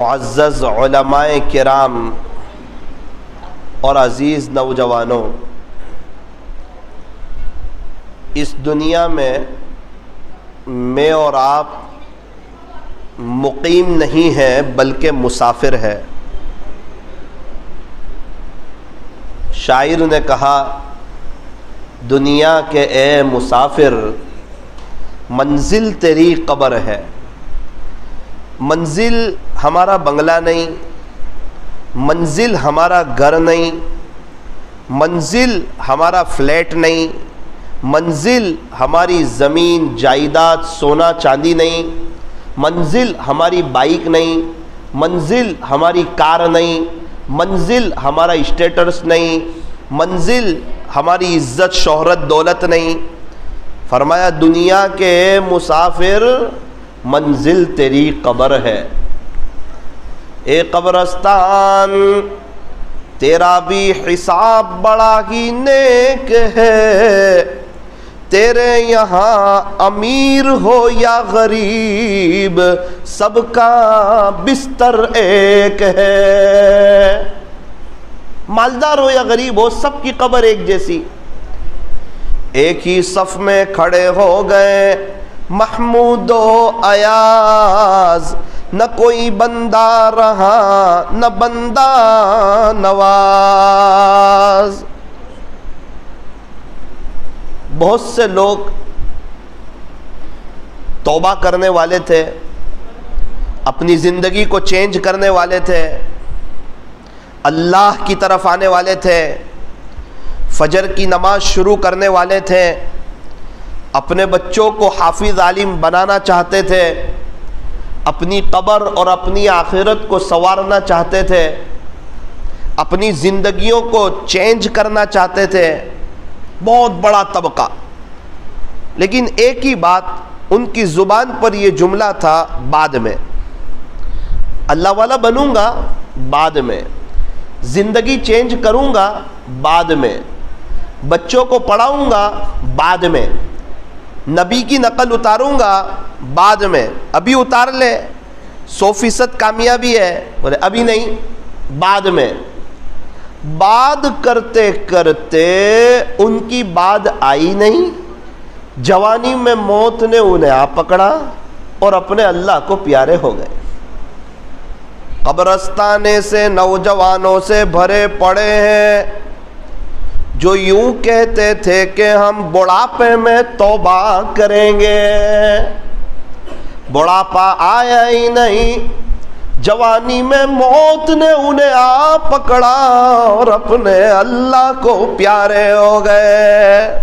معزز علماء کرام اور عزیز نوجوانوں، اس دنیا میں اور آپ مقیم نہیں ہیں بلکہ مسافر ہے۔ شاعر نے کہا، دنیا کے اے مسافر منزل تیری قبر ہے۔ منزل ہمارا بنگلہ نہیں، منزل ہمارا گھر نہیں، منزل ہمارا فلیٹ نہیں، منزل ہماری زمین جائیداد سونا چاندی نہیں، منزل ہماری بائیک نہیں، منزل ہماری کار نہیں، منزل ہمارا اسٹیٹس نہیں، منزل ہماری عزت شہرت دولت نہیں۔ فرمایا دنیا کے مسافر منزل تیری قبر ہے۔ اے قبرستان تیرا بھی حساب بڑا ہی نیک ہے، تیرے یہاں امیر ہو یا غریب سب کا بستر ایک ہے۔ مالدار ہو یا غریب ہو سب کی قبر ایک جیسی۔ ایک ہی صف میں کھڑے ہو گئے محمود و ایاز، نہ کوئی بندہ رہا نہ بندہ نواز۔ بہت سے لوگ توبہ کرنے والے تھے، اپنی زندگی کو چینج کرنے والے تھے، اللہ کی طرف آنے والے تھے، فجر کی نماز شروع کرنے والے تھے، اپنے بچوں کو حافظ عالم بنانا چاہتے تھے، اپنی قبر اور اپنی آخرت کو سنوارنا چاہتے تھے، اپنی زندگیوں کو چینج کرنا چاہتے تھے، بہت بڑا طبقہ۔ لیکن ایک ہی بات ان کی زبان پر یہ جملہ تھا، بعد میں اللہ والا بنوں گا، بعد میں زندگی چینج کروں گا، بعد میں بچوں کو پڑھاؤں گا، بعد میں نبی کی نقل اتاروں گا، بعد میں۔ ابھی اتار لے 100% کامیابی ہے، بولے ابھی نہیں، بعد میں۔ بعد کرتے کرتے ان کی بعد آئی نہیں، جوانی میں موت نے انہیں آ پکڑا اور اپنے اللہ کو پیارے ہو گئے۔ قبرستانے سے نوجوانوں سے بھرے پڑے ہیں جو یوں کہتے تھے کہ ہم بڑھاپے میں توبہ کریں گے۔ بڑھاپا آیا ہی نہیں، جوانی میں موت نے انہیں آ پکڑا اور اپنے اللہ کو پیارے ہو گئے۔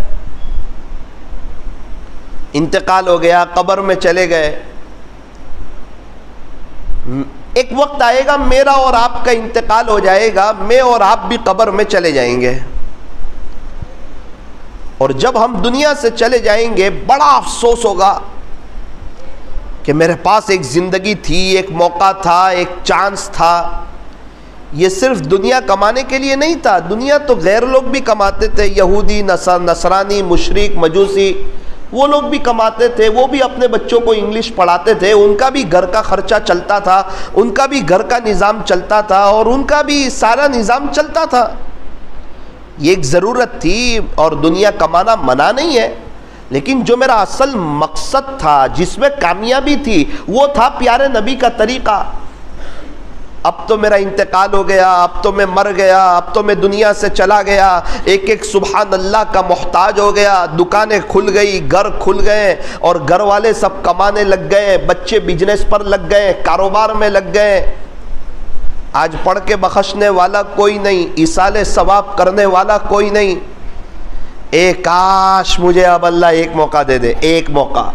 انتقال ہو گیا، قبر میں چلے گئے۔ ایک وقت آئے گا میرا اور آپ کا انتقال ہو جائے گا، میں اور آپ بھی قبر میں چلے جائیں گے، اور جب ہم دنیا سے چلے جائیں گے بڑا افسوس ہوگا کہ میرے پاس ایک زندگی تھی، ایک موقع تھا، ایک چانس تھا۔ یہ صرف دنیا کمانے کے لیے نہیں تھا، دنیا تو غیر لوگ بھی کماتے تھے، یہودی، نصرانی، مشرک، مجوسی، وہ لوگ بھی کماتے تھے، وہ بھی اپنے بچوں کو انگلش پڑھاتے تھے، ان کا بھی گھر کا خرچہ چلتا تھا، ان کا بھی گھر کا نظام چلتا تھا، اور ان کا بھی سارا نظام چلتا تھا۔ یہ ایک ضرورت تھی، اور دنیا کمانا منع نہیں ہے، لیکن جو میرا اصل مقصد تھا، جس میں کامیابی تھی، وہ تھا پیارے نبی کا طریقہ۔ اب تو میرا انتقال ہو گیا، اب تو میں مر گیا، اب تو میں دنیا سے چلا گیا، ایک ایک سبحان اللہ کا محتاج ہو گیا، دکانیں کھل گئی، گھر کھل گئے، اور گھر والے سب کمانے لگ گئے، بچے بزنس پر لگ گئے، کاروبار میں لگ گئے۔ آج پڑھ کے بخشنے والا کوئی نہیں، ایصال ثواب کرنے والا کوئی نہیں۔ کاش مجھے اب اللہ ایک موقع دے دے، ایک موقع،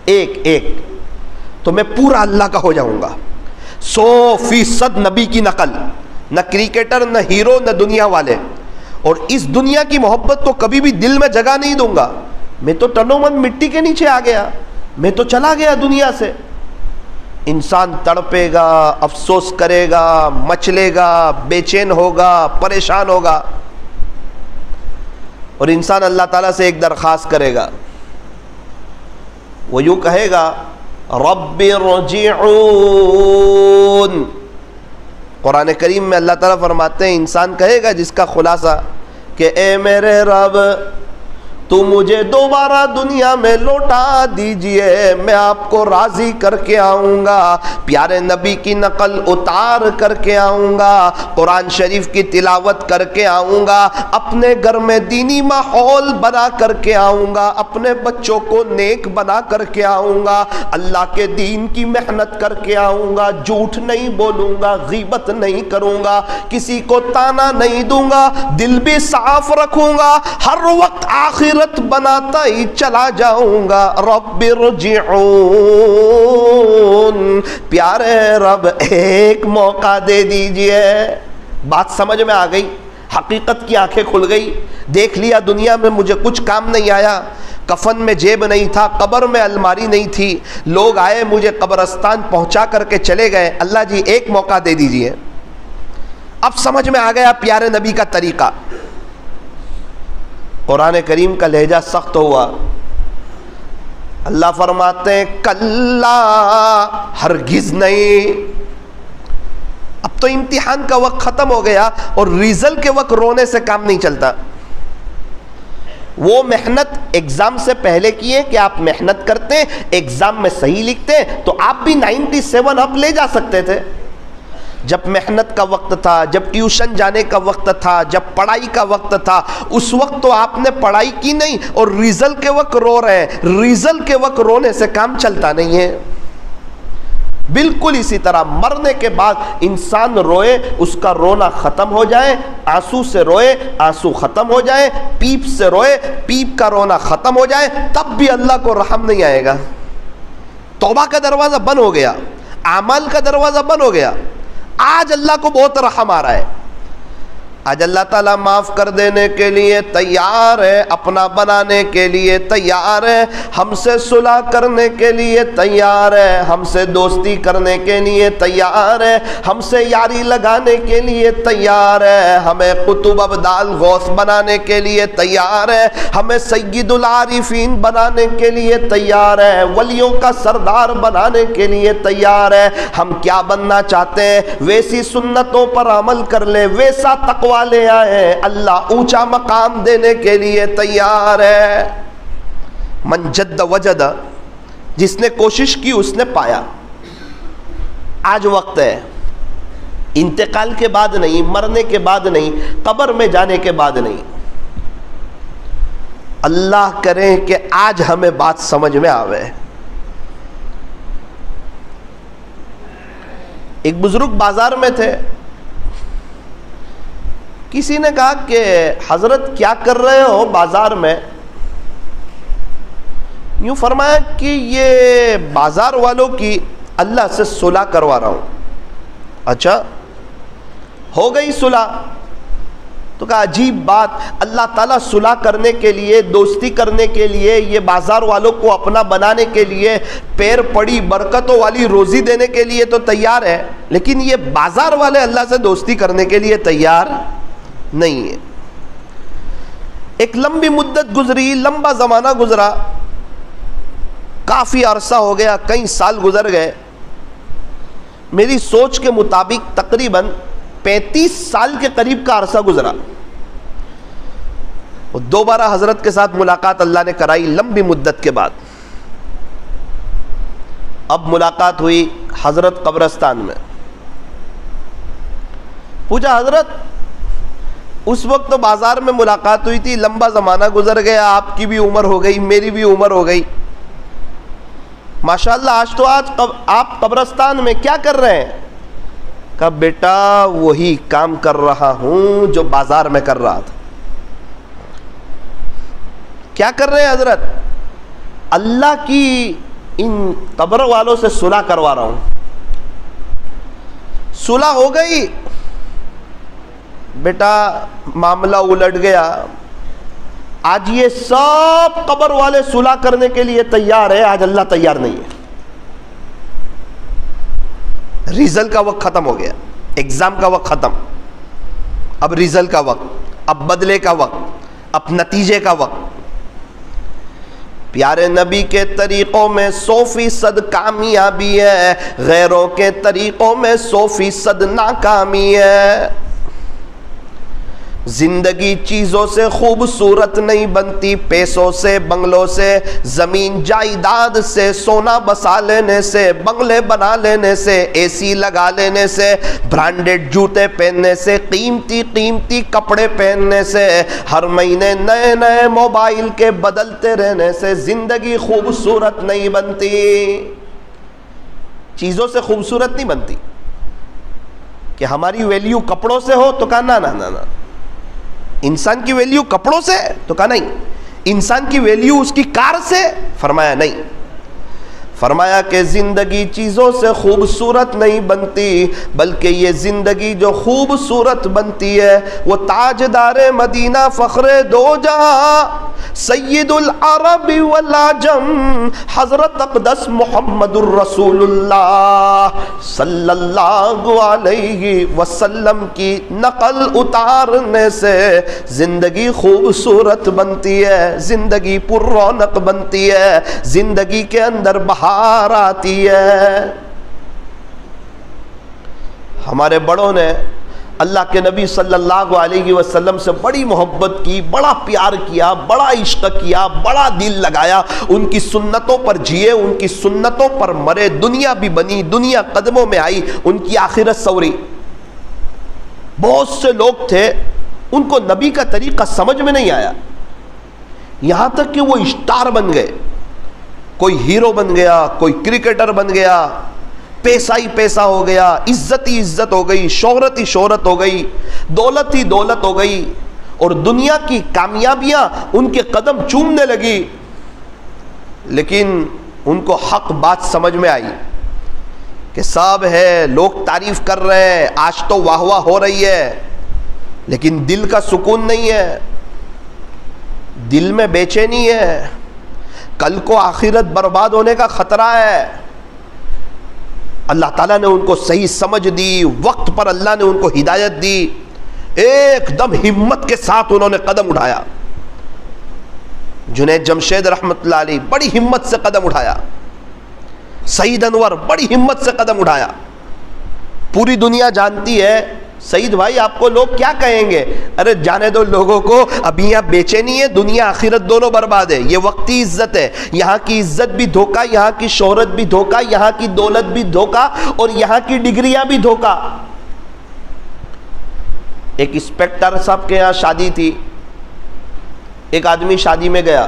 ایک تو میں پورا اللہ کا ہو جاؤں گا، 100% نبی کی نقل، نہ کرکٹر، نہ ہیرو، نہ دنیا والے، اور اس دنیا کی محبت کو کبھی بھی دل میں جگہ نہیں دوں گا۔ میں تو تنو من مٹی کے نیچے آ گیا، میں تو چلا گیا دنیا سے۔ انسان تڑپے گا، افسوس کرے گا، مچلے گا، بے چین ہوگا، پریشان ہوگا، اور انسان اللہ تعالیٰ سے ایک درخواست کرے گا، وہ یوں کہے گا رب ارجعون۔ قرآن کریم میں اللہ تعالیٰ فرماتے ہیں انسان کہے گا جس کا خلاصہ کہ اے میرے رب تو مجھے دوبارہ دنیا میں لوٹا دیجئے، میں آپ کو راضی کر کے آؤں گا، پیارے نبی کی نقل اتار کر کے آؤں گا، قرآن شریف کی تلاوت کر کے آؤں گا، اپنے گھر میں دینی ماحول بنا کر کے آؤں گا، اپنے بچوں کو نیک بنا کر کے آؤں گا، اللہ کے دین کی محنت کر کے آؤں گا، جھوٹ نہیں بولوں گا، غیبت نہیں کروں گا، کسی کو تانا نہیں دوں گا، دل بھی صاف رکھوں گا، ہر وقت آخرت بناتا ہی چلا جاؤں گا۔ رب ارجعون، پیارے رب ایک موقع دے دیجئے۔ بات سمجھ میں آ گئی، حقیقت کی آنکھیں کھل گئی، دیکھ لیا دنیا میں مجھے کچھ کام نہیں آیا، کفن میں جیب نہیں تھا، قبر میں الماری نہیں تھی، لوگ آئے مجھے قبرستان پہنچا کر کے چلے گئے، اللہ جی ایک موقع دے دیجئے۔ اب سمجھ میں آ گیا پیارے نبی کا طریقہ۔ قرآن کریم کا لہجہ سخت ہوا، اللہ فرماتے ہیں کلا، ہرگز نہیں۔ اب تو امتحان کا وقت ختم ہو گیا اور ریزلٹ کے وقت رونے سے کام نہیں چلتا۔ وہ محنت ایگزام سے پہلے کیے کہ آپ محنت کرتے ایگزام میں صحیح لکھتے تو آپ بھی 97 اب لے جا سکتے تھے۔ جب محنت کا وقت تھا، جب ٹیوشن جانے کا وقت تھا، جب پڑھائی کا وقت تھا، اس وقت تو آپ نے پڑھائی کی نہیں اور ریزلٹ کے وقت رو رہے ہیں۔ ریزلٹ کے وقت رونے سے کام چلتا نہیں ہے۔ بالکل اسی طرح مرنے کے بعد انسان روئے، اس کا رونا ختم ہو جائے، آنسو سے روئے، آنسو ختم ہو جائے، پیپ سے روئے، پیپ کا رونا ختم ہو جائے، تب بھی اللہ کو رحم نہیں آئے گا۔ توبہ کا دروازہ بند ہو گیا، اعمال کا دروازہ بند ہو گیا، آج اللہ کو بہت رحم آ رہا ہے، آج اللہ تعالیٰ معاف کر دینے کے لیے تیار ہے، اپنا بنانے کے لیے تیار ہے، ہم سے صلح کرنے کے لیے تیار ہے، ہم سے دوستی کرنے کے لیے تیار ہے، ہم سے یاری لگانے کے لیے تیار ہے، ہمیں قطب ابدال غوث بنانے کے لیے تیار ہے، ہمیں سید العارفین بنانے کے لیے تیار ہے، ولیوں کا سردار بنانے کے لیے تیار ہے۔ ہم کیا بننا چاہتے ہیں؟ ویسی سنتوں پر عمل کر لیں، ویسا تقوی لے آئے، اللہ اونچا مقام دینے کے لیے تیار ہے۔ من جد وجد، جس نے کوشش کی اس نے پایا۔ آج وقت ہے، انتقال کے بعد نہیں، مرنے کے بعد نہیں، قبر میں جانے کے بعد نہیں۔ اللہ کرے کہ آج ہمیں بات سمجھ میں آوے۔ ایک بزرگ بازار میں تھے، کسی نے کہا کہ حضرت کیا کر رہے ہو بازار میں؟ یوں فرمایا کہ یہ بازار والوں کی اللہ سے صلح کروا رہا ہوں۔ اچھا، ہو گئی صلح؟ تو کہا عجیب بات، اللہ تعالیٰ صلح کرنے کے لیے، دوستی کرنے کے لیے، یہ بازار والوں کو اپنا بنانے کے لیے، پیر پڑی برکتوں والی روزی دینے کے لیے تو تیار ہے، لیکن یہ بازار والے اللہ سے دوستی کرنے کے لیے تیار نہیں ہے۔ ایک لمبی مدت گزری، لمبا زمانہ گزرا، کافی عرصہ ہو گیا، کئی سال گزر گئے، میری سوچ کے مطابق تقریباً 35 سال کے قریب کا عرصہ گزرا۔ دوبارہ حضرت کے ساتھ ملاقات اللہ نے کرائی لمبی مدت کے بعد۔ اب ملاقات ہوئی حضرت قبرستان میں، پوچھا حضرت اس وقت تو بازار میں ملاقات ہوئی تھی، لمبا زمانہ گزر گیا، آپ کی بھی عمر ہو گئی، میری بھی عمر ہو گئی، ماشاءاللہ آج آپ قبرستان میں کیا کر رہے ہیں؟ کہا بیٹا وہی کام کر رہا ہوں جو بازار میں کر رہا تھا۔ کیا کر رہے ہیں حضرت؟ اللہ کی ان قبر والوں سے صلح کروا رہا ہوں۔ صلح ہو گئی بیٹا، معاملہ الٹ گیا، آج یہ سب قبر والے صلح کرنے کے لیے تیار ہے، آج اللہ تیار نہیں ہے۔ ریزلٹ کا وقت ختم ہو گیا، ایگزام کا وقت ختم، اب ریزلٹ کا وقت، اب بدلے کا وقت، اب نتیجے کا وقت۔ پیارے نبی کے طریقوں میں 100% کامیابی ہے، غیروں کے طریقوں میں 100% ناکامی ہے۔ زندگی چیزوں سے خوبصورت نہیں بنتی، پیسوں سے، بنگلوں سے، زمین جائیداد سے، سونا بسا لینے سے، بنگلے بنا لینے سے، اے سی لگا لینے سے، برانڈڈ جوتے پہننے سے، قیمتی قیمتی کپڑے پہننے سے، ہر مہینے نئے نئے موبائل کے بدلتے رہنے سے زندگی خوبصورت نہیں بنتی۔ چیزوں سے خوبصورت نہیں بنتی کہ ہماری ویلیو کپڑوں سے ہو تو کہا نا، انسان کی ویلیو کپڑوں سے؟ تو کہا نہیں۔ انسان کی ویلیو اس کی کار سے؟ فرمایا نہیں۔ فرمایا کہ زندگی چیزوں سے خوبصورت نہیں بنتی، بلکہ یہ زندگی جو خوبصورت بنتی ہے وہ تاجدار مدینہ، فخر دو جہاں، سید العرب والعجم، حضرت اقدس محمد الرسول اللہ صلی اللہ علیہ وسلم کی نقل اتارنے سے زندگی خوبصورت بنتی ہے، زندگی پر رونق بنتی ہے، زندگی کے اندر بہار آتی ہے۔ ہمارے بڑوں نے اللہ کے نبی صلی اللہ علیہ وسلم سے بڑی محبت کی، بڑا پیار کیا، بڑا عشق کیا، بڑا دل لگایا، ان کی سنتوں پر جیے، ان کی سنتوں پر مرے، دنیا بھی بنی، دنیا قدموں میں آئی، ان کی آخرت سوری۔ بہت سے لوگ تھے ان کو نبی کا طریقہ سمجھ میں نہیں آیا، یہاں تک کہ وہ اسٹار بن گئے، کوئی ہیرو بن گیا، کوئی کرکٹر بن گیا، پیسہ ہی پیسہ ہو گیا، عزت ہی عزت ہو گئی، شہرت ہی شہرت ہو گئی، دولت ہی دولت ہو گئی، اور دنیا کی کامیابیاں ان کے قدم چومنے لگی۔ لیکن ان کو حق بات سمجھ میں آئی کہ صاحب ہے، لوگ تعریف کر رہے ہیں، آج تو واہ واہ ہو رہی ہے، لیکن دل کا سکون نہیں ہے، دل میں بے چینی ہے، کل کو آخرت برباد ہونے کا خطرہ ہے۔ اللہ تعالیٰ نے ان کو صحیح سمجھ دی، وقت پر اللہ نے ان کو ہدایت دی، ایک دم ہمت کے ساتھ انہوں نے قدم اٹھایا۔ جنید جمشید رحمت اللہ علیہ بڑی ہمت سے قدم اٹھایا، سعید انور بڑی ہمت سے قدم اٹھایا۔ پوری دنیا جانتی ہے سعید بھائی آپ کو لوگ کیا کہیں گے، ارے جانے دو لوگوں کو، ابھی یہاں بے چینی ہے، دنیا آخرت دونوں برباد ہے، یہ وقتی عزت ہے، یہاں کی عزت بھی دھوکہ، یہاں کی شہرت بھی دھوکہ، یہاں کی دولت بھی دھوکہ، اور یہاں کی ڈگریاں بھی دھوکہ۔ ایک انسپیکٹر صاحب کے یہاں شادی تھی، ایک آدمی شادی میں گیا،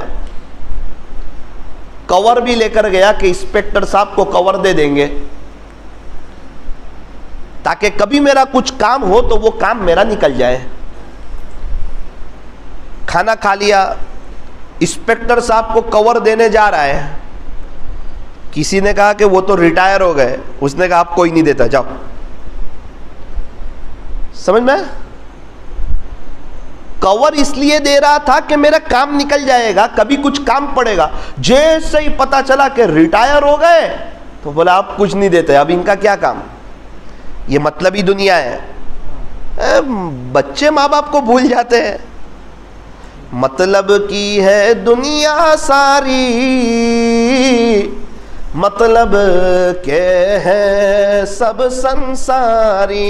کور بھی لے کر گیا کہ انسپیکٹر صاحب کو کور دے دیں گے تاکہ کبھی میرا کچھ کام ہو تو وہ کام میرا نکل جائے۔ کھانا کھا لیا، انسپیکٹر صاحب کو کور دینے جا رہا ہے، کسی نے کہا کہ وہ تو ریٹائر ہو گئے، اس نے کہا آپ کوئی نہیں دیتا، جاؤ۔ سمجھ میں؟ کور اس لیے دے رہا تھا کہ میرا کام نکل جائے گا، کبھی کچھ کام پڑے گا۔ جیسے ہی پتا چلا کہ ریٹائر ہو گئے تو بولا آپ کچھ نہیں دیتے، اب ان کا کیا کام۔ یہ مطلبی دنیا ہے، بچے ماں باپ کو بھول جاتے ہیں۔ مطلب کی ہے دنیا ساری، مطلب کے ہے سب سنساری،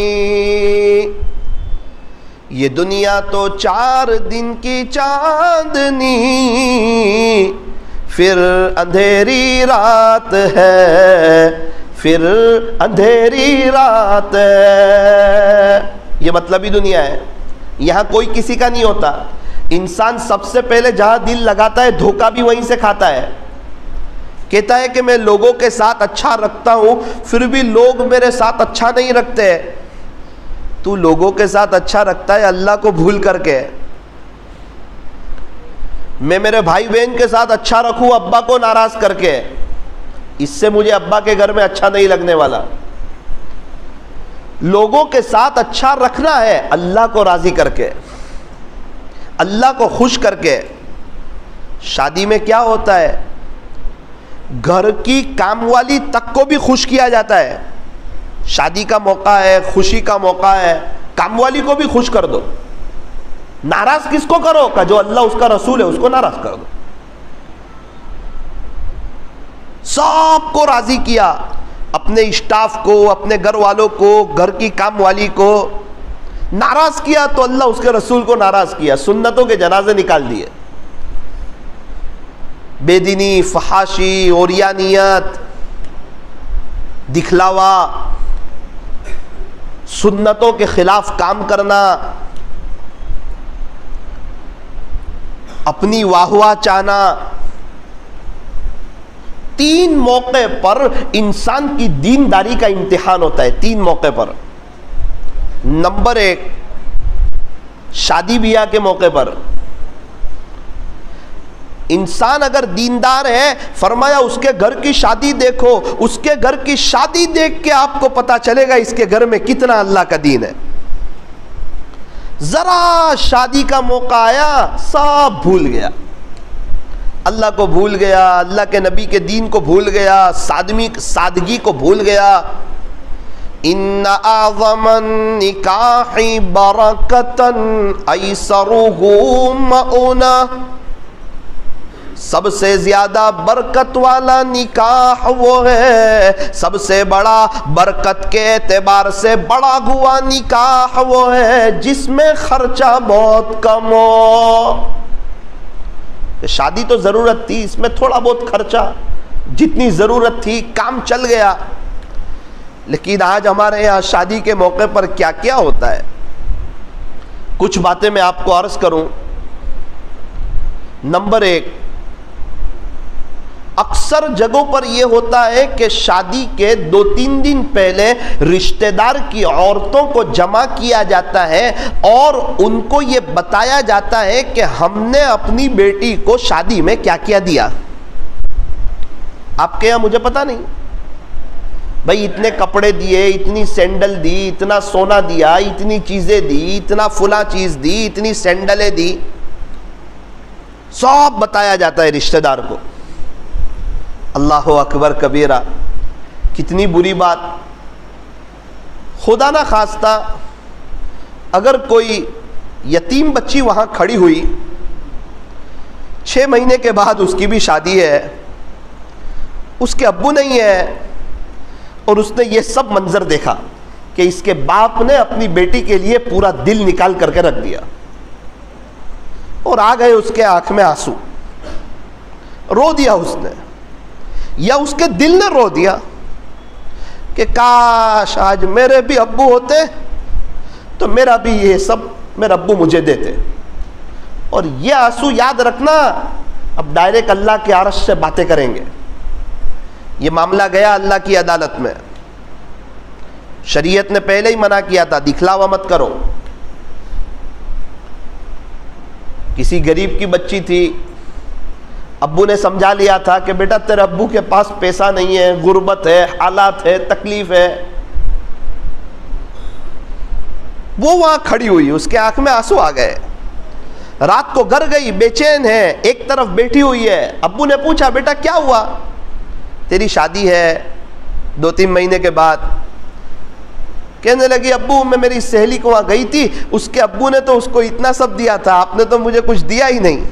یہ دنیا تو 4 دن کی چاندنی، پھر اندھیری رات ہے، پھر اندھیری رات ہے۔ یہ مطلبی دنیا ہے، یہاں کوئی کسی کا نہیں ہوتا۔ انسان سب سے پہلے جہاں دل لگاتا ہے دھوکہ بھی وہیں سے کھاتا ہے۔ کہتا ہے کہ میں لوگوں کے ساتھ اچھا رکھتا ہوں، پھر بھی لوگ میرے ساتھ اچھا نہیں رکھتے۔ تو لوگوں کے ساتھ اچھا رکھتا ہے اللہ کو بھول کر کے۔ میں میرے بھائی بہن کے ساتھ اچھا رکھوں ابا کو ناراض کر کے، اس سے مجھے ابا کے گھر میں اچھا نہیں لگنے والا۔ لوگوں کے ساتھ اچھا رکھنا ہے اللہ کو راضی کر کے، اللہ کو خوش کر کے۔ شادی میں کیا ہوتا ہے، گھر کی کام والی تک کو بھی خوش کیا جاتا ہے۔ شادی کا موقع ہے، خوشی کا موقع ہے، کام والی کو بھی خوش کر دو۔ ناراض کس کو کرو کہ جو اللہ اس کا رسول ہے اس کو ناراض کر دو۔ سب کو راضی کیا، اپنے اسٹاف کو، اپنے گھر والوں کو، گھر کی کام والی کو ناراض کیا تو اللہ اس کے رسول کو ناراض کیا، سنتوں کے جنازے نکال دیے، بے دینی، فحاشی، اوریانیت، دکھلاوا، سنتوں کے خلاف کام کرنا، اپنی واہ واہ چاہنا۔ تین موقع پر انسان کی دینداری کا امتحان ہوتا ہے، تین موقع پر۔ نمبر 1 شادی بیاہ کے موقع پر انسان اگر دیندار ہے، فرمایا اس کے گھر کی شادی دیکھو، اس کے گھر کی شادی دیکھ کے آپ کو پتا چلے گا اس کے گھر میں کتنا اللہ کا دین ہے۔ ذرا شادی کا موقع آیا سب بھول گیا، اللہ کو بھول گیا، اللہ کے نبی کے دین کو بھول گیا، سادگی کو بھول گیا۔ ان اعظم النکاح برکتا ایسرہ مؤنہ، سب سے زیادہ برکت والا نکاح وہ ہے، سب سے بڑا برکت کے اعتبار سے بڑا ہوا نکاح وہ ہے جس میں خرچہ بہت کم ہو۔ شادی تو ضرورت تھی، اس میں تھوڑا بہت خرچہ، جتنی ضرورت تھی کام چل گیا۔ لیکن آج ہمارے یہاں شادی کے موقع پر کیا کیا ہوتا ہے، کچھ باتیں میں آپ کو عرض کروں۔ نمبر 1، اکثر جگہوں پر یہ ہوتا ہے کہ شادی کے 2-3 دن پہلے رشتہ دار کی عورتوں کو جمع کیا جاتا ہے اور ان کو یہ بتایا جاتا ہے کہ ہم نے اپنی بیٹی کو شادی میں کیا کیا دیا۔ آپ کے یہاں مجھے پتا نہیں، بھائی اتنے کپڑے دیے، اتنی سینڈل دی، اتنا سونا دیا، اتنی چیزیں دی، اتنا فلاں چیز دی، اتنی سینڈلیں دی، سب بتایا جاتا ہے رشتہ دار کو۔ اللہ اکبر کبیرہ، کتنی بری بات۔ خدا نہ خواستہ اگر کوئی یتیم بچی وہاں کھڑی ہوئی، 6 مہینے کے بعد اس کی بھی شادی ہے، اس کے ابو نہیں ہے، اور اس نے یہ سب منظر دیکھا کہ اس کے باپ نے اپنی بیٹی کے لیے پورا دل نکال کر کے رکھ دیا، اور آ گئے اس کے آنکھ میں آنسو، رو دیا اس نے، یا اس کے دل نے رو دیا کہ کاش آج میرے بھی ابو ہوتے تو میرا بھی یہ سب میرا ابو مجھے دیتے۔ اور یہ آنسو یاد رکھنا، اب ڈائریکٹ اللہ کے عرش سے باتیں کریں گے۔ یہ معاملہ گیا اللہ کی عدالت میں، شریعت نے پہلے ہی منع کیا تھا، دکھلاوا مت کرو۔ کسی غریب کی بچی تھی، ابو نے سمجھا لیا تھا کہ بیٹا تیرے ابو کے پاس پیسہ نہیں ہے، غربت ہے، حالات ہے، تکلیف ہے۔ وہ وہاں کھڑی ہوئی، اس کے آنکھ میں آنسو آ گئے، رات کو گھر گئی، بے چین ہے، ایک طرف بیٹھی ہوئی ہے۔ ابو نے پوچھا بیٹا کیا ہوا؟ تیری شادی ہے 2-3 مہینے کے بعد۔ کہنے لگی ابو میں میری سہیلی کو وہاں گئی تھی، اس کے ابو نے تو اس کو اتنا سب دیا تھا، آپ نے تو مجھے کچھ دیا ہی نہیں۔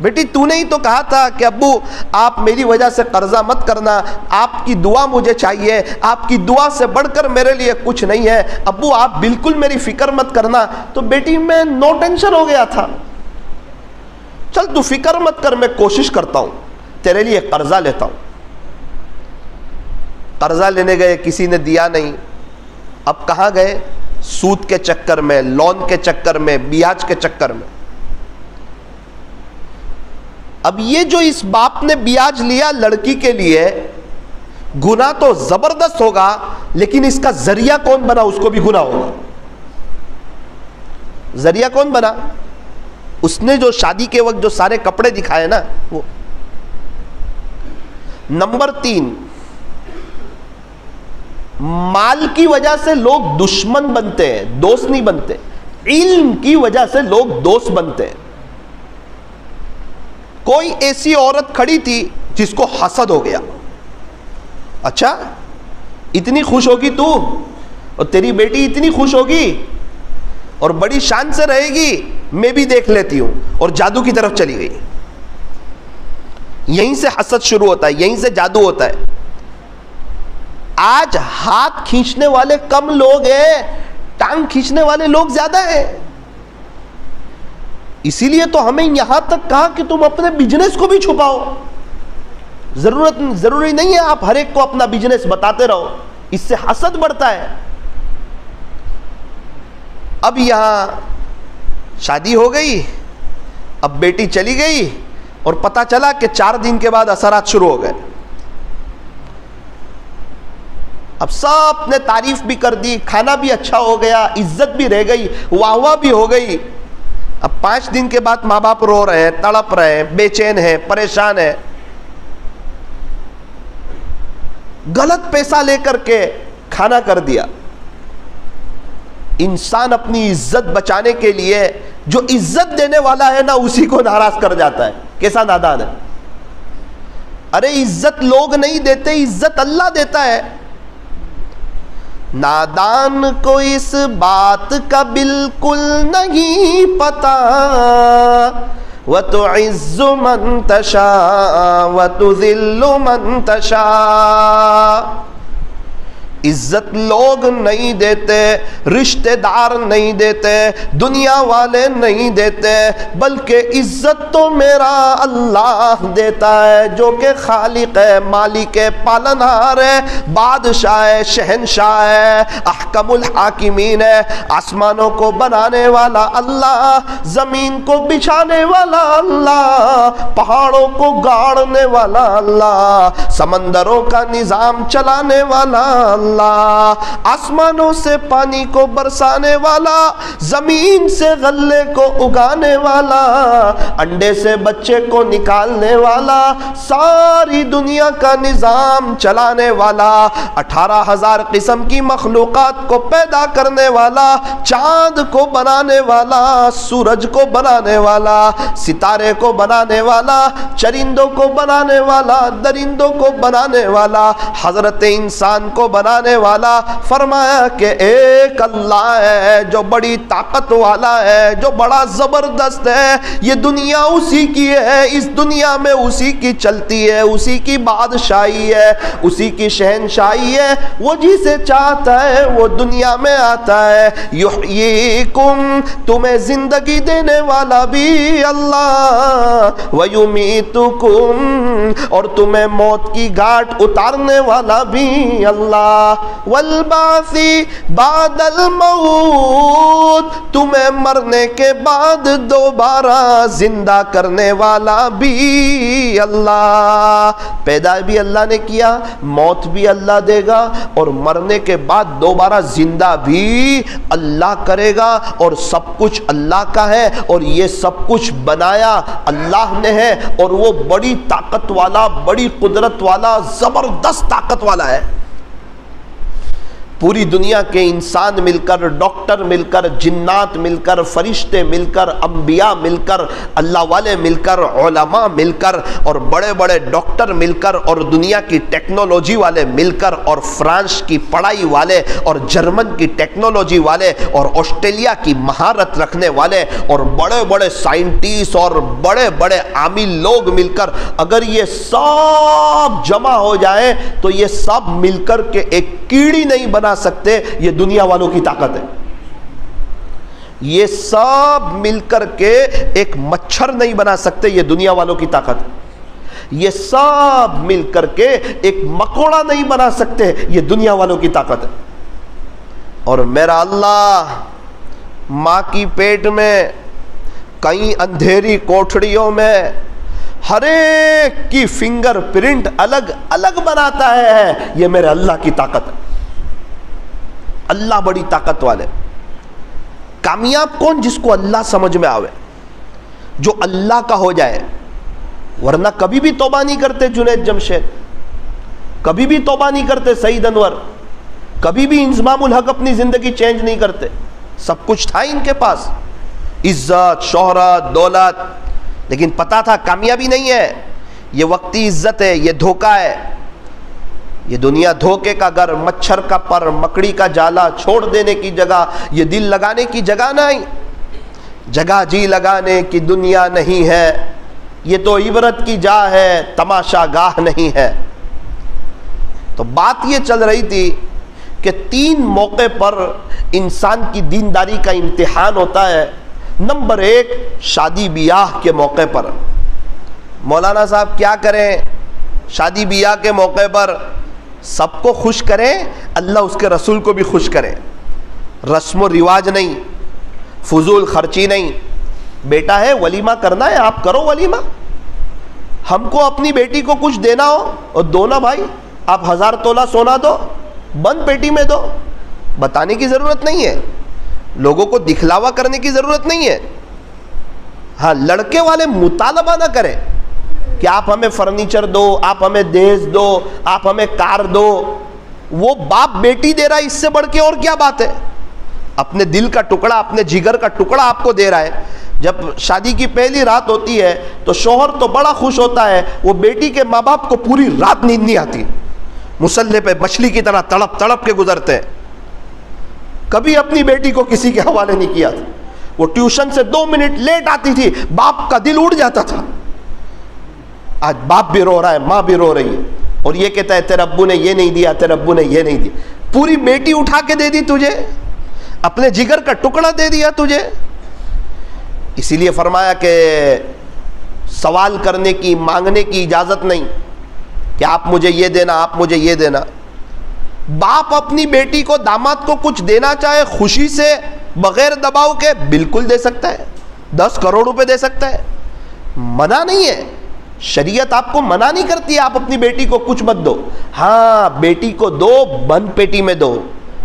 بیٹی تو نے ہی تو کہا تھا کہ ابو آپ میری وجہ سے قرضہ مت کرنا، آپ کی دعا مجھے چاہیے، آپ کی دعا سے بڑھ کر میرے لیے کچھ نہیں ہے، ابو آپ بالکل میری فکر مت کرنا۔ تو بیٹی میں نو ٹینشن ہو گیا تھا، چل تو فکر مت کر، میں کوشش کرتا ہوں، تیرے لیے قرضہ لیتا ہوں۔ قرضہ لینے گئے، کسی نے دیا نہیں، اب کہاں گئے؟ سود کے چکر میں، لون کے چکر میں، بیاج کے چکر میں۔ اب یہ جو اس باپ نے بیاج لیا لڑکی کے لیے، گناہ تو زبردست ہوگا، لیکن اس کا ذریعہ کون بنا اس کو بھی گناہ ہوگا۔ ذریعہ کون بنا؟ اس نے جو شادی کے وقت جو سارے کپڑے دکھائے نا وہ۔ نمبر 3، مال کی وجہ سے لوگ دشمن بنتے ہیں، دوست نہیں بنتے، علم کی وجہ سے لوگ دوست بنتے ہیں۔ کوئی ایسی عورت کھڑی تھی جس کو حسد ہو گیا، اچھا اتنی خوش ہوگی تو، اور تیری بیٹی اتنی خوش ہوگی اور بڑی شان سے رہے گی، میں بھی دیکھ لیتی ہوں، اور جادو کی طرف چلی گئی۔ یہیں سے حسد شروع ہوتا ہے, یہیں سے جادو ہوتا ہے. آج ہاتھ کھینچنے والے کم لوگ ہیں, ٹانگ کھینچنے والے لوگ زیادہ ہیں. اسی لیے تو ہمیں یہاں تک کہا کہ تم اپنے بزنس کو بھی چھپاؤ. ضروری نہیں ہے آپ ہر ایک کو اپنا بزنس بتاتے رہو, اس سے حسد بڑھتا ہے. اب یہاں شادی ہو گئی, اب بیٹی چلی گئی اور پتہ چلا کہ 4 دن کے بعد اثرات شروع ہو گئے. اب سب نے تعریف بھی کر دی, کھانا بھی اچھا ہو گیا, عزت بھی رہ گئی, واہ واہ بھی ہو گئی. اب 5 دن کے بعد ماں باپ رو رہے ہیں, تڑپ رہے ہیں, بے چین ہیں, پریشان ہیں. غلط پیسہ لے کر کے کھانا کر دیا. انسان اپنی عزت بچانے کے لیے جو عزت دینے والا ہے نا اسی کو ناراض کر جاتا ہے. کیسا نادان ہے. ارے عزت لوگ نہیں دیتے, عزت اللہ دیتا ہے. نادان کو اس بات کا بالکل نہیں پتا, وَتُعِزُّ مَن تَشَاءُ وَتُذِلُّ مَن تَشَاءُ. عزت لوگ نہیں دیتے, رشتہ دار نہیں دیتے, دنیا والے نہیں دیتے, بلکہ عزت تو میرا اللہ دیتا ہے جو کہ خالق ہے, مالک ہے, پالنہار ہے, بادشاہ ہے, شہنشاہ ہے, احکم الحاکمین ہے. آسمانوں کو بنانے والا اللہ, زمین کو بچھانے والا اللہ, پہاڑوں کو گاڑنے والا اللہ, سمندروں کا نظام چلانے والا اللہ, آسمانوں سے پانی کو برسانے والا, زمین سے غلے کو اگانے والا, انڈے سے بچے کو نکالنے والا, ساری دنیا کا نظام چلانے والا, 18,000 قسم کی مخلوقات کو پیدا کرنے والا, چاند کو بنانے والا, سورج کو بنانے والا, ستارے کو بنانے والا, چرندوں کو بنانے والا, درندوں کو بنانے والا, حضرت انسان کو بنانے والا. فرمایا کہ ایک اللہ ہے جو بڑی طاقت والا ہے, جو بڑا زبردست ہے. یہ دنیا اسی کی ہے, اس دنیا میں اسی کی چلتی ہے, اسی کی بادشاہی ہے, اسی کی شہنشاہی ہے. وہ جسے چاہتا ہے وہ دنیا میں آتا ہے. یحییکم, تمہیں زندگی دینے والا بھی اللہ, ویمیتکم, اور تمہیں موت کی گھاٹ اتارنے والا بھی اللہ, والبعثی بعد الموت, تمہیں مرنے کے بعد دوبارہ زندہ کرنے والا بھی اللہ. پیدا بھی اللہ نے کیا, موت بھی اللہ دے گا, اور مرنے کے بعد دوبارہ زندہ بھی اللہ کرے گا. اور سب کچھ اللہ کا ہے, اور یہ سب کچھ بنایا اللہ نے ہے, اور وہ بڑی طاقت والا, بڑی قدرت والا, زبردست طاقت والا ہے. پوری دنیا کے انسان مل کر, ڈاکٹر مل کر, جنات مل کر, فرشتے مل کر, انبیاء مل کر, اللہ والے مل کر, علماء مل کر, اور بڑے بڑے ڈاکٹر مل کر, اور دنیا کی ٹیکنالوجی والے مل کر, اور فرانس کی پڑھائی والے, اور جرمن کی ٹیکنالوجی والے, اور آسٹریلیا کی مہارت رکھنے والے, اور بڑے بڑے سائنٹسٹ اور بڑے بڑے عامل لوگ مل کر, اگر یہ سب جمع ہو جائیں تو یہ سب مل کر کے ایک کیڑی نہیں بنا سکتے. یہ دنیا والوں کی طاقت ہے. یہ سب مل کر کے ایک مچھر نہیں بنا سکتے. یہ دنیا والوں کی طاقت ہے. یہ سب مل کر کے ایک مکوڑا نہیں بنا سکتے. یہ دنیا والوں کی طاقت ہے. اور میرا اللہ ماں کی پیٹ میں, کئی اندھیری کوٹھڑیوں میں, ہر ایک کی فنگر پرنٹ الگ الگ بناتا ہے. یہ میرے اللہ کی طاقت ہے. اللہ بڑی طاقت والے. کامیاب کون؟ جس کو اللہ سمجھ میں آوے, جو اللہ کا ہو جائے. ورنہ کبھی بھی توبہ نہیں کرتے جنید جمشید, کبھی بھی توبہ نہیں کرتے سعید انور, کبھی بھی انضمام الحق اپنی زندگی چینج نہیں کرتے. سب کچھ تھا ان کے پاس, عزت, شہرت, دولت, لیکن پتا تھا کامیابی نہیں ہے, یہ وقتی عزت ہے, یہ دھوکہ ہے. یہ دنیا دھوکے کا گھر, مچھر کا پر, مکڑی کا جالا, چھوڑ دینے کی جگہ, یہ دل لگانے کی جگہ نہیں. جگہ جی لگانے کی دنیا نہیں ہے. یہ تو عبرت کی جا ہے، تماشا گاہ نہیں ہے۔ تو بات یہ چل رہی تھی کہ 3 موقع پر انسان کی دینداری کا امتحان ہوتا ہے۔ نمبر 1 شادی بیاہ کے موقع پر۔ مولانا صاحب کیا کریں شادی بیاہ کے موقع پر؟ سب کو خوش کریں، اللہ اس کے رسول کو بھی خوش کریں۔ رسم و رواج نہیں، فضول خرچی نہیں۔ بیٹا ہے ولیمہ کرنا ہے، آپ کرو ولیمہ۔ ہم کو اپنی بیٹی کو کچھ دینا ہو اور دو نا بھائی، آپ 1000 تولہ سونا دو، بند پیٹی میں دو، بتانے کی ضرورت نہیں ہے، لوگوں کو دکھلاوا کرنے کی ضرورت نہیں ہے۔ ہاں لڑکے والے مطالبہ نہ کریں کہ آپ ہمیں فرنیچر دو، آپ ہمیں دہیز دو، آپ ہمیں کار دو۔ وہ باپ بیٹی دے رہا ہے، اس سے بڑھ کے اور کیا بات ہے؟ اپنے دل کا ٹکڑا، اپنے جگر کا ٹکڑا آپ کو دے رہا ہے۔ جب شادی کی پہلی رات ہوتی ہے تو شوہر تو بڑا خوش ہوتا ہے، وہ بیٹی کے ماں باپ کو پوری رات نیند نہیں آتی، مصلے پہ مچھلی کی طرح تڑپ تڑپ کے گزرتے ہیں۔ کبھی اپنی بیٹی کو کسی کے حوالے نہیں کیا تھا، وہ ٹیوشن سے 2 منٹ لیٹ آتی تھی، باپ کا دل اڑ جاتا تھا۔ آج باپ بھی رو رہا ہے، ماں بھی رو رہی ہے، اور یہ کہتا ہے تیرے ابو نے یہ نہیں دیا، تیرے ابو نے یہ نہیں دیا۔ پوری بیٹی اٹھا کے دے دی تجھے، اپنے جگر کا ٹکڑا دے دیا تجھے۔ اسی لیے فرمایا کہ سوال کرنے کی، مانگنے کی اجازت نہیں کہ آپ مجھے یہ دینا، آپ مجھے یہ دینا۔ باپ اپنی بیٹی کو، داماد کو کچھ دینا چاہے خوشی سے، بغیر دباؤ کے، بالکل دے سکتا ہے، 10 کروڑ روپے دے سکتا ہے، منع نہیں ہے۔ شریعت آپ کو منع نہیں کرتی آپ اپنی بیٹی کو کچھ مت دو۔ ہاں بیٹی کو دو، بند پیٹی میں دو،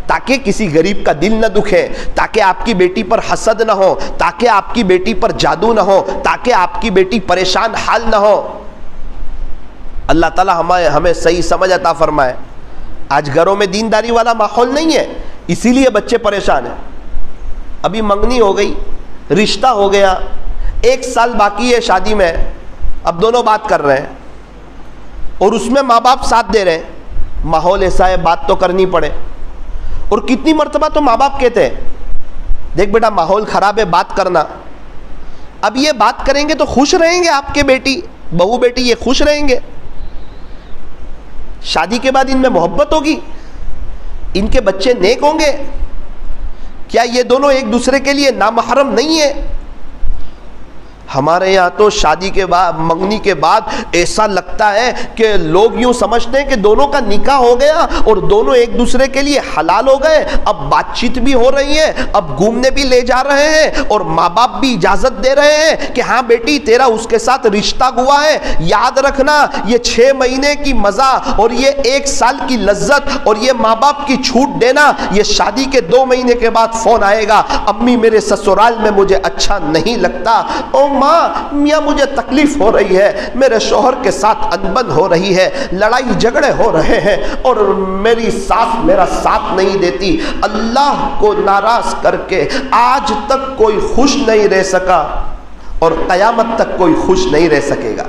تاکہ کسی غریب کا دل نہ دکھے، تاکہ آپ کی بیٹی پر حسد نہ ہو، تاکہ آپ کی بیٹی پر جادو نہ ہو، تاکہ آپ کی بیٹی پریشان حال نہ ہو۔ اللہ تعالی ہمیں صحیح سمجھ عطا فرمائے۔ آج گھروں میں دینداری والا ماحول نہیں ہے، اسی لیے بچے پریشان ہیں۔ ابھی منگنی ہو گئی، رشتہ ہو گیا، 1 سال باقی ہے شادی میں، اب دونوں بات کر رہے ہیں اور اس میں ماں باپ ساتھ دے رہے ہیں۔ ماحول ایسا ہے بات تو کرنی پڑے، اور کتنی مرتبہ تو ماں باپ کہتے ہیں دیکھ بیٹا ماحول خراب ہے، بات کرنا۔ اب یہ بات کریں گے تو خوش رہیں گے آپ کے بیٹی بہو بیٹی، یہ خوش رہیں گے؟ شادی کے بعد ان میں محبت ہوگی؟ ان کے بچے نیک ہوں گے؟ کیا یہ دونوں ایک دوسرے کے لیے نامحرم نہیں ہے؟ ہمارے یہاں تو شادی کے بعد، منگنی کے بعد ایسا لگتا ہے کہ لوگ یوں سمجھتے ہیں کہ دونوں کا نکاح ہو گیا اور دونوں ایک دوسرے کے لیے حلال ہو گئے، اب بات چیت بھی ہو رہی ہے، اب گھومنے بھی لے جا رہے ہیں، اور ماں باپ بھی اجازت دے رہے ہیں کہ ہاں بیٹی تیرا اس کے ساتھ رشتہ ہوا ہے، یاد رکھنا یہ 6 مہینے کی مزہ اور یہ 1 سال کی لذت اور یہ ماں باپ کی چھوٹ دینا، یہ شادی کے 2 مہینے کے بعد فون آئے گا، امی میرے سسرال میں مجھے اچھا نہیں لگتا، او ماں میاں مجھے تکلیف ہو رہی ہے، میرے شوہر کے ساتھ انبن ہو رہی ہے، لڑائی جھگڑے ہو رہے ہیں، اور میری ساس میرا ساتھ نہیں دیتی۔ اللہ کو ناراض کر کے آج تک کوئی خوش نہیں رہ سکا اور قیامت تک کوئی خوش نہیں رہ سکے گا۔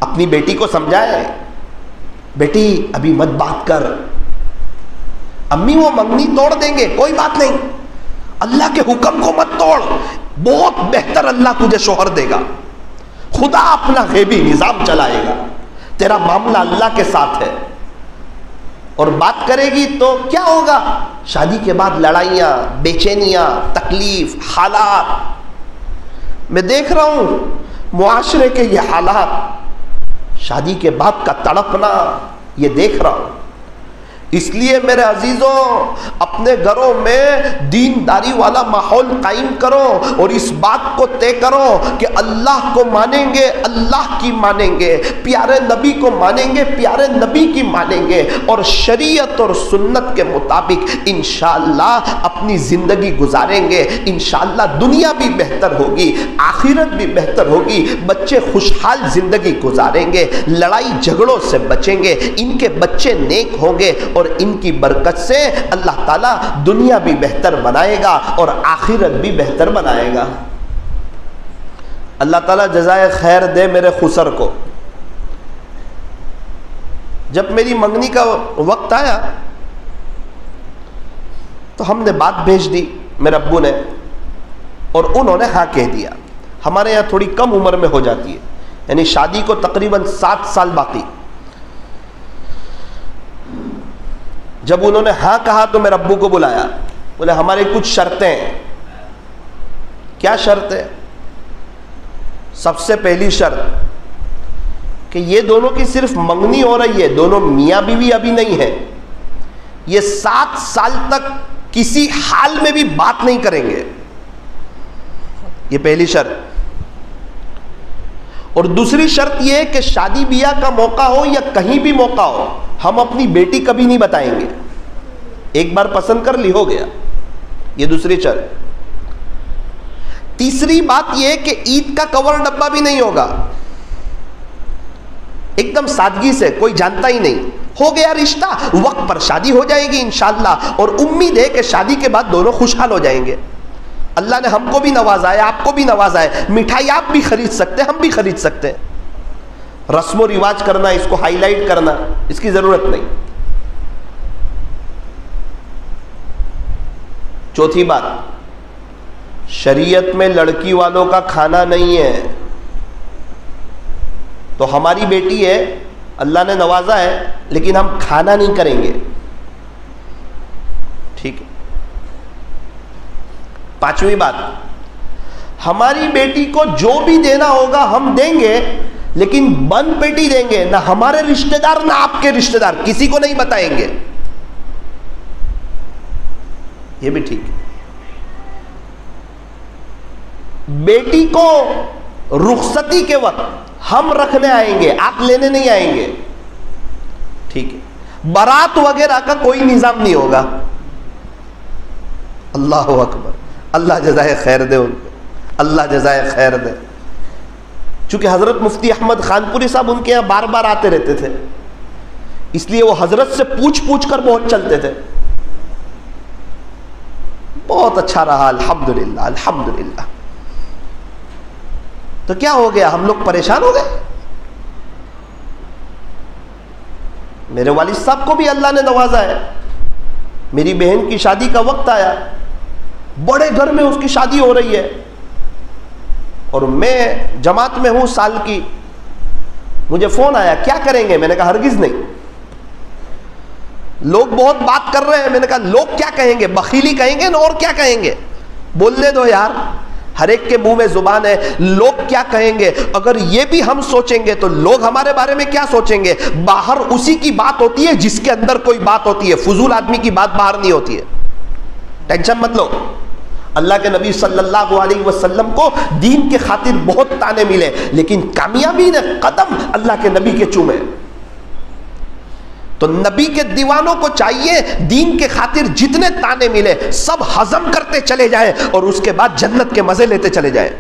اپنی بیٹی کو سمجھائے، بیٹی ابھی مت بات کر، امی وہ منگنی توڑ دیں گے، کوئی بات نہیں، اللہ کے حکم کو مت توڑ، بہت بہتر اللہ تجھے شوہر دے گا، خدا اپنا غیبی نظام چلائے گا، تیرا معاملہ اللہ کے ساتھ ہے۔ اور بات کرے گی تو کیا ہوگا؟ شادی کے بعد لڑائیاں، بے چینیاں، تکلیف، حالات۔ میں دیکھ رہا ہوں معاشرے کے یہ حالات، شادی کے بعد کا تڑپنا، یہ دیکھ رہا ہوں۔ اس لیے میرے عزیزوں اپنے گھروں میں دینداری والا ماحول قائم کرو اور اس بات کو طے کرو کہ اللہ کو مانیں گے، اللہ کی مانیں گے، پیارے نبی کو مانیں گے، پیارے نبی کی مانیں گے، اور شریعت اور سنت کے مطابق انشاءاللہ اپنی زندگی گزاریں گے۔ انشاءاللہ دنیا بھی بہتر ہوگی، آخرت بھی بہتر ہوگی، بچے خوشحال زندگی گزاریں گے، لڑائی جھگڑوں سے بچیں گے، ان کے بچے نیک ہوں گے، اور ان کی برکت سے اللہ تعالیٰ دنیا بھی بہتر بنائے گا اور آخرت بھی بہتر بنائے گا۔ اللہ تعالیٰ جزائے خیر دے میرے خسر کو۔ جب میری منگنی کا وقت آیا تو ہم نے بات بھیج دی میرے ابو نے، اور انہوں نے ہاں کہہ دیا۔ ہمارے یہاں تھوڑی کم عمر میں ہو جاتی ہے، یعنی شادی کو تقریباً 7 سال باقی. جب انہوں نے ہاں کہا تو میرے ابو کو بلایا، بولے ہماری کچھ شرطیں ہیں. کیا شرط ہے؟ سب سے پہلی شرط کہ یہ دونوں کی صرف منگنی ہو رہی ہے، دونوں میاں بیوی ابھی نہیں ہے، یہ 7 سال تک کسی حال میں بھی بات نہیں کریں گے. یہ پہلی شرط. اور دوسری شرط یہ کہ شادی بیاہ کا موقع ہو یا کہیں بھی موقع ہو، ہم اپنی بیٹی کبھی نہیں بتائیں گے. ایک بار پسند کر لی ہو گیا. یہ دوسری شرط. تیسری بات یہ کہ عید کا کور ڈبہ بھی نہیں ہوگا، ایک دم سادگی سے، کوئی جانتا ہی نہیں، ہو گیا رشتہ، وقت پر شادی ہو جائے گی انشاءاللہ، اور امید ہے کہ شادی کے بعد دونوں خوشحال ہو جائیں گے. اللہ نے ہم کو بھی نوازا ہے، آپ کو بھی نوازا ہے، مٹھائی آپ بھی خرید سکتے ہیں، ہم بھی خرید سکتے ہیں. رسم و رواج کرنا، اس کو ہائی لائٹ کرنا، اس کی ضرورت نہیں. چوتھی بات، شریعت میں لڑکی والوں کا کھانا نہیں ہے. تو ہماری بیٹی ہے، اللہ نے نوازا ہے، لیکن ہم کھانا نہیں کریں گے. ٹھیک ہے. پانچویں بات، ہماری بیٹی کو جو بھی دینا ہوگا ہم دیں گے، لیکن بند پیٹی دیں گے، نہ ہمارے رشتہ دار نہ آپ کے رشتہ دار، کسی کو نہیں بتائیں گے. یہ بھی ٹھیک ہے. بیٹی کو رخصتی کے وقت ہم رکھنے آئیں گے، آپ لینے نہیں آئیں گے. ٹھیک ہے. بارات وغیرہ کا کوئی نظام نہیں ہوگا. اللہ اکبر. اللہ جزائے خیر دے ان کو، اللہ جزائے خیر دے. چونکہ حضرت مفتی احمد خان پوری صاحب ان کے یہاں بار بار آتے رہتے تھے، اس لیے وہ حضرت سے پوچھ کر بہت چلتے تھے. بہت اچھا رہا، الحمدللہ الحمدللہ. تو کیا ہو گیا؟ ہم لوگ پریشان ہو گئے. میرے والد صاحب کو بھی اللہ نے نوازا ہے. میری بہن کی شادی کا وقت آیا، بڑے گھر میں اس کی شادی ہو رہی ہے، اور میں جماعت میں ہوں سال کی. مجھے فون آیا، کیا کریں گے؟ میں نے کہا ہرگز نہیں. لوگ بہت بات کر رہے ہیں. میں نے کہا لوگ کیا کہیں گے؟ بخیلی کہیں گے نا، اور کیا کہیں گے؟ بولنے دو یار، ہر ایک کے منہ میں زبان ہے. لوگ کیا کہیں گے؟ اگر یہ بھی ہم سوچیں گے تو لوگ ہمارے بارے میں کیا سوچیں گے؟ باہر اسی کی بات ہوتی ہے جس کے اندر کوئی بات ہوتی ہے. فضول آدمی کی بات باہر نہیں ہوتی ہے. ٹینشن مت لو. اللہ کے نبی صلی اللہ علیہ وسلم کو دین کے خاطر بہت تانے ملے، لیکن کامیابی نے قدم اللہ کے نبی کے چومے. تو نبی کے دیوانوں کو چاہیے دین کے خاطر جتنے تانے ملے سب ہضم کرتے چلے جائیں، اور اس کے بعد جنت کے مزے لیتے چلے جائیں.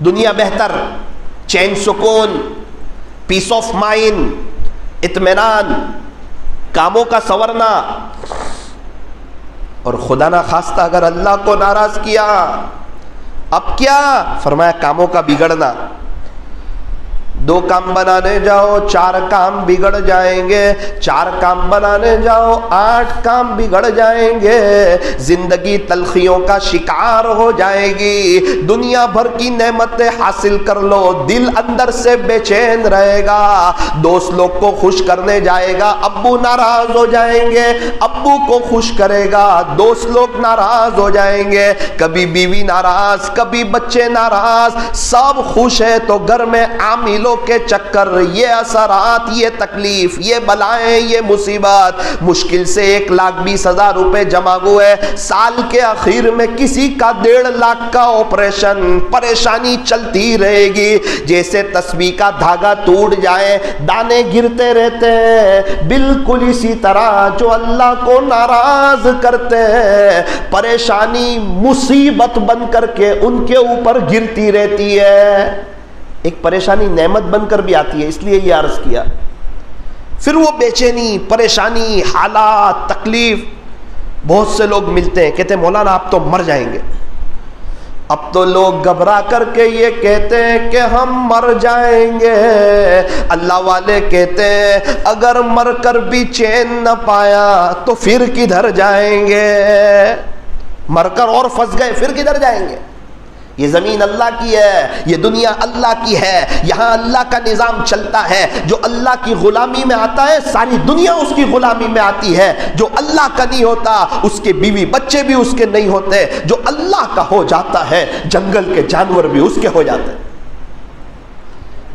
دنیا بہتر، چین سکون، پیس آف مائنڈ، اطمینان، کاموں کا سنورنا. اور خدا نہ خواستہ اگر اللہ کو ناراض کیا، اب کیا؟ فرمایا کاموں کا بگڑنا. 2 کام بنانے جاؤ 4 کام بگڑ جائیں گے، 4 کام بنانے جاؤ 8 کام بگڑ جائیں گے. زندگی تلخیوں کا شکار ہو جائے گی. دنیا بھر کی نعمتیں حاصل کر لو، دل اندر سے بے چین رہے گا. دوست لوگ کو خوش کرنے جائے گا، ابو ناراض ہو جائیں گے. ابو کو خوش کرے گا، دوست لوگ ناراض ہو جائیں گے. کبھی بیوی ناراض، کبھی بچے ناراض، سب خوش ہے تو گھر میں عاملوں کے چکر، یہ اثرات، یہ تکلیف، یہ بلائیں، یہ مصیبت. مشکل سے 1,20,000 روپے جمع ہوئے، سال کے آخر میں کسی کا 1.5 لاکھ کا آپریشن. پریشانی چلتی رہے گی، جیسے تسبیح کا دھاگا ٹوٹ جائے، دانے گرتے رہتے ہیں. بالکل اسی طرح جو اللہ کو ناراض کرتے ہیں، پریشانی مصیبت بن کر کے ان کے اوپر گرتی رہتی ہے. ایک پریشانی نعمت بن کر بھی آتی ہے، اس لیے یہ عرض کیا. پھر وہ بے چینی، پریشانی، حالات، تکلیف. بہت سے لوگ ملتے ہیں، کہتے ہیں مولانا آپ تو مر جائیں گے. اب تو لوگ گھبرا کر کے یہ کہتے ہیں کہ ہم مر جائیں گے. اللہ والے کہتے ہیں اگر مر کر بھی چین نہ پایا تو پھر کدھر جائیں گے؟ مر کر اور پھنس گئے، پھر کدھر جائیں گے؟ یہ زمین اللہ کی ہے، یہ دنیا اللہ کی ہے، یہاں اللہ کا نظام چلتا ہے۔ جو اللہ کی غلامی میں آتا ہے ساری دنیا اس کی غلامی میں آتی ہے، جو اللہ کا نہیں ہوتا اس کے بیوی بچے بھی اس کے نہیں ہوتے، جو اللہ کا ہو جاتا ہے جنگل کے جانور بھی اس کے ہو جاتے ہیں۔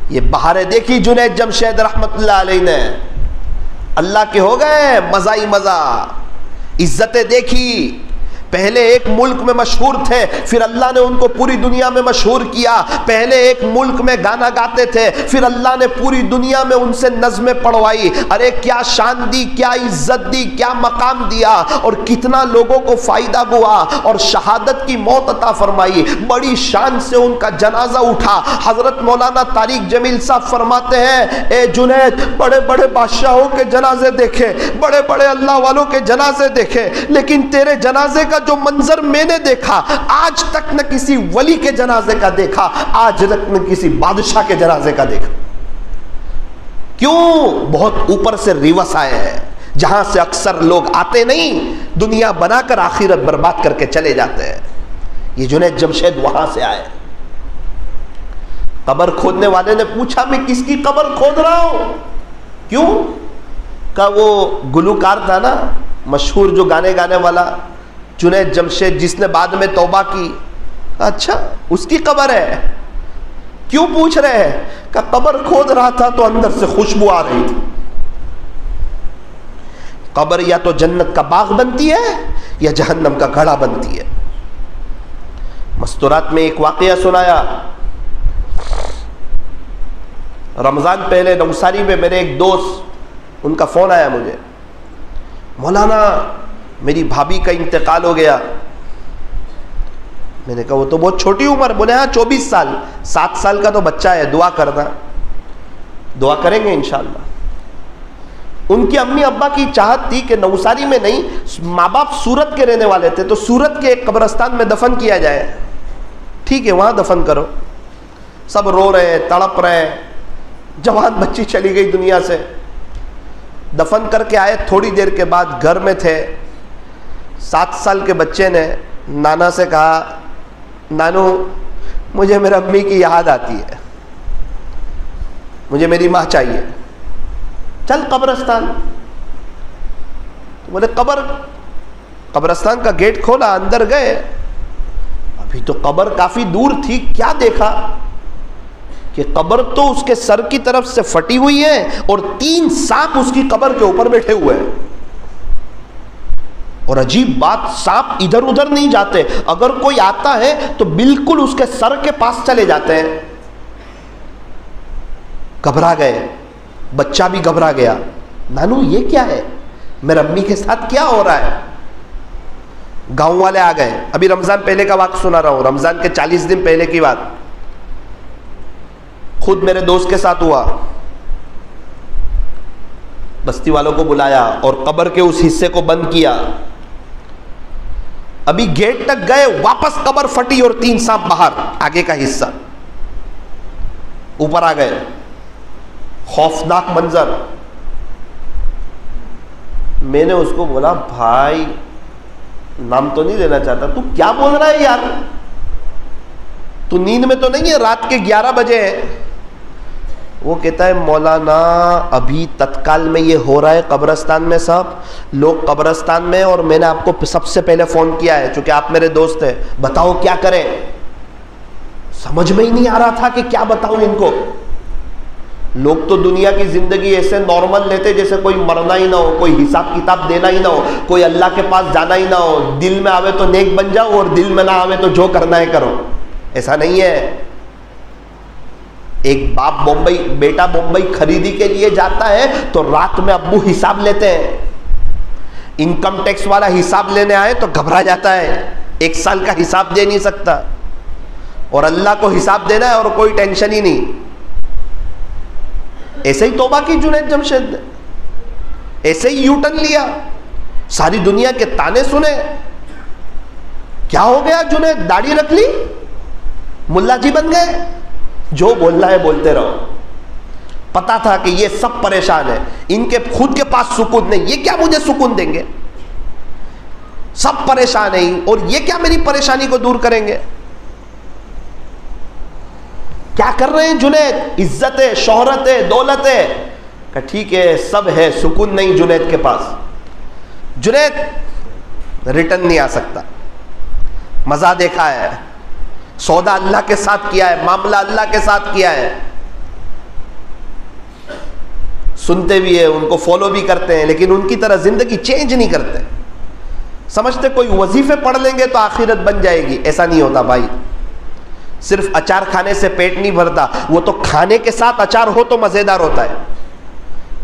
یہ بہاریں دیکھی جنید جمشید رحمت اللہ علیہ نے، اللہ کے ہو گئے مزہ ہی مزہ، عزتیں دیکھی۔ پہلے ایک ملک میں مشہور تھے، پھر اللہ نے ان کو پوری دنیا میں مشہور کیا۔ پہلے ایک ملک میں گانا گاتے تھے، پھر اللہ نے پوری دنیا میں ان سے نظمیں پڑھوائی۔ ارے کیا شان دی، کیا عزت دی، کیا مقام دیا، اور کتنا لوگوں کو فائدہ ہوا، اور شہادت کی موت عطا فرمائی۔ بڑی شان سے ان کا جنازہ اٹھا۔ حضرت مولانا طارق جمیل صاحب فرماتے ہیں، اے جنید، بڑے بڑے بادشاہوں کے جنازے دیکھے، بڑے بڑے اللہ والوں کے جنازے دیکھے، لیکن تیرے جنازے کا جو منظر میں نے دیکھا آج تک نہ کسی ولی کے جنازے کا دیکھا، آج تک نہ کسی بادشاہ کے جنازے کا دیکھا۔ کیوں؟ بہت اوپر سے ریوس آئے ہیں، جہاں سے اکثر لوگ آتے نہیں، دنیا بنا کر آخرت برباد کر کے چلے جاتے ہیں۔ یہ جنید جمشید وہاں سے آئے۔ قبر کھودنے والے نے پوچھا، میں کس کی قبر کھود رہا ہوں؟ کیوں؟ کہ وہ گلوکار تھا نا مشہور، جو گانے گانے والا جنید جمشید، جس نے بعد میں توبہ کی۔ اچھا، اس کی قبر ہے؟ کیوں پوچھ رہے ہیں؟ کہ قبر کھود رہا تھا تو اندر سے خوشبو آ رہی تھی۔ قبر یا تو جنت کا باغ بنتی ہے یا جہنم کا گھڑا بنتی ہے۔ مستورات میں ایک واقعہ سنایا، رمضان پہلے نوساری میں میرے ایک دوست، ان کا فون آیا مجھے، مولانا میری بھابھی کا انتقال ہو گیا۔ میں نے کہا وہ تو بہت چھوٹی عمر، بولے ہاں 24 سال، 7 سال کا تو بچہ ہے، دعا کرنا۔ دعا کریں گے انشاءاللہ۔ ان کی امی ابا کی چاہت تھی کہ نوساری میں نہیں، ماں باپ سورت کے رہنے والے تھے، تو سورت کے ایک قبرستان میں دفن کیا جائے۔ ٹھیک ہے، وہاں دفن کرو۔ سب رو رہے ہیں، تڑپ رہے ہیں، جوان بچی چلی گئی دنیا سے۔ دفن کر کے آئے، تھوڑی دیر کے بعد گھر میں تھے، 7 سال کے بچے نے نانا سے کہا، نانو مجھے میرے امی کی یاد آتی ہے، مجھے میری ماں چاہیے، چل قبرستان۔ بولے قبرستان کا گیٹ کھولا، اندر گئے، ابھی تو قبر کافی دور تھی، کیا دیکھا کہ قبر تو اس کے سر کی طرف سے پھٹی ہوئی ہے اور 3 سانپ اس کی قبر کے اوپر بیٹھے ہوئے ہیں۔ اور عجیب بات، سانپ ادھر ادھر نہیں جاتے، اگر کوئی آتا ہے تو بالکل اس کے سر کے پاس چلے جاتے ہیں۔ گھبرا گئے، بچہ بھی گھبرا گیا، نانو یہ کیا ہے، میرے امی کے ساتھ کیا ہو رہا ہے؟ گاؤں والے آ گئے۔ ابھی رمضان پہلے کا واقعہ سنا رہا ہوں، رمضان کے 40 دن پہلے کی بات، خود میرے دوست کے ساتھ ہوا۔ بستی والوں کو بلایا اور قبر کے اس حصے کو بند کیا۔ ابھی گیٹ تک گئے، واپس قبر پھٹی اور 3 سانپ باہر، آگے کا حصہ اوپر آ گئے۔ خوفناک منظر۔ میں نے اس کو بولا، بھائی نام تو نہیں لینا چاہتا، تو کیا بول رہا ہے یار، تو نیند میں تو نہیں ہے، رات کے 11 بجے ہے۔ وہ کہتا ہے، مولانا ابھی تتکال میں یہ ہو رہا ہے قبرستان میں، سب لوگ قبرستان میں، اور میں نے آپ کو سب سے پہلے فون کیا ہے چونکہ آپ میرے دوست ہیں، بتاؤ کیا کریں۔ سمجھ میں ہی نہیں آ رہا تھا کہ کیا بتاؤں ان کو۔ لوگ تو دنیا کی زندگی ایسے نارمل لیتے جیسے کوئی مرنا ہی نہ ہو، کوئی حساب کتاب دینا ہی نہ ہو، کوئی اللہ کے پاس جانا ہی نہ ہو، دل میں آوے تو نیک بن جاؤ اور دل میں نہ آوے تو جو کرنا ہے کرو۔ ایسا نہیں ہے۔ ایک بیٹا بمبئی خریدی کے لیے جاتا ہے تو رات میں ابو حساب لیتے ہیں، انکم ٹیکس والا حساب لینے آئے تو گھبرا جاتا ہے، 1 سال کا حساب دے نہیں سکتا، اور اللہ کو حساب دینا ہے اور کوئی ٹینشن ہی نہیں۔ ایسے ہی توبہ کی جنید جمشید نے، ایسے ہی یو ٹرن لیا، ساری دنیا کے تانے سنے۔ کیا ہو گیا جنید، داڑھی رکھ لی، ملا جی بن گئے، جو بولنا ہے بولتے رہو۔ پتا تھا کہ یہ سب پریشان ہیں، ان کے خود کے پاس سکون نہیں، یہ کیا مجھے سکون دیں گے، سب پریشان ہیں، اور یہ کیا میری پریشانی کو دور کریں گے۔ کیا کر رہے ہیں جنید؟ عزت ہے، شہرت ہے، دولت ہے. کہ ٹھیک ہے سب ہے، سکون نہیں جنید کے پاس. جنید ریٹرن نہیں آ سکتا. مزہ دیکھا ہے، سودا اللہ کے ساتھ کیا ہے، معاملہ اللہ کے ساتھ کیا ہے. سنتے بھی ہیں، ان کو فالو بھی کرتے ہیں، لیکن ان کی طرح زندگی چینج نہیں کرتے. سمجھتے کوئی وظیفے پڑھ لیں گے تو آخرت بن جائے گی. ایسا نہیں ہوتا بھائی. صرف اچار کھانے سے پیٹ نہیں بھرتا، وہ تو کھانے کے ساتھ اچار ہو تو مزیدار ہوتا ہے.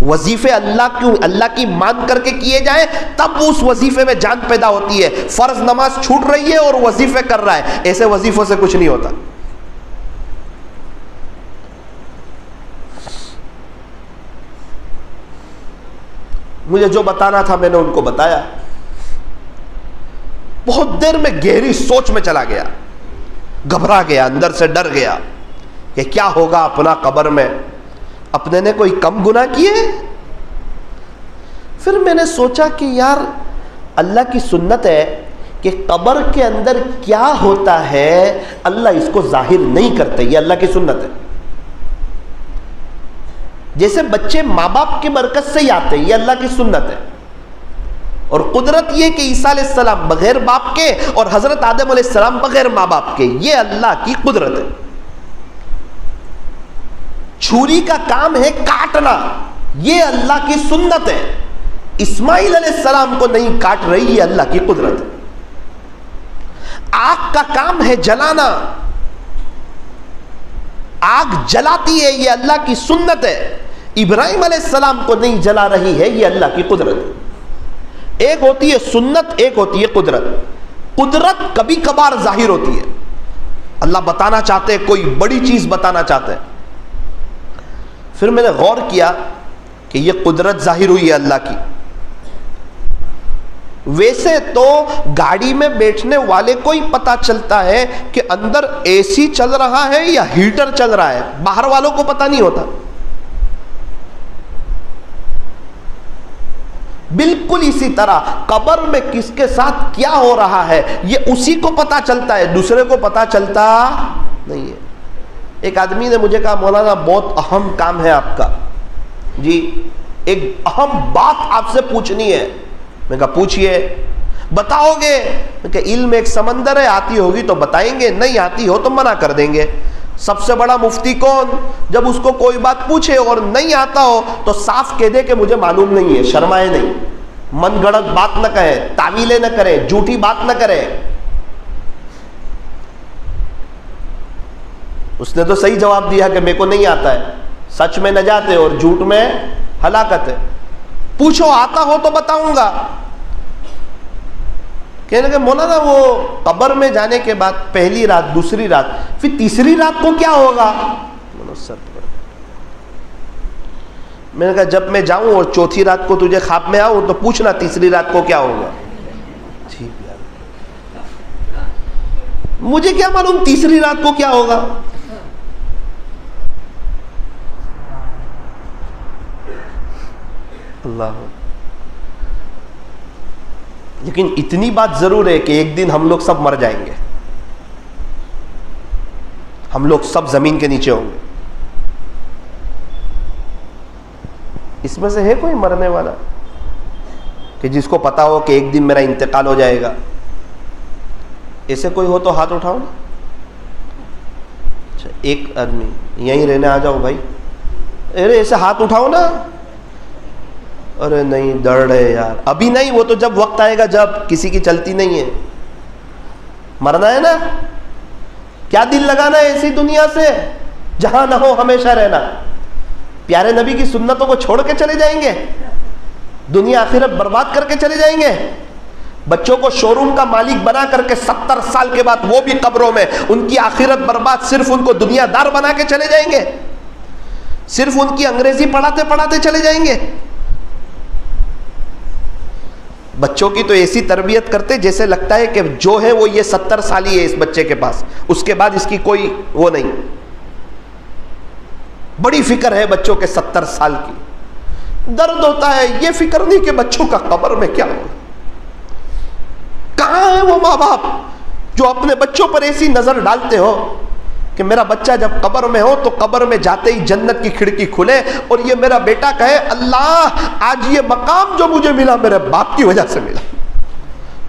وظیفے اللہ کی مان کر کے کیے جائیں تب اس وظیفے میں جان پیدا ہوتی ہے. فرض نماز چھوٹ رہی ہے اور وظیفے کر رہا ہے، ایسے وظیفوں سے کچھ نہیں ہوتا. مجھے جو بتانا تھا میں نے ان کو بتایا. بہت دیر میں گہری سوچ میں چلا گیا، گھبرا گیا، اندر سے ڈر گیا کہ کیا ہوگا اپنا قبر میں. اپنے نے کوئی کم گناہ کیے؟ پھر میں نے سوچا کہ یار اللہ کی سنت ہے کہ قبر کے اندر کیا ہوتا ہے اللہ اس کو ظاہر نہیں کرتے. یہ اللہ کی سنت ہے. جیسے بچے ماں باپ کے مرکز سے ہی آتے ہیں، یہ اللہ کی سنت ہے. اور قدرت یہ کہ عیسیٰ علیہ السلام بغیر باپ کے اور حضرت آدم علیہ السلام بغیر ماں باپ کے، یہ اللہ کی قدرت ہے. چھری کا کام ہے کاٹنا، یہ اللہ کی سنت ہے. اسماعیل علیہ السلام کو نہیں کاٹ رہی، یہ اللہ کی قدرت ہے. آگ کا کام ہے جلانا، آگ جلاتی ہے، یہ اللہ کی سنت ہے. ابراہیم علیہ السلام کو نہیں جلا رہی ہے، یہ اللہ کی قدرت ہے. ایک ہوتی ہے سنت، ایک ہوتی ہے قدرت. قدرت کبھی کبھار ظاہر ہوتی ہے. اللہ بتانا چاہتے ہیں، کوئی بڑی چیز بتانا چاہتے ہیں. پھر میں نے غور کیا کہ یہ قدرت ظاہر ہوئی ہے اللہ کی. ویسے تو گاڑی میں بیٹھنے والے کو ہی پتا چلتا ہے کہ اندر اے سی چل رہا ہے یا ہیٹر چل رہا ہے، باہر والوں کو پتا نہیں ہوتا. بالکل اسی طرح قبر میں کس کے ساتھ کیا ہو رہا ہے یہ اسی کو پتا چلتا ہے، دوسرے کو پتا چلتا نہیں ہے. ایک آدمی نے مجھے کہا مولانا بہت اہم کام ہے آپ کا. جی ایک اہم بات آپ سے پوچھنی ہے. میں کہا پوچھئے. بتاؤ گے؟ میں کہا علم ایک سمندر ہے، آتی ہوگی تو بتائیں گے، نہیں آتی ہو تو منع کر دیں گے. سب سے بڑا مفتی کون؟ جب اس کو کوئی بات پوچھے اور نہیں آتا ہو تو صاف کہہ دے کہ مجھے معلوم نہیں ہے. شرمائے نہیں، من گڑت بات نہ کہیں، تعویلیں نہ کریں، جھوٹی بات نہ کریں. اس نے تو صحیح جواب دیا کہ میرے کو نہیں آتا ہے. سچ میں نجات ہے اور جھوٹ میں ہلاکت ہے. پوچھو آتا ہو تو بتاؤں گا. کہنے لگے مولانا وہ قبر میں جانے کے بعد پہلی رات، دوسری رات، پھر تیسری رات کو کیا ہوگا؟ میں نے کہا جب میں جاؤں اور چوتھی رات کو تجھے خواب میں آؤں تو پوچھنا تیسری رات کو کیا ہوگا. ٹھیک ہے، مجھے کیا معلوم تیسری رات کو کیا ہوگا. اللہ. لیکن اتنی بات ضرور ہے کہ ایک دن ہم لوگ سب مر جائیں گے. ہم لوگ سب زمین کے نیچے ہوں گے. اس میں سے ہے کوئی مرنے والا کہ جس کو پتا ہو کہ ایک دن میرا انتقال ہو جائے گا؟ ایسے کوئی ہو تو ہاتھ اٹھاؤ نا. اچھا ایک آدمی یہیں رہنے آ جاؤ بھائی. ارے ایسے ہاتھ اٹھاؤ نا. ارے نہیں ڈر رہے یار. ابھی نہیں، وہ تو جب وقت آئے گا جب کسی کی چلتی نہیں ہے. مرنا ہے نا. کیا دل لگانا ہے ایسی دنیا سے جہاں نہ ہو ہمیشہ رہنا. پیارے نبی کی سنتوں کو چھوڑ کے چلے جائیں گے، دنیا آخرت برباد کر کے چلے جائیں گے. بچوں کو شو روم کا مالک بنا کر کے 70 سال کے بعد وہ بھی قبروں میں، ان کی آخرت برباد. صرف ان کو دنیا دار بنا کے چلے جائیں گے، صرف ان کی انگریزی پڑھاتے پڑھاتے چلے جائیں گے. بچوں کی تو ایسی تربیت کرتے جیسے لگتا ہے کہ جو ہے وہ یہ 70 سال ہی ہے اس بچے کے پاس، اس کے بعد اس کی کوئی وہ نہیں. بڑی فکر ہے بچوں کے 70 سال کی. درد ہوتا ہے یہ فکر نہیں کہ بچوں کا قبر میں کیا ہو. کہاں ہے وہ ماں باپ جو اپنے بچوں پر ایسی نظر ڈالتے ہو کہ میرا بچہ جب قبر میں ہو تو قبر میں جاتے ہی جنت کی کھڑکی کھلے اور یہ میرا بیٹا کہے اللہ آج یہ مقام جو مجھے ملا میرے باپ کی وجہ سے ملا،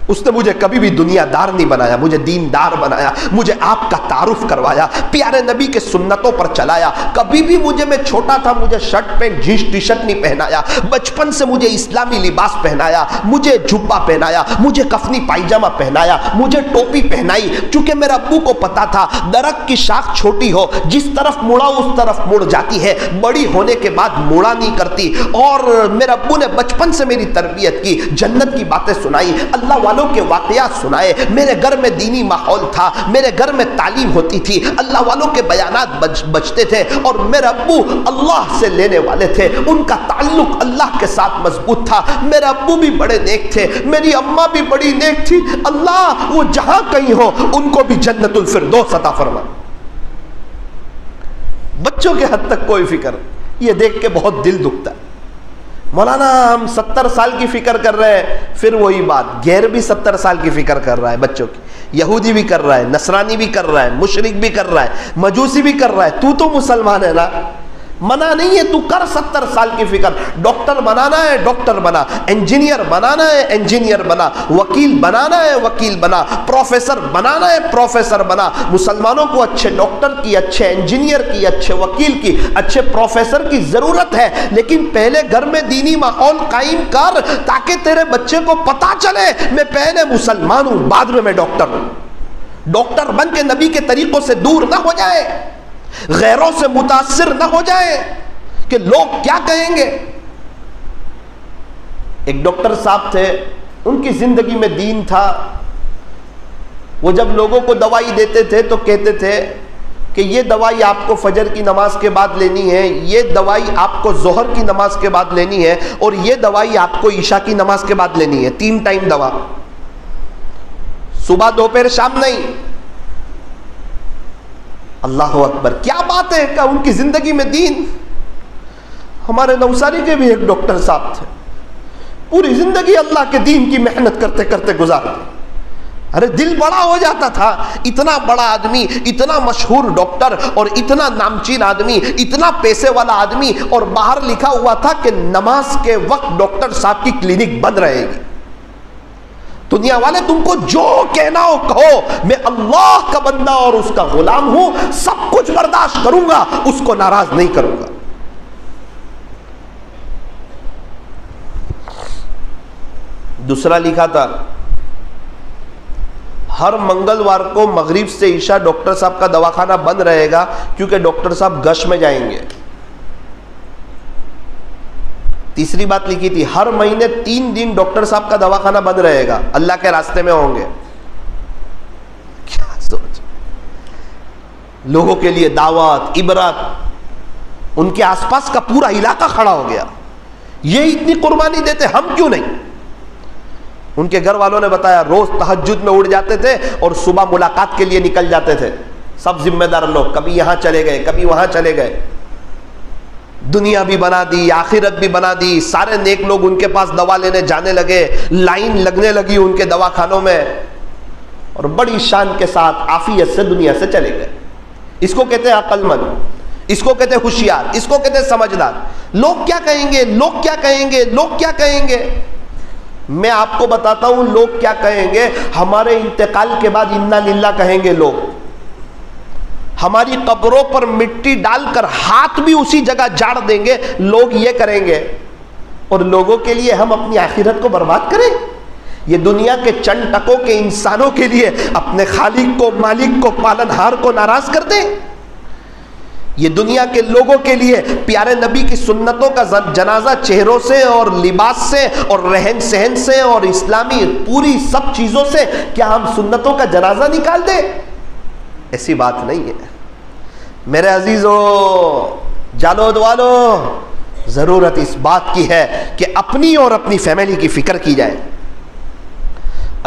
اس نے مجھے کبھی بھی دنیا دار نہیں بنایا، مجھے دین دار بنایا، مجھے آپ کا تعارف کروایا، پیارے نبی کے سنتوں پر چلایا، کبھی بھی میں چھوٹا تھا مجھے shirt pant jeans T shirt نہیں پہنایا، بچپن سے مجھے اسلامی لباس پہنایا، مجھے جھبا پہنایا، مجھے کفنی پائجامہ پہنایا، مجھے ٹوپی پہنائی، چونکہ میرے ابو کو پتا تھا درخت کی شاخ چھوٹی ہو جس طرف مڑا اس طرف مڑ جاتی ہے، بڑی ہونے کے بعد مڑا نہیں کرتی، اور میرے ابو نے بچپن سے میری تربیت کی، جنت کی باتیں سنائی، اللہ والوں کے واقعات سنائے، میرے گھر میں دینی ماحول تھا، میرے گھر میں تعلیم ہوتی تھی، اللہ والوں کے بیانات بچتے تھے، اور میرے ابو اللہ سے لینے والے تھے، ان کا تعلق اللہ کے ساتھ مضبوط تھا، میرے ابو بھی بڑے نیک تھے، میری اماں بھی بڑی نیک تھی، اللہ وہ جہاں کہیں ہو ان کو بھی جنت الفردوس عطا فرما۔ بچوں کے حد تک کوئی فکر، یہ دیکھ کے بہت دل دکھتا ہے، مولانا ہم 70 سال کی فکر کر رہے ہیں، پھر وہی بات، غیر بھی 70 سال کی فکر کر رہا ہے بچوں کی، یہودی بھی کر رہا ہے، نصرانی بھی کر رہا ہے، مشرک بھی کر رہا ہے، مجوسی بھی کر رہا ہے، تو مسلمان ہے نا، منع نہیں ہے، تو کر 70 سال کی فکر، ڈاکٹر بنانا ہے ڈاکٹر بنا، انجینئر بنانا ہے انجینئر بنا، وکیل بنانا ہے وکیل بنا، پروفیسر بنانا ہے پروفیسر بنا، مسلمانوں کو اچھے ڈاکٹر کی، اچھے انجینئر کی، اچھے وکیل کی، اچھے پروفیسر کی ضرورت ہے، لیکن پہلے گھر میں دینی ماحول قائم کر تاکہ تیرے بچے کو پتا چلے میں پہلے مسلمان ہوں بعد میں ڈاکٹر ہوں، ڈاکٹر بن کے نبی کے طریقوں سے دور نہ ہو جائے، غیروں سے متاثر نہ ہو جائے کہ لوگ کیا کہیں گے۔ ایک ڈاکٹر صاحب تھے، ان کی زندگی میں دین تھا، وہ جب لوگوں کو دوائی دیتے تھے تو کہتے تھے کہ یہ دوائی آپ کو فجر کی نماز کے بعد لینی ہے، یہ دوائی آپ کو ظہر کی نماز کے بعد لینی ہے، اور یہ دوائی آپ کو عشاء کی نماز کے بعد لینی ہے، 3 ٹائم دوا، صبح دوپہر شام نہیں۔ اللہ اکبر، کیا بات ہے کہ ان کی زندگی میں دین۔ ہمارے نوساری کے بھی ایک ڈاکٹر صاحب تھے، پوری زندگی اللہ کے دین کی محنت کرتے کرتے گزارتے، ارے دل بڑا ہو جاتا تھا، اتنا بڑا آدمی، اتنا مشہور ڈاکٹر اور اتنا نامچین آدمی، اتنا پیسے والا آدمی، اور باہر لکھا ہوا تھا کہ نماز کے وقت ڈاکٹر صاحب کی کلینک بند رہے گی۔ دنیا والے تم کو جو کہنا ہو کہو، میں اللہ کا بندہ اور اس کا غلام ہوں، سب کچھ برداشت کروں گا، اس کو ناراض نہیں کروں گا۔ دوسرا لکھا تھا، ہر منگلوار کو مغرب سے عشاء ڈاکٹر صاحب کا دواخانہ بند رہے گا کیونکہ ڈاکٹر صاحب گش میں جائیں گے۔ تیسری بات لکھی تھی، ہر مہینے 3 دن ڈاکٹر صاحب کا دواخانہ بند رہے گا، اللہ کے راستے میں ہوں گے۔ کیا سوچ، لوگوں کے لیے دعوت، عبرت، ان کے آس پاس کا پورا علاقہ کھڑا ہو گیا، یہ اتنی قربانی دیتے، ہم کیوں نہیں؟ ان کے گھر والوں نے بتایا روز تہجد میں اٹھ جاتے تھے اور صبح ملاقات کے لیے نکل جاتے تھے، سب ذمہ دار لوگ، کبھی یہاں چلے گئے کبھی وہاں چلے گئے، دنیا بھی بنا دی، آخرت بھی بنا دی، سارے نیک لوگ ان کے پاس دوا لینے جانے لگے، لائن لگنے لگی ان کے دواخانوں میں، اور بڑی شان کے ساتھ عافیت سے دنیا سے چلے گئے۔ اس کو کہتے ہیں عقل مند، اس کو کہتے ہیں ہوشیار، اس کو کہتے ہیں سمجھدار۔ لوگ کیا کہیں گے، لوگ کیا کہیں گے، لوگ کیا کہیں گے؟ میں آپ کو بتاتا ہوں لوگ کیا کہیں گے۔ ہمارے انتقال کے بعد انا للہ کہیں گے لوگ، ہماری قبروں پر مٹی ڈال کر ہاتھ بھی اسی جگہ جاڑ دیں گے، لوگ یہ کریں گے، اور لوگوں کے لیے ہم اپنی آخرت کو برباد کریں؟ یہ دنیا کے چند ٹکوں کے انسانوں کے لیے اپنے خالق کو، مالک کو، پالنہار کو ناراض کر دیں؟ یہ دنیا کے لوگوں کے لیے پیارے نبی کی سنتوں کا جنازہ چہروں سے اور لباس سے اور رہن سہن سے اور اسلامی پوری سب چیزوں سے کیا ہم سنتوں کا جنازہ نکال دیں؟ ایسی بات نہیں ہے میرے عزیزو، جانود والو، ضرورت اس بات کی ہے کہ اپنی اور اپنی فیملی کی فکر کی جائے۔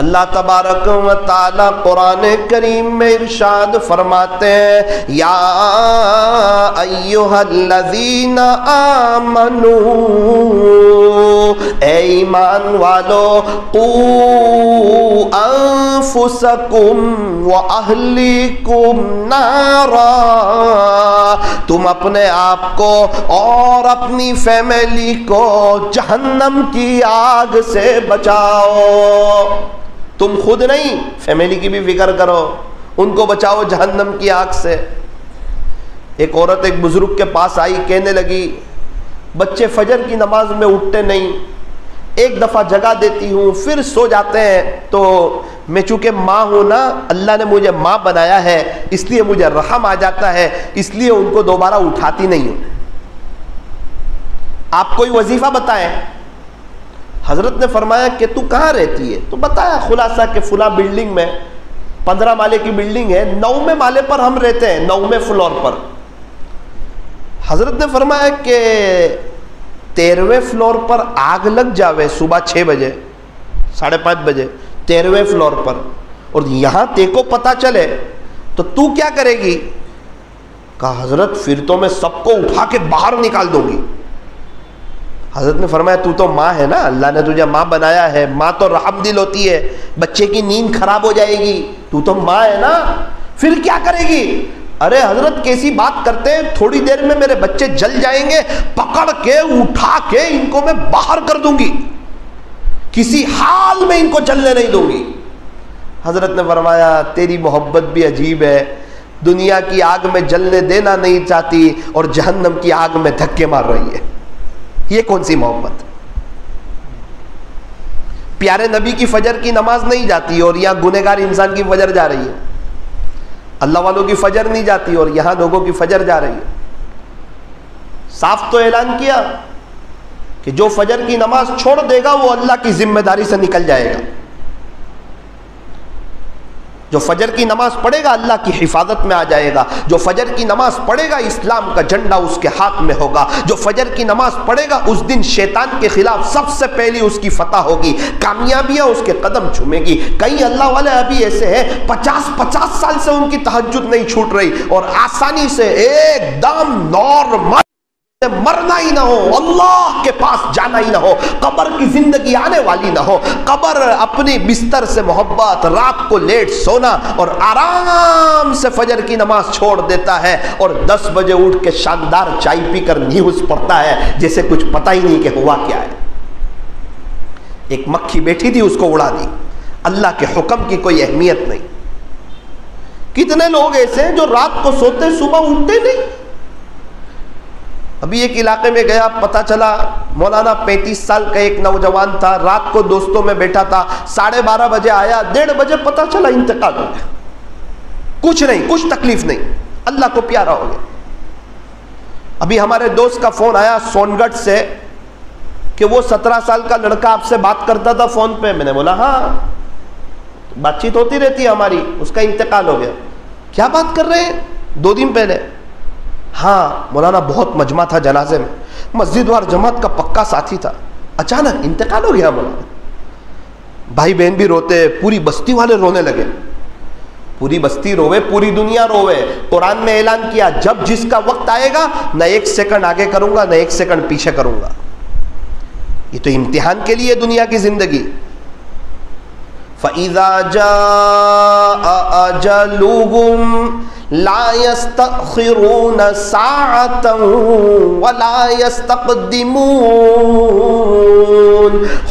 اللہ تبارک و تعالی قرآن کریم میں ارشاد فرماتے ہیں، یا ایھا الذین آمنوا، اے ایمان والو، قوا انفسکم وَأَهْلِكُمْ نَارًا، تم اپنے آپ کو اور اپنی فیملی کو جہنم کی آگ سے بچاؤ۔ تم خود نہیں، فیملی کی بھی فکر کرو، ان کو بچاؤ جہنم کی آگ سے۔ ایک عورت ایک بزرگ کے پاس آئی، کہنے لگی بچے فجر کی نماز میں اٹھتے نہیں، ایک دفعہ جگا دیتی ہوں پھر سو جاتے ہیں، تو میں چونکہ ماں ہوں نا، اللہ نے مجھے ماں بنایا ہے اس لیے مجھے رحم آ جاتا ہے، اس لیے ان کو دوبارہ اٹھاتی نہیں ہوں۔ آپ کوئی وظیفہ بتائیں۔ حضرت نے فرمایا کہ تو کہاں رہتی ہے؟ تو بتایا خلاصہ کہ فلاں بلڈنگ میں، 15 مالے کی بلڈنگ ہے، 9ویں مالے پر ہم رہتے ہیں، 9ویں فلور پر۔ حضرت نے فرمایا کہ 13ویں فلور پر آگ لگ جاوے صبح 6 بجے 5:30 بجے 13ویں فلور پر، اور یہاں تے کو پتہ چلے تو تو کیا کرے گی؟ کہا حضرت پھر تو میں سب کو اٹھا کے باہر نکال دوں گی۔ حضرت نے فرمایا تو ماں ہے نا، اللہ نے تجھے ماں بنایا ہے، ماں تو رحم دل ہوتی ہے، بچے کی نیند خراب ہو جائے گی، تو ماں ہے نا، پھر کیا کرے گی؟ ارے حضرت کیسی بات کرتے ہیں، تھوڑی دیر میں میرے بچے جل جائیں گے، پکڑ کے اٹھا کے ان کو میں باہر کر دوں گی، کسی حال میں ان کو جلنے نہیں دوں گی۔ حضرت نے فرمایا تیری محبت بھی عجیب ہے، دنیا کی آگ میں جلنے دینا نہیں چاہتی اور جہنم کی آگ میں دھکے مار رہی ہے، یہ کون سی محبت؟ پیارے نبی کی فجر کی نماز نہیں جاتی اور یہاں گنہگار انسان کی فجر جا رہی ہے، اللہ والوں کی فجر نہیں جاتی اور یہاں لوگوں کی فجر جا رہی ہے۔ صاف تو اعلان کیا کہ جو فجر کی نماز چھوڑ دے گا وہ اللہ کی ذمہ داری سے نکل جائے گا، جو فجر کی نماز پڑھے گا اللہ کی حفاظت میں آ جائے گا، جو فجر کی نماز پڑھے گا اسلام کا جھنڈا اس کے ہاتھ میں ہوگا، جو فجر کی نماز پڑھے گا اس دن شیطان کے خلاف سب سے پہلی اس کی فتح ہوگی، کامیابیاں اس کے قدم چومے گی۔ کئی اللہ والے ابھی ایسے ہیں 50 سال سے ان کی تہجد نہیں چھوٹ رہی اور آسانی سے ایک دم نارمل مرنا ہی نہ ہو، اللہ کے پاس جانا ہی نہ ہو، قبر کی زندگی آنے والی نہ ہو، قبر اپنی بستر سے محبت، رات کو لیٹ سونا اور آرام سے فجر کی نماز چھوڑ دیتا ہے اور 10 بجے اٹھ کے شاندار چائے پی کر نیوز پڑھتا ہے جیسے کچھ پتہ ہی نہیں کہ ہوا کیا ہے۔ ایک مکھی بیٹھی تھی اس کو اڑا دی، اللہ کے حکم کی کوئی اہمیت نہیں۔ کتنے لوگ ایسے ہیں جو رات کو سوتے صبح اٹھتے نہیں۔ ابھی ایک علاقے میں گیا، پتہ چلا مولانا 35 سال کا ایک نوجوان تھا، رات کو دوستوں میں بیٹھا تھا، 12:30 بجے آیا، 1:30 بجے پتہ چلا انتقال ہو گیا، کچھ نہیں، کچھ تکلیف نہیں، اللہ کو پیارا ہو گیا۔ ابھی ہمارے دوست کا فون آیا سون گڑھ سے کہ وہ 17 سال کا لڑکا آپ سے بات کرتا تھا فون پہ، میں نے بولا ہاں بات چیت ہوتی رہتی ہے ہماری، اس کا انتقال ہو گیا۔ کیا بات کر رہے ہیں؟ 2 دن پہلے؟ ہاں مولانا بہت مجمع تھا جنازے میں، مسجد وار جماعت کا پکا ساتھی تھا، اچانک انتقال ہو گیا مولانا۔ بھائی بہن بھی روتے، پوری بستی والے رونے لگے، پوری بستی روے، پوری دنیا روے۔ قرآن میں اعلان کیا جب جس کا وقت آئے گا نہ 1 سیکنڈ آگے کروں گا نہ 1 سیکنڈ پیچھے کروں گا۔ یہ تو امتحان کے لیے دنیا کی زندگی۔ فَإِذَا جَاءَ أَجَلُهُمْ لا يستأخرون ساعة ولا يستقدمون۔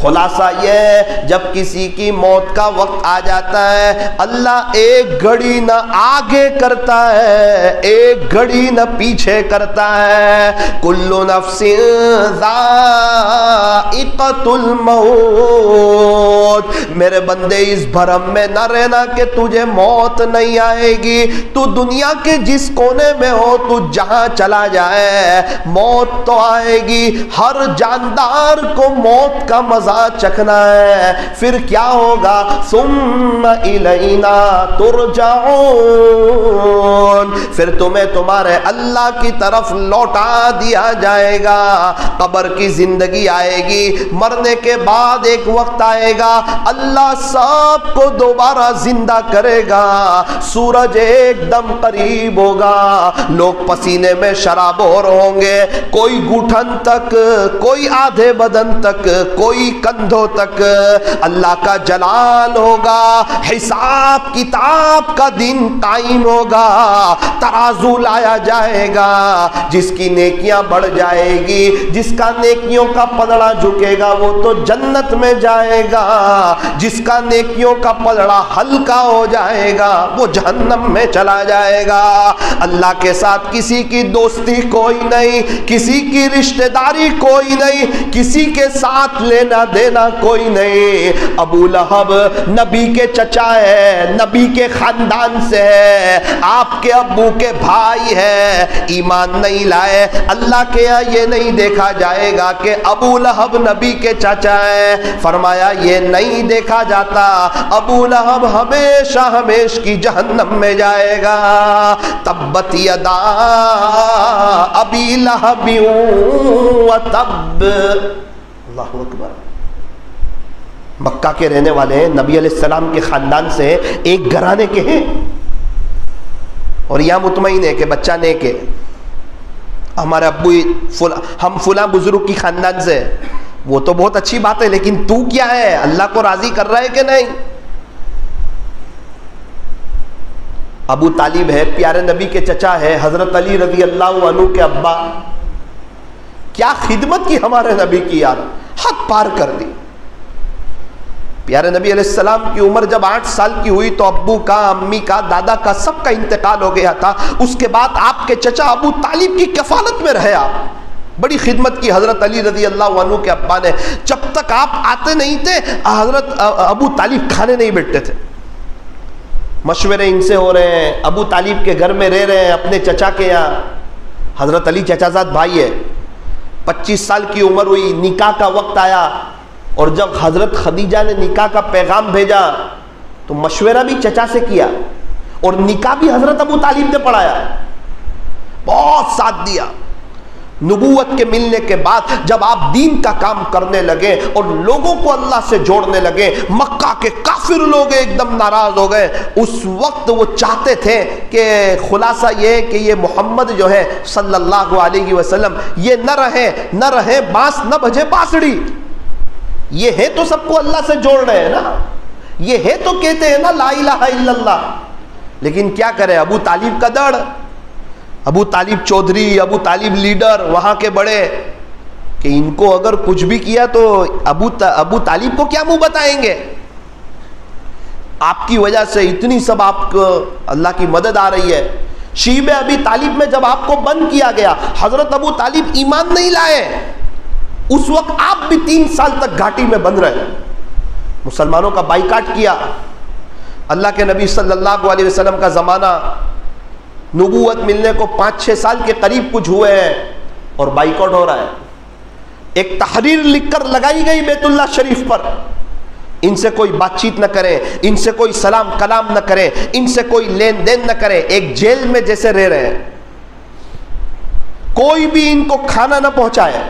خلاصہ یہ جب کسی کی موت کا وقت آ جاتا ہے اللہ ایک گھڑی نہ آگے کرتا ہے، ایک گھڑی نہ پیچھے کرتا ہے۔ کل نفس ذائقۃ الموت۔ میرے بندے اس بھرم میں نہ رہنا کہ تجھے موت نہیں آئے گی، تو دنیا کے جس کونے میں ہو، تو جہاں چلا جائے موت تو آئے گی، ہر جاندار کو موت کا مزہ چکھنا ہے۔ پھر کیا ہوگا؟ ثم الینا ترجعون، پھر تمہیں تمہارے اللہ کی طرف لوٹا دیا جائے گا۔ قبر کی زندگی آئے گی، مرنے کے بعد ایک وقت آئے گا اللہ سب کو دوبارہ زندہ کرے گا، سورج ایک دم قریب ہوگا. لوگ پسینے میں شرابور ہوں گے, کوئی گھٹن تک, کوئی آدھے بدن تک, کوئی کندھوں تک. اللہ کا جلال ہوگا, حساب کتاب کا دن قائم ہوگا, ترازو لایا جائے گا. جس کی نیکیاں بڑھ جائے گی, جس کا نیکیوں کا پلڑا جھکے گا وہ تو جنت میں جائے گا, جس کا نیکیوں کا پلڑا ہلکا ہو جائے گا وہ جہنم میں چلا جائے گا. اللہ کے ساتھ کسی کی دوستی کوئی نہیں, کسی کی رشتہ داری کوئی نہیں, کسی کے ساتھ لینا دینا کوئی نہیں. ابو لہب نبی کے چچا ہے, نبی کے خاندان سے ہے, آپ کے ابو کے بھائی ہے, ایمان نہیں لائے. اللہ کے یہاں یہ نہیں دیکھا جائے گا کہ ابو لہب نبی کے چچا ہے. فرمایا یہ نہیں دیکھا جاتا, ابو لہب ہمیشہ ہمیش کی جہنم میں جائے گا. تبت یدا ابی لہب وتب. اللہ اکبر. مکہ کے رہنے والے ہیں, نبی علیہ السلام کے خاندان سے, ایک گھرانے کے ہیں, اور یہاں مطمئن ہے کہ بچہ نیک ہے. ہمارے ابو ہم فلاں بزرگ کی خاندان سے, وہ تو بہت اچھی بات ہے, لیکن تو کیا ہے, اللہ کو راضی کر رہا ہے کہ نہیں؟ ابو طالب ہے, پیارے نبی کے چچا ہے, حضرت علی رضی اللہ عنہ کے ابا. کیا خدمت کی ہمارے نبی کی یار, حد پار کر دی. پیارے نبی علیہ السلام کی عمر جب 8 سال کی ہوئی تو ابو کا, امی کا, دادا کا, سب کا انتقال ہو گیا تھا. اس کے بعد آپ کے چچا ابو طالب کی کفالت میں رہے آپ. بڑی خدمت کی حضرت علی رضی اللہ عنہ کے ابا نے. جب تک آپ آتے نہیں تھے حضرت ابو طالب کھانے نہیں بیٹھتے تھے. مشورے ان سے ہو رہے ہیں, ابو طالب کے گھر میں رہ رہے ہیں اپنے چچا کے یہاں. حضرت علی چچا زاد بھائی ہے. 25 سال کی عمر ہوئی, نکاح کا وقت آیا, اور جب حضرت خدیجہ نے نکاح کا پیغام بھیجا تو مشورہ بھی چچا سے کیا, اور نکاح بھی حضرت ابو طالب نے پڑھایا, بہت ساتھ دیا. نبوت کے ملنے کے بعد جب آپ دین کا کام کرنے لگے اور لوگوں کو اللہ سے جوڑنے لگے, مکہ کے کافر لوگ ایک دم ناراض ہو گئے. اس وقت وہ چاہتے تھے کہ خلاصہ یہ کہ یہ محمد جو ہے صلی اللہ علیہ وسلم یہ نہ رہے بانس نہ بجے بانسڑی. یہ ہے تو سب کو اللہ سے جوڑ رہے ہیں نا, یہ ہے تو کہتے ہیں نا لا الہ الا اللہ, لیکن کیا کرے, ابو طالب کا دڑ, ابو طالب چودھری, ابو طالب لیڈر, وہاں کے بڑے, کہ ان کو اگر کچھ بھی کیا تو ابو طالب کو کیا منہ بتائیں گے. آپ کی وجہ سے اتنی سب آپ کو اللہ کی مدد آ رہی ہے. شیب ابی طالب میں جب آپ کو بند کیا گیا, حضرت ابو طالب ایمان نہیں لائے. اس وقت آپ بھی 3 سال تک گھاٹی میں بند رہے, مسلمانوں کا بائیکاٹ کیا. اللہ کے نبی صلی اللہ علیہ وسلم کا زمانہ, نبوت ملنے کو 5-6 سال کے قریب کچھ ہوئے ہیں, اور بائیکاٹ ہو رہا ہے. ایک تحریر لکھ کر لگائی گئی بیت اللہ شریف پر, ان سے کوئی بات چیت نہ کرے, ان سے کوئی سلام کلام نہ کرے, ان سے کوئی لین دین نہ کرے. ایک جیل میں جیسے رہ رہے ہیں, کوئی بھی ان کو کھانا نہ پہنچائے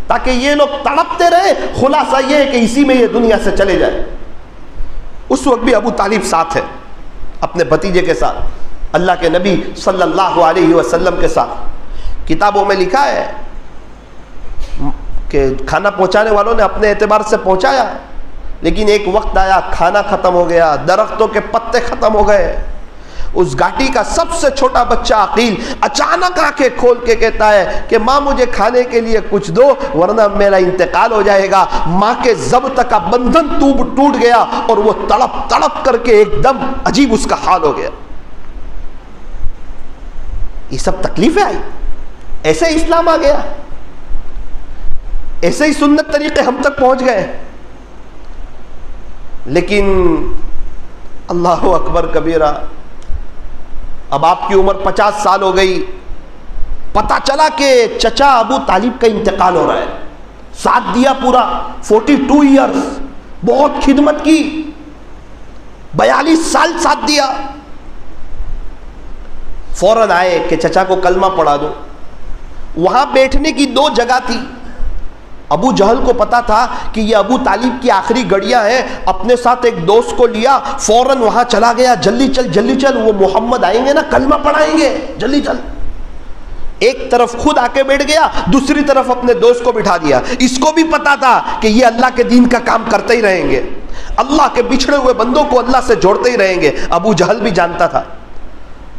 تاکہ یہ لوگ تڑپتے رہے. خلاصہ یہ ہے کہ اسی میں یہ دنیا سے چلے جائے. اس وقت بھی ابو طالب ساتھ ہے اپنے بھتیجے کے ساتھ, اللہ کے نبی صلی اللہ علیہ وسلم کے ساتھ. کتابوں میں لکھا ہے کہ کھانا پہنچانے والوں نے اپنے اعتبار سے پہنچایا, لیکن ایک وقت آیا کھانا ختم ہو گیا, درختوں کے پتے ختم ہو گئے. اس گھاٹی کا سب سے چھوٹا بچہ عقیل اچانک آنکھیں کھول کے کہتا ہے کہ ماں مجھے کھانے کے لیے کچھ دو ورنہ میرا انتقال ہو جائے گا. ماں کے ضبط کا بندھن ٹوٹ گیا اور وہ تڑپ تڑپ کر کے ایک دم عجیب اس کا حال ہو گیا. یہ سب تکلیفیں آئی, ایسے اسلام آ گیا, ایسے ہی سنت طریقے ہم تک پہنچ گئے. لیکن اللہ اکبر کبیرہ, اب آپ کی عمر 50 سال ہو گئی, پتہ چلا کہ چچا ابو طالب کا انتقال ہو رہا ہے. ساتھ دیا پورا 42 ایئرز, بہت خدمت کی, 42 سال ساتھ دیا. فوراً آئے کہ چچا کو کلمہ پڑھا دو. وہاں بیٹھنے کی 2 جگہ تھی, ابو جہل کو پتا تھا کہ یہ ابو طالب کی آخری گھڑیاں ہیں، اپنے ساتھ ایک دوست کو لیا، فوراً وہاں چلا گیا، جلدی چل، وہ محمد آئیں گے نا کلمہ پڑھائیں گے، جلدی چل۔ ایک طرف خود آ کے بیٹھ گیا، دوسری طرف اپنے دوست کو بٹھا دیا۔ اس کو بھی پتا تھا کہ یہ اللہ کے دین کا کام کرتے ہی رہیں گے، اللہ کے بچھڑے ہوئے بندوں کو اللہ سے جوڑتے ہی رہیں گے۔ ابو جہل بھی جانتا تھا۔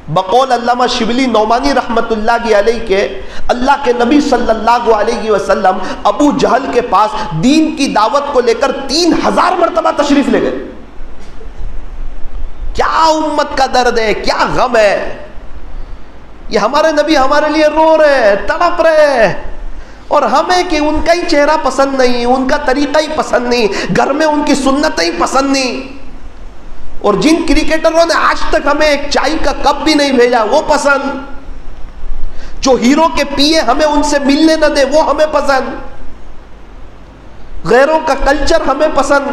بقول علامہ شبلی نعمانی رحمت اللہ علیہ کے، اللہ کے نبی صلی اللہ علیہ وسلم ابو جہل کے پاس دین کی دعوت کو لے کر 3000 مرتبہ تشریف لے گئے۔ کیا امت کا درد ہے، کیا غم ہے! یہ ہمارے نبی ہمارے لیے رو رہے، تڑپ رہے، اور ہمیں کہ ان کا ہی چہرہ پسند نہیں، ان کا طریقہ ہی پسند نہیں، گھر میں ان کی سنتیں ہی پسند نہیں، اور جن کرکٹروں نے آج تک ہمیں ایک چائے کا کپ بھی نہیں بھیجا وہ پسند، جو ہیرو کے پیے ہمیں ان سے ملنے نہ دے وہ ہمیں پسند، غیروں کا کلچر ہمیں پسند،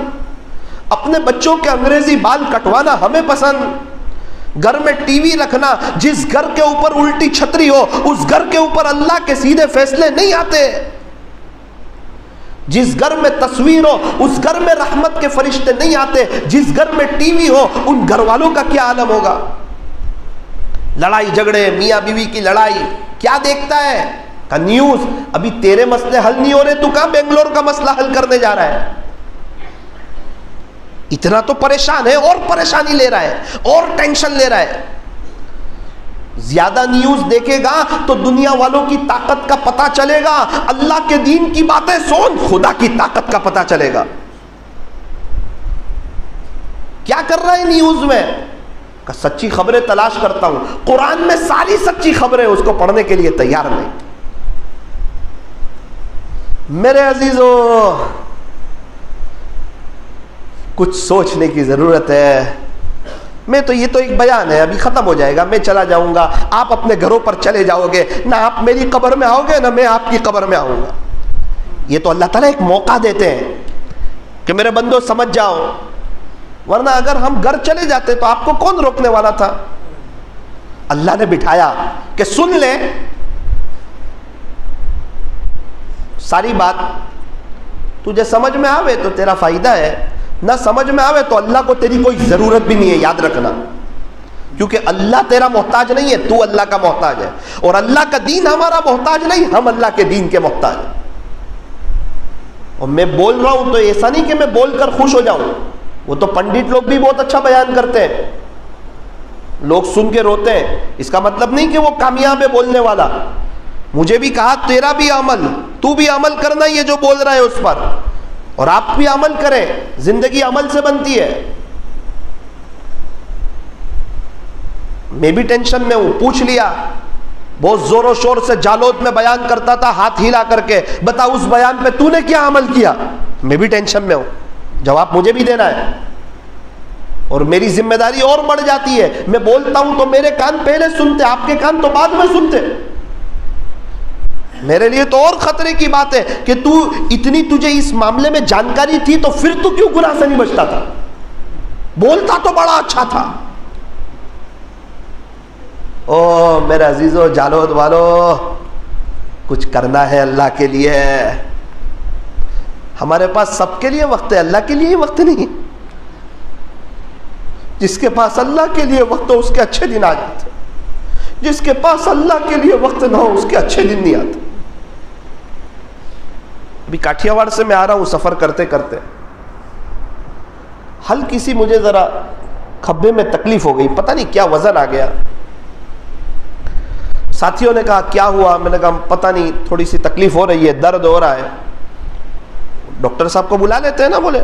اپنے بچوں کے انگریزی بال کٹوانا ہمیں پسند، گھر میں ٹی وی رکھنا، جس گھر کے اوپر الٹی چھتری ہو اس گھر کے اوپر اللہ کے سیدھے فیصلے نہیں آتے، جس گھر میں تصویر ہو اس گھر میں رحمت کے فرشتے نہیں آتے، جس گھر میں ٹی وی ہو ان گھر والوں کا کیا عالم ہوگا۔ لڑائی جھگڑے، میاں بیوی کی لڑائی، کیا دیکھتا ہے کہ نیوز، ابھی تیرے مسئلے حل نہیں ہو رہے، تو کہاں بنگلور کا مسئلہ حل کرنے جا رہا ہے؟ اتنا تو پریشان ہے، اور پریشانی لے رہا ہے، اور ٹینشن لے رہا ہے۔ زیادہ نیوز دیکھے گا تو دنیا والوں کی طاقت کا پتہ چلے گا، اللہ کے دین کی باتیں سن، خدا کی طاقت کا پتہ چلے گا۔ کیا کر رہا ہے نیوز میں؟ کہ سچی خبریں تلاش کرتا ہوں، قرآن میں ساری سچی خبریں، اس کو پڑھنے کے لیے تیار نہیں۔ میرے عزیزو، کچھ سوچنے کی ضرورت ہے۔ میں تو یہ تو ایک بیان ہے، ابھی ختم ہو جائے گا، میں چلا جاؤں گا، آپ اپنے گھروں پر چلے جاؤ گے، نہ آپ میری قبر میں آؤ گے نہ میں آپ کی قبر میں آؤں گا۔ یہ تو اللہ تعالیٰ ایک موقع دیتے ہیں کہ میرے بندو سمجھ جاؤ، ورنہ اگر ہم گھر چلے جاتے تو آپ کو کون روکنے والا تھا؟ اللہ نے بٹھایا کہ سن لے ساری بات، تجھے سمجھ میں آوے تو تیرا فائدہ ہے، نہ سمجھ میں آوے تو اللہ کو تیری کوئی ضرورت بھی نہیں ہے، یاد رکھنا، کیونکہ اللہ تیرا محتاج نہیں ہے، تو اللہ کا محتاج ہے، اور اللہ کا دین ہمارا محتاج نہیں، ہم اللہ کے دین کے محتاج ہیں۔ اور میں بول رہا ہوں تو ایسا نہیں کہ میں بول کر خوش ہو جاؤں، وہ تو پنڈت لوگ بھی بہت اچھا بیان کرتے ہیں، لوگ سن کے روتے ہیں، اس کا مطلب نہیں کہ وہ کامیاب ہے بولنے والا۔ مجھے بھی کہا تیرا بھی عمل، تو بھی عمل کرنا یہ جو بول رہا ہے اس پر، اور آپ بھی عمل کریں، زندگی عمل سے بنتی ہے۔ میں بھی ٹینشن میں ہوں، پوچھ لیا، بہت زور و شور سے جالود میں بیان کرتا تھا ہاتھ ہلا کر کے، بتا اس بیان پہ تو نے کیا عمل کیا؟ میں بھی ٹینشن میں ہوں، جواب مجھے بھی دینا ہے، اور میری ذمہ داری اور بڑھ جاتی ہے۔ میں بولتا ہوں تو میرے کان پہلے سنتے، آپ کے کان تو بعد میں سنتے۔ میرے لیے تو اور خطرے کی بات ہے کہ تجھے اس معاملے میں جانکاری تھی تو پھر تو کیوں گناہ سے نہیں بچتا تھا؟ بولتا تو بڑا اچھا تھا۔ او میرے عزیزو، جالود والو، کچھ کرنا ہے اللہ کے لیے۔ ہمارے پاس سب کے لیے وقت ہے، اللہ کے لیے وقت نہیں۔ جس کے پاس اللہ کے لیے وقت ہو اس کے اچھے دن آ جاتے، جس کے پاس اللہ کے لیے وقت نہ ہو اس کے اچھے دن نہیں آتے۔ ابھی کاٹھیا واڑ سے میں آ رہا ہوں سفر کرتے کرتے، ہلکی سی مجھے ذرا کھبے میں تکلیف ہو گئی، پتہ نہیں کیا وزن آ گیا۔ ساتھیوں نے کہا کیا ہوا؟ میں نے کہا پتہ نہیں، تھوڑی سی تکلیف ہو رہی ہے، درد ہو رہا ہے۔ ڈاکٹر صاحب کو بلا لیتے ہیں نا، بولے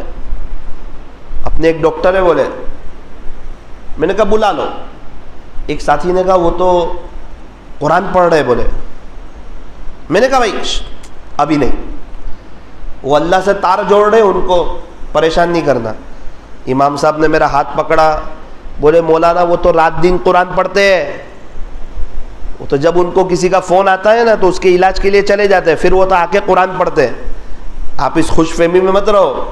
اپنے ایک ڈاکٹر ہے، بولے۔ میں نے کہا بلا لو۔ ایک ساتھی نے کہا وہ تو قرآن پڑھ رہے، بولے۔ میں نے کہا بھائی ابھی نہیں، وہ اللہ سے تار جوڑ رہے، ان کو پریشان نہیں کرنا۔ امام صاحب نے میرا ہاتھ پکڑا، بولے مولانا وہ تو رات دن قرآن پڑھتے ہیں، وہ تو جب ان کو کسی کا فون آتا ہے نا تو اس کے علاج کے لیے چلے جاتے ہیں، پھر وہ تو آ کے قرآن پڑھتے ہیں۔ آپ اس خوش فہمی میں مت رہو،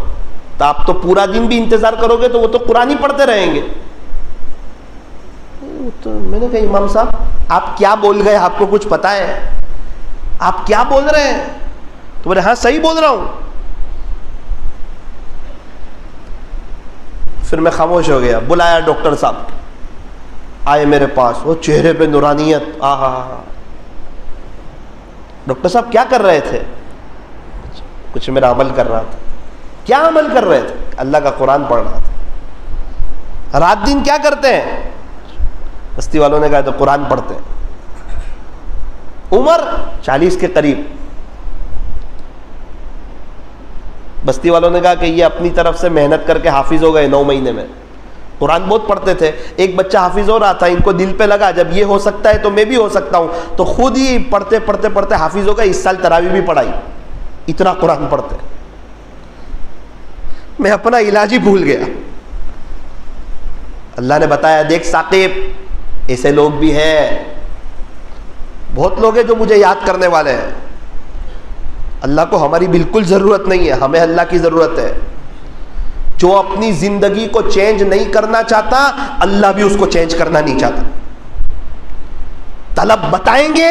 تو آپ تو پورا دن بھی انتظار کرو گے تو وہ تو قرآن ہی پڑھتے رہیں گے۔ تو میں نے کہا امام صاحب آپ کیا بول گئے، آپ کو کچھ پتا ہے؟ آپ کیا بول رہے ہیں؟ تو بولے ہاں صحیح بول رہا ہوں. پھر میں خاموش ہو گیا. بلایا ڈاکٹر صاحب, آئے میرے پاس, وہ چہرے پہ نورانیت. ڈاکٹر صاحب کیا کر رہے تھے؟ کچھ میرا عمل کر رہا تھا. کیا عمل کر رہے تھے؟ اللہ کا قرآن پڑھ رہا تھا. رات دن کیا کرتے ہیں؟ بستی والوں نے کہا تو قرآن پڑھتے ہیں. عمر 40 کے قریب. بستی والوں نے کہا کہ یہ اپنی طرف سے محنت کر کے حافظ ہو گئے 9 مہینے میں. قرآن بہت پڑھتے تھے. ایک بچہ حافظ ہو رہا تھا, ان کو دل پہ لگا جب یہ ہو سکتا ہے تو میں بھی ہو سکتا ہوں, تو خود ہی پڑھتے پڑھتے پڑھتے حافظ ہو گئے. اس سال تراویح بھی پڑھائی, اتنا قرآن پڑھتے. میں اپنا علاج ہی بھول گیا. اللہ نے بتایا دیکھ ثاقب, ایسے لوگ بھی ہیں, بہت لوگ ہیں جو مجھے یاد کرنے والے ہیں. اللہ کو ہماری بالکل ضرورت نہیں ہے, ہمیں اللہ کی ضرورت ہے. جو اپنی زندگی کو چینج نہیں کرنا چاہتا, اللہ بھی اس کو چینج کرنا نہیں چاہتا. طلب بتائیں گے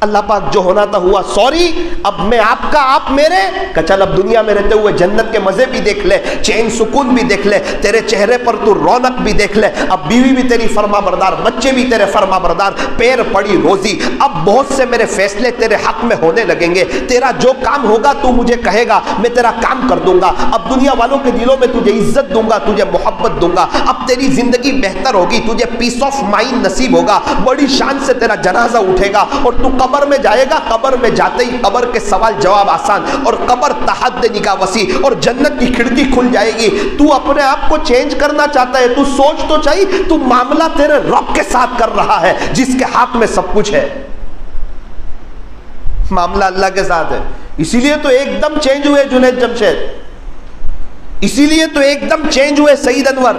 اللہ پاک جو ہونا تھا ہوا, سوری اب میں آپ کا آپ میرے, کہ چل اب دنیا میں رہتے ہوئے جنت کے مزے بھی دیکھ لے, چین سکون بھی دیکھ لے, تیرے چہرے پر تو رونق بھی دیکھ لے, اب بیوی بھی تیری فرما بردار, بچے بھی تیرے فرما بردار, پیر پڑی روزی. اب بہت سے میرے فیصلے تیرے حق میں ہونے لگیں گے. تیرا جو کام ہوگا تو مجھے کہے گا, میں تیرا کام کر دوں گا. اب دنیا والوں کے دلوں میں تجھے عزت دوں گا, تجھے محبت دوں گا. اب تیری زندگی بہتر ہوگی, تجھے پیس آف مائنڈ نصیب ہوگا. بڑی شان سے تیرا جنازہ اٹھے گا اور تو قبر میں جائے گا. قبر میں جاتے ہی قبر کے سوال جواب آسان, اور قبر تحت نگاہ وسیع, اور جنت کی کھڑکی کھل جائے گی. تو اپنے آپ کو چینج کرنا چاہتا ہے, تو سوچ تو چاہیے تو معاملہ تیرے رب کے ساتھ کر رہا ہے جس کے ہاتھ میں سب کچھ ہے. معاملہ اللہ کے ساتھ ہے. اسی لیے تو ایک دم چینج ہوئے جنید جمشید, اسی لیے تو ایک دم چینج ہوئے سعید انور.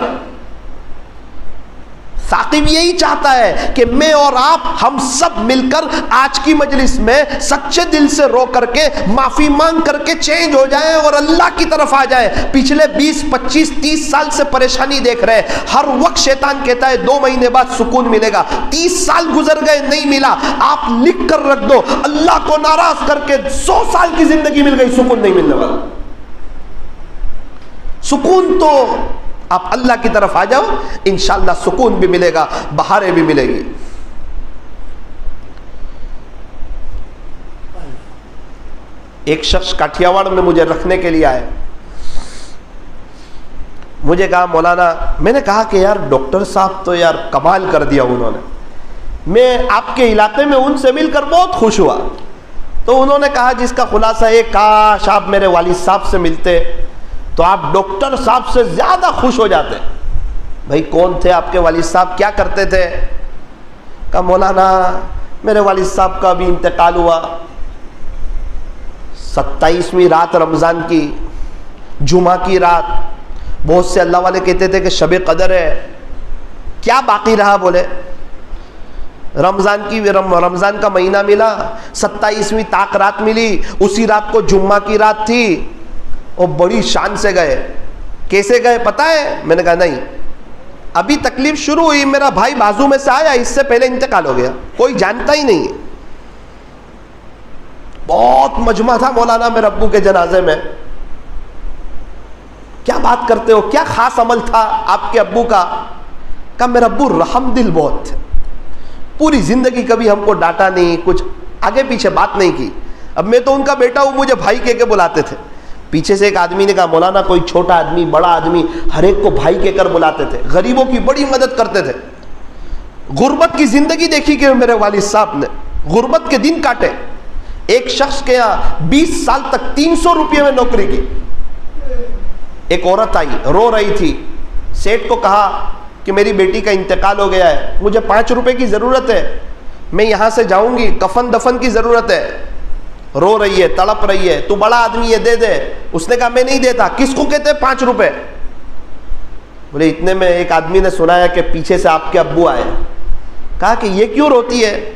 ثاقب یہی چاہتا ہے کہ میں اور آپ ہم سب مل کر آج کی مجلس میں سچے دل سے رو کر کے معافی مانگ کر کے چینج ہو جائیں اور اللہ کی طرف آ جائیں. پچھلے 20 25 30 سال سے پریشانی دیکھ رہے ہیں, ہر وقت شیطان کہتا ہے 2 مہینے بعد سکون ملے گا. 30 سال گزر گئے نہیں ملا. آپ لکھ کر رکھ دو, اللہ کو ناراض کر کے 100 سال کی زندگی مل گئی, سکون نہیں ملنے والا. سکون تو آپ اللہ کی طرف آ جاؤ, انشاءاللہ سکون بھی ملے گا, بہاریں بھی ملے گی. ایک شخص کاٹھیاواڑ میں مجھے رکھنے کے لیے آئے. مجھے کہا مولانا, میں نے کہا کہ یار ڈاکٹر صاحب تو یار کمال کر دیا انہوں نے, میں آپ کے علاقے میں ان سے مل کر بہت خوش ہوا. تو انہوں نے کہا جس کا خلاصہ ہے, کاش آپ میرے والد صاحب سے ملتے تو آپ ڈاکٹر صاحب سے زیادہ خوش ہو جاتے. بھائی کون تھے آپ کے والد صاحب, کیا کرتے تھے؟ کہا مولانا میرے والد صاحب کا بھی انتقال ہوا 27ویں رات رمضان کی, جمعہ کی رات. بہت سے اللہ والے کہتے تھے کہ شب قدر ہے, کیا باقی رہا؟ بولے رمضان کا مہینہ ملا, 27ویں طاق رات ملی, اسی رات کو جمعہ کی رات تھی, اور بڑی شان سے گئے. کیسے گئے پتہ ہے؟ میں نے کہا نہیں, ابھی تکلیف شروع ہوئی, میرا بھائی بازو میں سے آیا, اس سے پہلے انتقال ہو گیا, کوئی جانتا ہی نہیں. بہت مجمع تھا مولانا میرے ابو کے جنازے میں. کیا بات کرتے ہو, کیا خاص عمل تھا آپ کے ابو کا؟ کہا میرے ابو رحم دل بہت تھے, پوری زندگی کبھی ہم کو ڈانٹا نہیں, کچھ آگے پیچھے بات نہیں کی. اب میں تو ان کا بیٹا ہوں, مجھے بھائی کہہ کے بلاتے تھے. پیچھے سے ایک آدمی نے کہا مولانا کوئی چھوٹا آدمی بڑا آدمی ہر ایک کو بھائی کہہ کر بلاتے تھے, غریبوں کی بڑی مدد کرتے تھے. غربت کی زندگی دیکھی کہ میرے والد صاحب نے غربت کے دن کاٹے. ایک شخص کے یہاں 20 سال تک 300 روپے میں نوکری کی. ایک عورت آئی, رو رہی تھی. سیٹ کو کہا کہ میری بیٹی کا انتقال ہو گیا ہے, مجھے 5 روپے کی ضرورت ہے, میں یہاں سے جاؤں گی, کفن دفن کی ضرورت ہے. رو رہی ہے, تڑپ رہی ہے, تو بڑا آدمی یہ دے دے. اس نے کہا میں نہیں دیتا. کس کو کہتے 5 روپے؟ بولے اتنے میں ایک آدمی نے سنایا کہ پیچھے سے آپ کے ابو آئے. کہا کہ یہ کیوں روتی ہے؟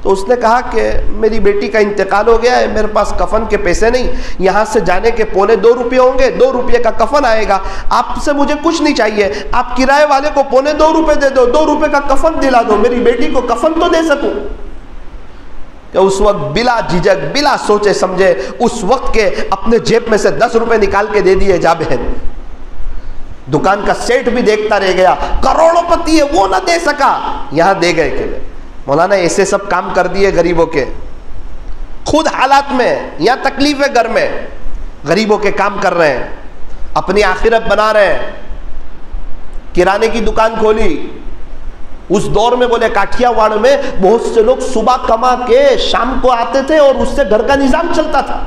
تو اس نے کہا کہ میری بیٹی کا انتقال ہو گیا ہے, میرے پاس کفن کے پیسے نہیں, یہاں سے جانے کے 2.25 روپے ہوں گے, 2 روپے کا کفن آئے گا, آپ سے مجھے کچھ نہیں چاہیے, آپ کرائے والے کو 2.25 روپے دے دو, 2 روپے کا کفن دلا دو, میری بیٹی کو کفن تو دے سکوں. کہ اس وقت بلا جھجک بلا سوچے سمجھے اس وقت کے اپنے جیب میں سے 10 روپے نکال کے دے دیے، جا بہن۔ دکان کا سیٹ بھی دیکھتا رہ گیا، کروڑوں پتی ہے وہ نہ دے سکا، یہاں دے گئے کہ مولانا ایسے سب کام کر دیے غریبوں کے، خود حالات میں یہاں تکلیف ہے، گھر میں غریبوں کے کام کر رہے ہیں، اپنی آخرت بنا رہے ہیں۔ کرانے کی دکان کھولی، اس دور میں بولے کاٹھیا واڑ میں بہت سے لوگ صبح کما کے شام کو آتے تھے اور اس سے گھر کا نظام چلتا تھا۔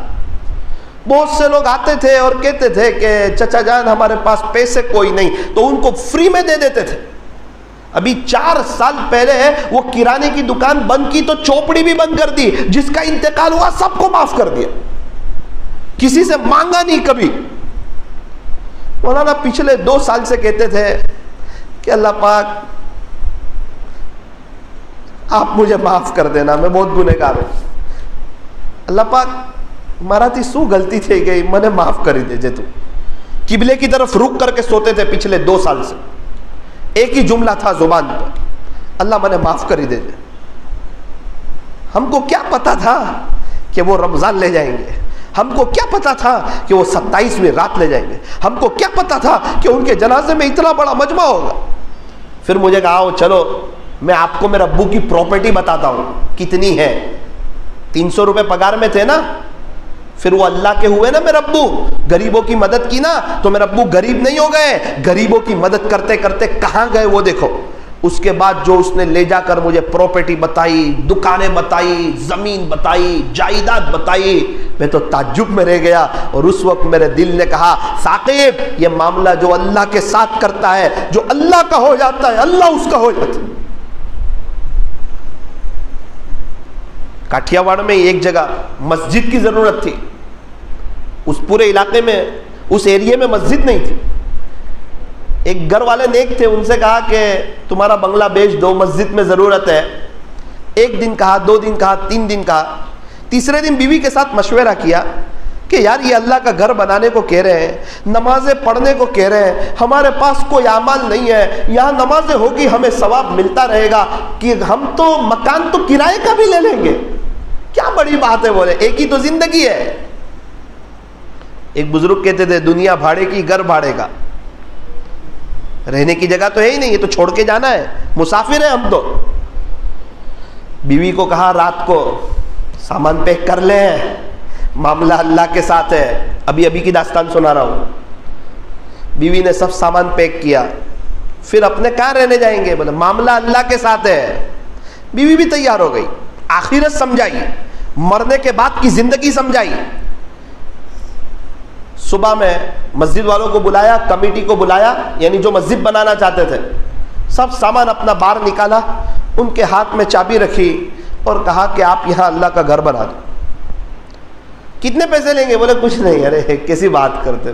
بہت سے لوگ آتے تھے اور کہتے تھے کہ چچا جان ہمارے پاس پیسے کوئی نہیں، تو ان کو فری میں دے دیتے تھے۔ ابھی 4 سال پہلے وہ کرانے کی دکان بند کی تو چوپڑی بھی بند کر دی، جس کا انتقال ہوا سب کو معاف کر دیا، کسی سے مانگا نہیں کبھی۔ مولانا پچھلے 2 سال سے کہتے تھے کہ اللہ پاک آپ مجھے معاف کر دینا، میں بہت گنہگار ہوں، اللہ پاک مارا تھی سو غلطی تھی گئی، میں نے معاف کر دے جے۔ تو قبلے کی طرف رک کر کے سوتے تھے پچھلے 2 سال سے، ایک ہی جملہ تھا زبان پر، اللہ میں نے معاف کر دے۔ ہم کو کیا پتا تھا کہ وہ رمضان لے جائیں گے، ہم کو کیا پتا تھا کہ وہ 27ویں رات لے جائیں گے، ہم کو کیا پتا تھا کہ ان کے جنازے میں اتنا بڑا مجمع ہوگا۔ پھر مجھے کہا آؤ چلو میں آپ کو میرے ابو کی پراپرٹی بتاتا ہوں کتنی ہے۔ 300 روپے پگار میں تھے نا، پھر وہ اللہ کے ہوئے نا میرے ابو، غریبوں کی مدد کی نا تو میرے ابو غریب نہیں ہو گئے، غریبوں کی مدد کرتے کرتے کہاں گئے وہ دیکھو۔ اس کے بعد جو اس نے لے جا کر مجھے پراپرٹی بتائی، دکانیں بتائی، زمین بتائی، جائیداد بتائی، میں تو تعجب میں رہ گیا۔ اور اس وقت میرے دل نے کہا ثاقب یہ معاملہ جو اللہ کے ساتھ کرتا ہے، جو اللہ کا ہو جاتا ہے اللہ اس کا ہو جاتا ہے۔ کاٹھیا واڑ میں ایک جگہ مسجد کی ضرورت تھی، اس پورے علاقے میں اس ایریے میں مسجد نہیں تھی۔ ایک گھر والے نیک تھے، ان سے کہا کہ تمہارا بنگلہ بیچ دو، مسجد میں ضرورت ہے۔ 1 دن کہا، 2 دن کہا، 3 دن کہا، تیسرے دن بیوی کے ساتھ مشورہ کیا کہ یار یہ اللہ کا گھر بنانے کو کہہ رہے ہیں، نمازیں پڑھنے کو کہہ رہے ہیں، ہمارے پاس کوئی اعمال نہیں ہے، یہاں نمازیں ہوگی ہمیں ثواب ملتا رہے گا، کہ ہم تو مکان تو کرائے کا بھی لے لیں گے، کیا بڑی بات ہے۔ بولے ایک ہی تو زندگی ہے۔ ایک بزرگ کہتے تھے دنیا بھاڑے کی، گھر بھاڑے کا، رہنے کی جگہ تو ہے ہی نہیں، یہ تو چھوڑ کے جانا ہے، مسافر ہیں ہم تو۔ بیوی کو کہا رات کو سامان پیک کر لیں، معاملہ اللہ کے ساتھ ہے۔ ابھی کی داستان سنا رہا ہوں۔ بیوی نے سب سامان پیک کیا، پھر اپنے کہاں رہنے جائیں گے، بولے معاملہ اللہ کے ساتھ ہے۔ بیوی بھی تیار ہو گئی، آخرت سمجھائی، مرنے کے بعد کی زندگی سمجھائی۔ صبح میں مسجد والوں کو بلایا، کمیٹی کو بلایا، یعنی جو مسجد بنانا چاہتے تھے، سب سامان اپنا باہر نکالا، ان کے ہاتھ میں چابی رکھی اور کہا کہ آپ یہاں اللہ کا گھر بنا دو۔ کتنے پیسے لیں گے؟ بولے کچھ نہیں۔ ارے کیسی بات کرتے،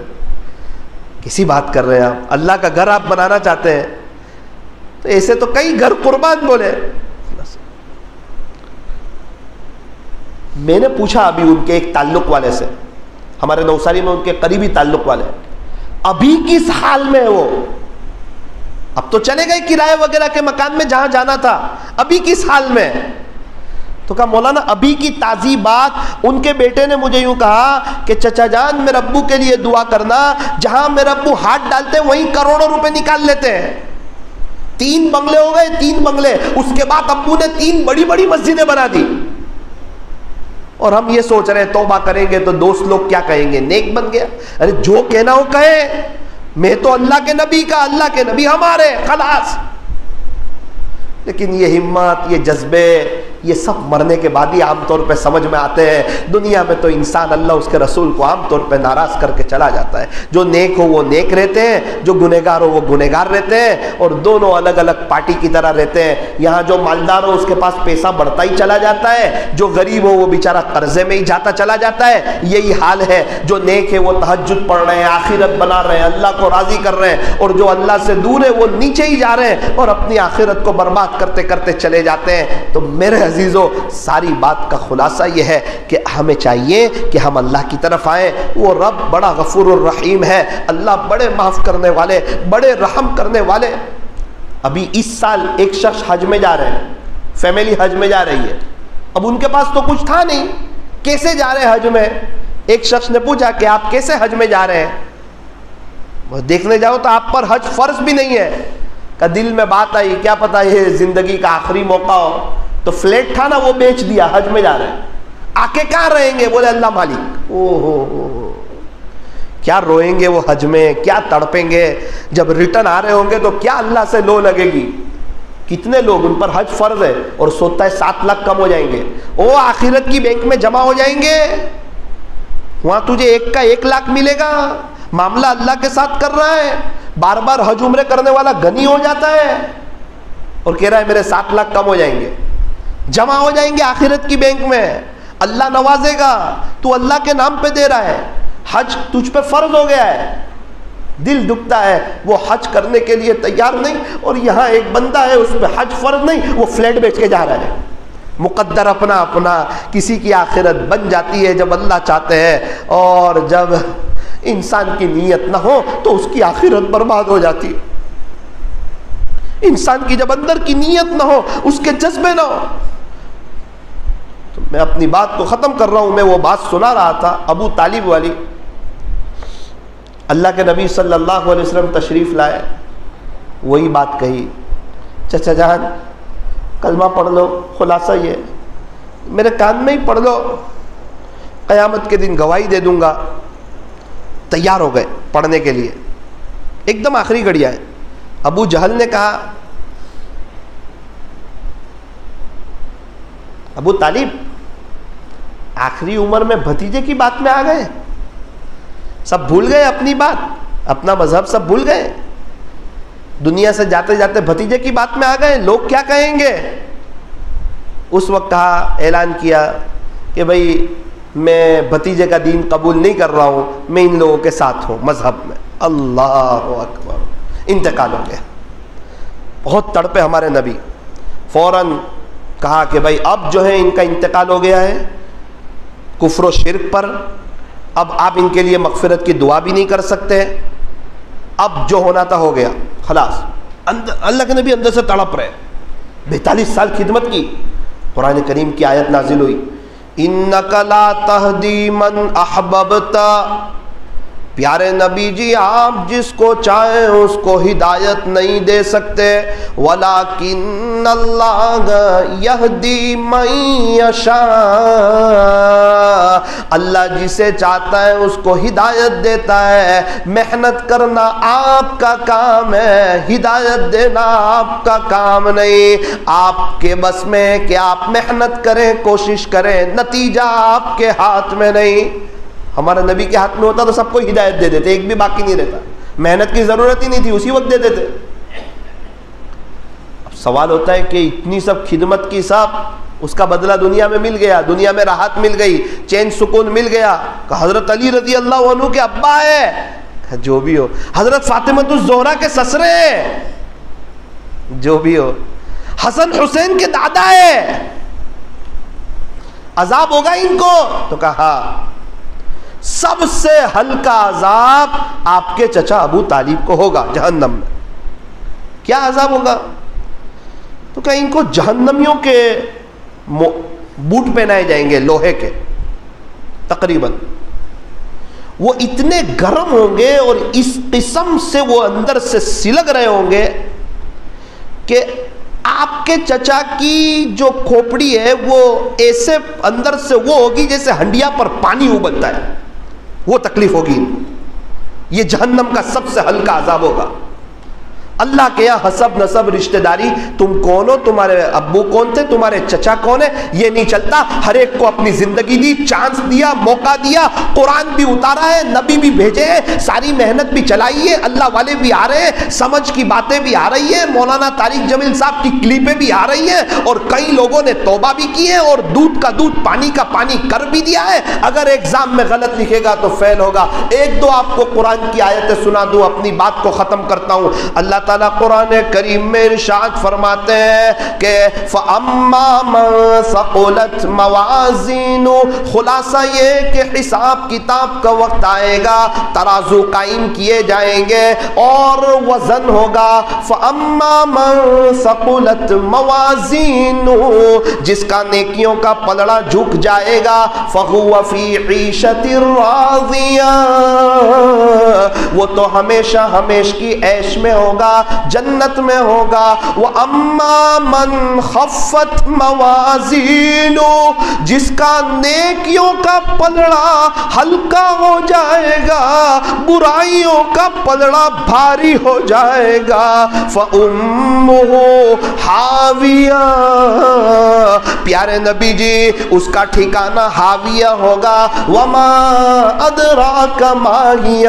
کیسی بات کر رہے ہیں آپ، اللہ کا گھر آپ بنانا چاہتے ہیں تو ایسے تو کئی گھر قربان۔ بولے میں نے پوچھا ابھی ان کے ایک تعلق والے سے، ہمارے نوساری میں ان کے قریبی تعلق والے، ابھی کس حال میں ہے وہ؟ اب تو چلے گئے کرائے وغیرہ کے مکان میں جہاں جانا تھا، ابھی کس حال میں؟ تو کہا مولانا ابھی کی تازی بات، ان کے بیٹے نے مجھے یوں کہا کہ چچا جان میرے ابو کے لیے دعا کرنا، جہاں میرے ابو ہاتھ ڈالتے ہیں وہیں کروڑوں روپے نکال لیتے ہیں۔ 3 بنگلے ہو گئے، 3 بنگلے، اس کے بعد ابو نے 3 بڑی بڑی مسجدیں بنا دی۔ اور ہم یہ سوچ رہے ہیں توبہ کریں گے تو دوست لوگ کیا کہیں گے، نیک بن گیا۔ ارے جو کہنا ہو کہے، میں تو اللہ کے نبی کا، اللہ کے نبی ہمارے، خلاص۔ لیکن یہ ہمت، یہ جذبے، یہ سب مرنے کے بعد ہی عام طور پہ سمجھ میں آتے ہیں۔ دنیا میں تو انسان اللہ اس کے رسول کو عام طور پہ ناراض کر کے چلا جاتا ہے۔ جو نیک ہو وہ نیک رہتے ہیں، جو گنہگار ہو وہ گنہگار رہتے ہیں، اور دونوں الگ الگ پارٹی کی طرح رہتے ہیں۔ یہاں جو مالدار ہو اس کے پاس پیسہ بڑھتا ہی چلا جاتا ہے، جو غریب ہو وہ بیچارہ قرضے میں ہی جاتا چلا جاتا ہے۔ یہی حال ہے، جو نیک ہے وہ تہجد پڑھ رہے ہیں، آخرت بنا رہے ہیں، اللہ کو راضی کر رہے ہیں، اور جو اللہ سے دور ہے وہ نیچے ہی جا رہے ہیں اور اپنی آخرت کو برباد کرتے کرتے چلے جاتے ہیں۔ تو میرے عزیزو، ساری بات کا خلاصہ یہ ہے کہ ہمیں چاہیے کہ ہم اللہ کی طرف آئیں۔ وہ رب بڑا غفور الرحیم ہے، اللہ بڑے معاف کرنے والے، بڑے رحم کرنے والے۔ ابھی اس سال ایک شخص حج میں جا رہے ہیں، فیملی حج میں جا رہی ہے، اب ان کے پاس تو کچھ تھا نہیں، کیسے جا رہے ہیں حج میں؟ ایک شخص نے پوچھا کہ آپ کیسے حج میں جا رہے ہیں؟ دیکھنے جاؤ تو آپ پر حج فرض بھی نہیں ہے۔ کہ دل میں بات آئی، کیا پتا یہ زندگی کا آخری موقع ہو، تو فلیٹ تھا نا وہ بیچ دیا، حج میں جا رہے ہیں۔ آکے کہاں رہیں گے؟ بولے اللہ مالک۔ او کیا روئیں گے وہ حج میں، کیا تڑپیں گے، جب ریٹرن آ رہے ہوں گے تو کیا اللہ سے لو لگے گی۔ کتنے لوگ ان پر حج فرض ہے اور سوچتا ہے 7 لاکھ کم ہو جائیں گے، وہ آخرت کی بینک میں جمع ہو جائیں گے، وہاں تجھے 1 کا 1 لاکھ ملے گا۔ معاملہ اللہ کے ساتھ کر رہا ہے، بار بار حج عمرے کرنے والا غنی ہو جاتا ہے اور کہہ رہا ہے میرے 7 لاکھ کم ہو جائیں گے، جمع ہو جائیں گے آخرت کی بینک میں، اللہ نوازے گا۔ تو اللہ کے نام پہ دے رہا ہے، حج تجھ پہ فرض ہو گیا ہے، دل دکھتا ہے وہ حج کرنے کے لیے تیار نہیں، اور یہاں ایک بندہ ہے اس پہ حج فرض نہیں، وہ فلیٹ بیچ کے جا رہا ہے۔ مقدر اپنا اپنا، کسی کی آخرت بن جاتی ہے جب اللہ چاہتے ہیں، اور جب انسان کی نیت نہ ہو تو اس کی آخرت برباد ہو جاتی ہے۔ انسان کی جب اندر کی نیت نہ ہو، اس کے جذبے نہ ہو۔ تو میں اپنی بات کو ختم کر رہا ہوں، میں وہ بات سنا رہا تھا ابو طالب والی۔ اللہ کے نبی صلی اللہ علیہ وسلم تشریف لائے، وہی بات کہی، چچا جان کلمہ پڑھ لو، خلاصہ یہ میرے کان میں ہی پڑھ لو، قیامت کے دن گواہی دے دوں گا۔ تیار ہو گئے پڑھنے کے لیے، ایک دم آخری گھڑیاں ہیں۔ ابو جہل نے کہا ابو طالب آخری عمر میں بھتیجے کی بات میں آ گئے، سب بھول گئے اپنی بات، اپنا مذہب سب بھول گئے، دنیا سے جاتے جاتے بھتیجے کی بات میں آ گئے، لوگ کیا کہیں گے؟ اس وقت کہا، اعلان کیا کہ بھائی میں بھتیجے کا دین قبول نہیں کر رہا ہوں، میں ان لوگوں کے ساتھ ہوں مذہب میں۔ اللہ اکبر، انتقال ہو گیا۔ بہت تڑپے ہمارے نبی، فوراً کہا کہ بھائی اب جو ہے ان کا انتقال ہو گیا ہے کفر و شرک پر، اب آپ ان کے لیے مغفرت کی دعا بھی نہیں کر سکتے، اب جو ہونا تھا ہو گیا، خلاص۔ اللہ کے نبی اندر سے تڑپ رہے، 42 سال خدمت کی، قرآن کریم کی آیت نازل ہوئی، اِنَّكَ لَا تَهْدِي مَنْ أَحْبَبْتَ۔ پیارے نبی جی آپ جس کو چاہیں اس کو ہدایت نہیں دے سکتے، وَلَكِنَّ اللَّهَ يَهْدِي مَن يَشَاءُ، اللہ جسے چاہتا ہے اس کو ہدایت دیتا ہے۔ محنت کرنا آپ کا کام ہے، ہدایت دینا آپ کا کام نہیں۔ آپ کے بس میں کہ آپ محنت کریں، کوشش کریں، نتیجہ آپ کے ہاتھ میں نہیں۔ ہمارے نبی کے ہاتھ میں ہوتا تو سب کو ہدایت دے دیتے، ایک بھی باقی نہیں رہتا، محنت کی ضرورت ہی نہیں تھی، اسی وقت دے دیتے۔ اب سوال ہوتا ہے کہ اتنی سب خدمت کی، سب اس کا بدلہ دنیا میں مل گیا، دنیا میں راحت مل گئی، چین سکون مل گیا۔ کہ حضرت علی رضی اللہ عنہ کے ابا ہے، جو بھی ہو، حضرت فاطمہ الزہرا کے سسرے ہیں، جو بھی ہو، حسن حسین کے دادا ہے، عذاب ہوگا ان کو؟ تو کہا سب سے ہلکا عذاب آپ کے چچا ابو طالب کو ہوگا جہنم میں۔ کیا عذاب ہوگا؟ تو کہ ان کو جہنمیوں کے بوٹ پہنائے جائیں گے لوہے کے، تقریباً وہ اتنے گرم ہوں گے اور اس قسم سے وہ اندر سے سلگ رہے ہوں گے کہ آپ کے چچا کی جو کھوپڑی ہے وہ ایسے اندر سے وہ ہوگی جیسے ہنڈیا پر پانی ابلتا ہے، وہ تکلیف ہوگی۔ یہ جہنم کا سب سے ہلکا عذاب ہوگا۔ اللہ کے یہاں حسب نسب رشتہ داری، تم کون ہو، تمہارے ابو کون تھے، تمہارے چچا کون ہے، یہ نہیں چلتا۔ ہر ایک کو اپنی زندگی دی، چانس دیا، موقع دیا، قرآن بھی اتارا ہے، نبی بھی بھیجے ہیں، ساری محنت بھی چلائی ہے، اللہ والے بھی آ رہے ہیں، سمجھ کی باتیں بھی آ رہی ہیں، مولانا طارق جمیل صاحب کی کلپیں بھی آ رہی ہیں، اور کئی لوگوں نے توبہ بھی کی ہے اور دودھ کا دودھ پانی کا پانی کر بھی دیا ہے۔ اگر ایگزام میں غلط لکھے گا تو فیل ہوگا۔ ایک دو آپ کو قرآن کی آیتیں سنا دوں، اپنی بات کو ختم کرتا ہوں۔ اللہ تعالیٰ قرآن کریم میں ارشاد فرماتے ہیں کہ فَأَمَّا مَنْ ثَقُلَتْ مَوَازِينُهُ، خلاصہ یہ کہ حساب کتاب کا وقت آئے گا، ترازو قائم کیے جائیں گے اور وزن ہوگا۔ فَأَمَّا مَنْ ثَقُلَتْ مَوَازِينُهُ، جس کا نیکیوں کا پلڑا جھک جائے گا، فَهُوَ فِي عِيشَةٍ رَاضِيَةٍ، وہ تو ہمیشہ ہمیش کی عیش میں ہوگا، جنت میں ہوگا۔ وَأَمَّا مَنْ خَفَّتْ مَوَازِينُهُ، جس کا نیکیوں کا پلڑا ہلکا ہو جائے گا، برائیوں کا پلڑا بھاری ہو جائے گا، فَأُمُّهُ حَاوِيَةٌ، پیارے نبی جی اس کا ٹھکانہ حاویہ ہوگا۔ وَمَا أَدْرَاكَ مَا هِيَ،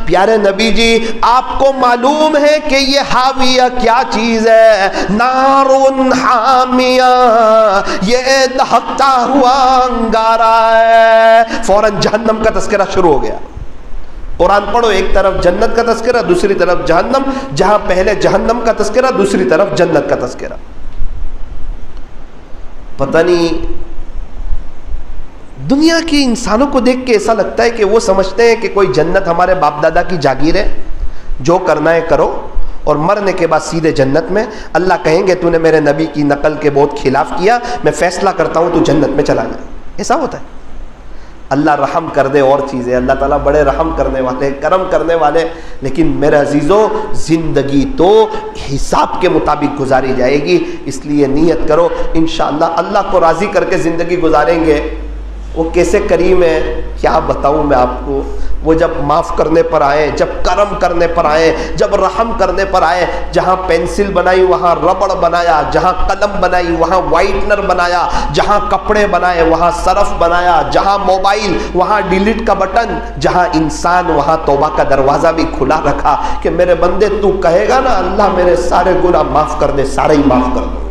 پیارے نبی جی آپ کو معلوم ہے کہ یہ حاویہ کیا چیز ہے؟ نارٌ حامیہ، یہ دہکتا ہوا انگارہ ہے۔ فوراً جہنم کا تذکرہ شروع ہو گیا۔ قرآن پڑھو، ایک طرف جنت کا تذکرہ، دوسری طرف جہنم، جہاں پہلے جہنم کا تذکرہ، دوسری طرف جنت کا تذکرہ۔ پتہ نہیں دنیا کی انسانوں کو دیکھ کے ایسا لگتا ہے کہ وہ سمجھتے ہیں کہ کوئی جنت ہمارے باپ دادا کی جاگیر ہے، جو کرنا ہے کرو اور مرنے کے بعد سیدھے جنت میں۔ اللہ کہیں گے تو نے میرے نبی کی نقل کے بہت خلاف کیا، میں فیصلہ کرتا ہوں تو جنت میں چلا جائے۔ ایسا ہوتا ہے؟ اللہ رحم کر دے اور چیزیں، اللہ تعالیٰ بڑے رحم کرنے والے، کرم کرنے والے، لیکن میرے عزیزو زندگی تو حساب کے مطابق گزاری جائے گی، اس لیے نیت کرو انشاءاللہ اللہ کو راضی کر کے زندگی گزاریں گے۔ وہ کیسے کریم ہے کیا بتاؤں میں آپ کو، وہ جب معاف کرنے پر آئے، جب کرم کرنے پر آئے، جب رحم کرنے پر آئے، جہاں پینسل بنائی وہاں ربڑ بنایا، جہاں قلم بنائی وہاں وائٹنر بنایا، جہاں کپڑے بنائے وہاں صرف بنایا، جہاں موبائل وہاں ڈیلیٹ کا بٹن، جہاں انسان وہاں توبہ کا دروازہ بھی کھلا رکھا کہ میرے بندے تو کہے گا نا اللہ میرے سارے گناہ معاف کر دے، سارے ہی معاف کر دوں گا۔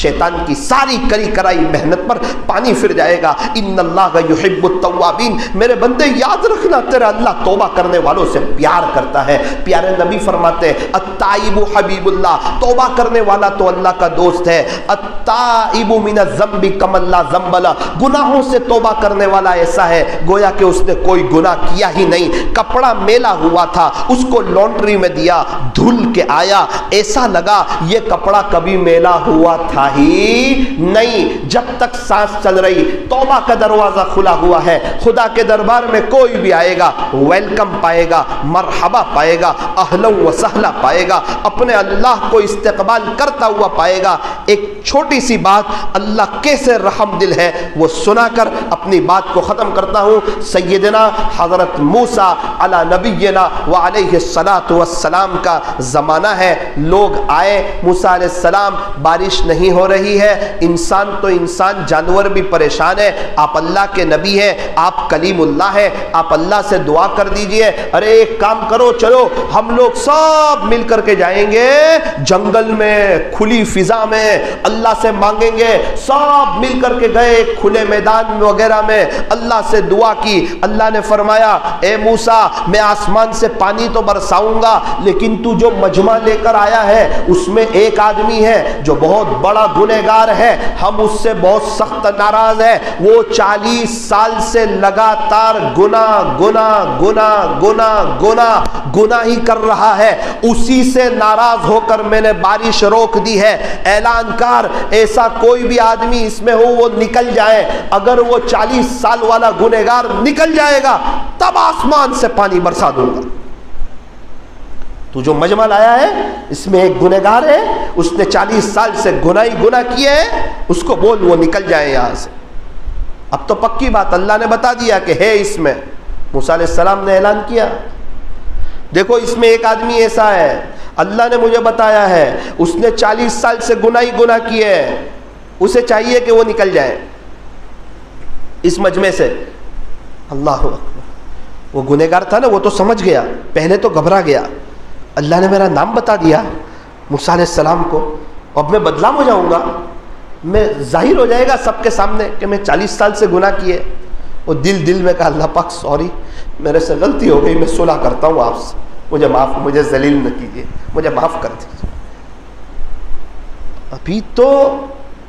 شیطان کی ساری کری کرائی محنت پر پانی پھر جائے گا۔ ان اللہ یحب التوابین، میرے بندے یاد رکھنا تیرا اللہ توبہ کرنے والوں سے پیار کرتا ہے۔ پیارے نبی فرماتے ہیں التائب حبیب اللہ، توبہ کرنے والا تو اللہ کا دوست ہے۔ التائب من الذنب کمن لا ذنب لہ، گناہوں سے توبہ کرنے والا ایسا ہے گویا کہ اس نے کوئی گناہ کیا ہی نہیں۔ کپڑا میلا ہوا تھا، اس کو لانڈری میں دیا، دھل کے آیا، ایسا لگا یہ کپڑا کبھی میلا ہوا تھا ہی نہیں۔ جب تک سانس چل رہی توبہ کا دروازہ کھلا ہوا ہے، خدا کے دربار میں کوئی بھی آئے گا ویلکم پائے گا، مرحبا پائے گا، اہلا و سہلا پائے گا، اپنے اللہ کو استقبال کرتا ہوا پائے گا۔ ایک چھوٹی سی بات، اللہ کیسے رحم دل ہے وہ سنا کر اپنی بات کو ختم کرتا ہوں۔ سیدنا حضرت موسیٰ علی نبینا وعلیہ الصلاۃ والسلام کا زمانہ ہے۔ لوگ آئے، موسیٰ علیہ السلام بارش نہیں ہو رہی ہے، انسان تو انسان، جانور بھی پریشان ہے، آپ اللہ کے نبی ہیں، آپ کلیم اللہ ہیں، آپ اللہ سے دعا کر دیجئے۔ ارے ایک کام کرو، چلو ہم لوگ سب مل کر کے جائیں گے جنگل میں، کھلی فضا میں، اللہ سے مانگیں گے۔ سب مل کر کے گئے کھلے میدان وغیرہ میں، اللہ سے دعا کی۔ اللہ نے فرمایا اے موسیٰ میں آسمان سے پانی تو برساؤں گا، لیکن تو جو مجمع لے کر آیا ہے اس میں ایک آدمی ہے جو بہت بڑا گنہگار ہے، ہم اس سے بہت سخت ناراض ہیں۔ وہ 40 سال سے لگاتار گناہ ہی کر رہا ہے، اسی سے ناراض ہو کر میں نے بارش روک دی ہے۔ اعلان کر ایسا کوئی بھی آدمی اس میں ہو وہ نکل جائے، اگر وہ 40 سال والا گنہگار نکل جائے گا تب آسمان سے پانی برسا دوں گا۔ تو جو مجمع لایا ہے اس میں ایک گنہگار ہے، اس نے 40 سال سے گناہ کیے ہیں، اس کو بول وہ نکل جائے یہاں سے۔ اب تو پکی بات اللہ نے بتا دیا کہ ہے اس میں۔ موسیٰ علیہ السلام نے اعلان کیا دیکھو اس میں ایک آدمی ایسا ہے، اللہ نے مجھے بتایا ہے اس نے 40 سال سے گناہ کیے ہیں، اسے چاہیے کہ وہ نکل جائے اس مجمع سے۔ اللہ اکبر، وہ گنہگار تھا نا، وہ تو سمجھ گیا، پہلے تو گھبرا گیا، اللہ نے میرا نام بتا دیا موسیٰ علیہ السلام کو، اب میں بدنام ہو جاؤں گا، میں ظاہر ہو جائے گا سب کے سامنے کہ میں 40 سال سے گناہ کیے۔ وہ دل میں کہا اللہ پاک سوری، میرے سے غلطی ہو گئی، میں صلح کرتا ہوں آپ سے۔ مجھے ذلیل نہ کیجیے، مجھے معاف کر دیجیے۔ ابھی تو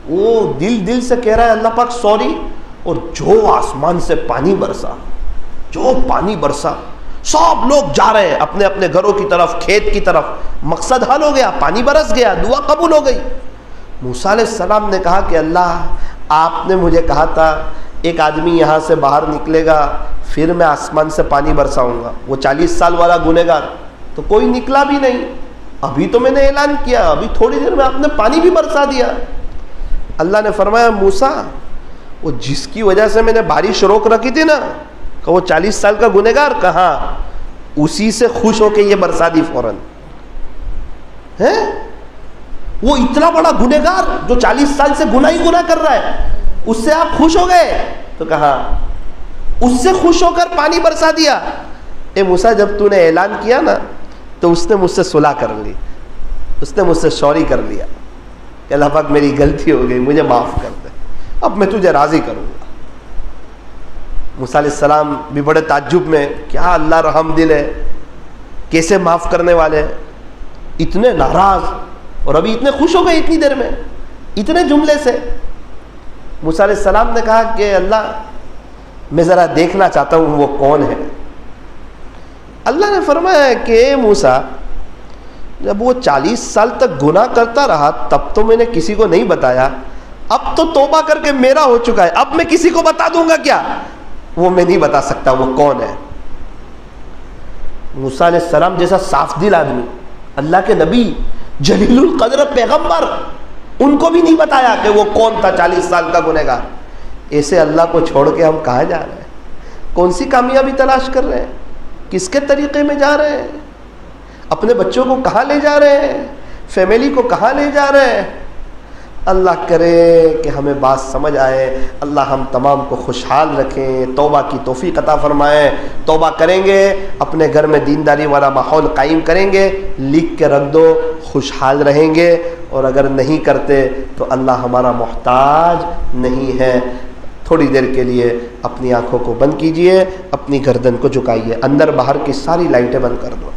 وہ دل سے کہہ رہا ہے اللہ پاک سوری، اور جو آسمان سے پانی برسا، سب لوگ جا رہے ہیں اپنے اپنے گھروں کی طرف، کھیت کی طرف، مقصد حل ہو گیا، پانی برس گیا، دعا قبول ہو گئی۔ موسیٰ علیہ السلام نے کہا کہ اللہ، آپ نے مجھے کہا تھا ایک آدمی یہاں سے باہر نکلے گا پھر میں آسمان سے پانی برساؤں گا، وہ 40 سال والا گنہگار، تو کوئی نکلا بھی نہیں، ابھی تو میں نے اعلان کیا، ابھی تھوڑی دیر میں آپ نے پانی بھی برسا دیا۔ اللہ نے فرمایا موسیٰ، وہ جس کی وجہ سے میں نے بارش روک رکھی تھی نا، کہ وہ 40 سال کا گنہگار، کہاں اسی سے خوش ہو کے یہ برسا دی فوراً ہے۔ وہ اتنا بڑا گنہگار جو 40 سال سے گناہ کر رہا ہے، اس سے آپ خوش ہو گئے؟ تو کہا اس سے خوش ہو کر پانی برسا دیا۔ اے موسیٰ، جب تو نے اعلان کیا نا تو اس نے مجھ سے صلح کر لی، اس نے مجھ سے سوری کر لیا کہ اللہ پاک میری غلطی ہو گئی، مجھے معاف کر دے، اب میں تجھے راضی کروں گا۔ موسیٰ علیہ السلام بھی بڑے تعجب میں، کیا اللہ رحم دل ہے، کیسے معاف کرنے والے ہیں، اتنے ناراض اور ابھی اتنے خوش ہو گئے اتنی دیر میں، اتنے جملے سے۔ موسیٰ علیہ السلام نے کہا کہ اللہ، میں ذرا دیکھنا چاہتا ہوں وہ کون ہے۔ اللہ نے فرمایا کہ موسیٰ، جب وہ 40 سال تک گناہ کرتا رہا تب تو میں نے کسی کو نہیں بتایا، اب تو توبہ کر کے میرا ہو چکا ہے، اب میں کسی کو بتا دوں گا کیا؟ وہ میں نہیں بتا سکتا وہ کون ہے۔ موسیٰ علیہ السلام جیسا صاف دل آدمی، اللہ کے نبی، جلیل القدر پیغمبر، ان کو بھی نہیں بتایا کہ وہ کون تھا 40 سال کا گنہگار۔ ایسے اللہ کو چھوڑ کے ہم کہاں جا رہے ہیں؟ کون سی کامیابی تلاش کر رہے ہیں؟ کس کے طریقے میں جا رہے ہیں؟ اپنے بچوں کو کہاں لے جا رہے ہیں؟ فیملی کو کہاں لے جا رہے ہیں؟ اللہ کرے کہ ہمیں بات سمجھ آئے، اللہ ہم تمام کو خوشحال رکھیں، توبہ کی توفیق عطا فرمائیں۔ توبہ کریں گے، اپنے گھر میں دینداری والا ماحول قائم کریں گے، لکھ کے رکھ دو، خوشحال رہیں گے، اور اگر نہیں کرتے تو اللہ ہمارا محتاج نہیں ہے۔ تھوڑی دیر کے لیے اپنی آنکھوں کو بند کیجئے، اپنی گردن کو جھکائیے، اندر باہر کی ساری لائٹیں بند کر دو،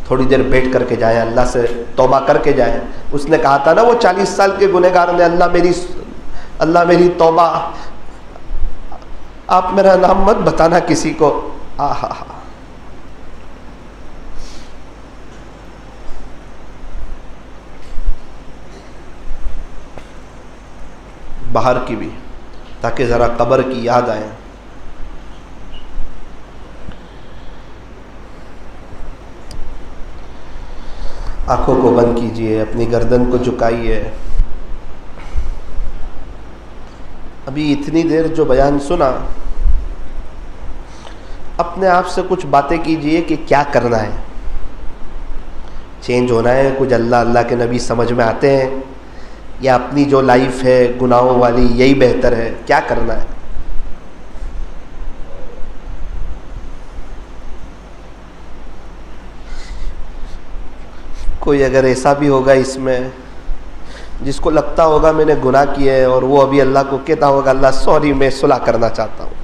تھوڑی دیر بیٹھ کر کے جائیں، اللہ سے توبہ کر کے جائیں۔ اس نے کہا تھا نا وہ 40 سال کے گنہگار نے، اللہ میری توبہ، آپ میرا نام مت بتانا کسی کو۔ آہا، باہر کی بھی، تاکہ ذرا قبر کی یاد آئے۔ آنکھوں کو بند کیجئے، اپنی گردن کو جھکائیے۔ ابھی اتنی دیر جو بیان سنا، اپنے آپ سے کچھ باتیں کیجئے کہ کیا کرنا ہے، چینج ہونا ہے، کچھ اللہ اللہ کے نبی سمجھ میں آتے ہیں، یا اپنی جو لائف ہے گناہوں والی یہی بہتر ہے، کیا کرنا ہے؟ کوئی اگر ایسا بھی ہوگا اس میں جس کو لگتا ہوگا میں نے گناہ کیا ہے، اور وہ ابھی اللہ کو کہتا ہوگا اللہ سوری، میں صلح کرنا چاہتا ہوں،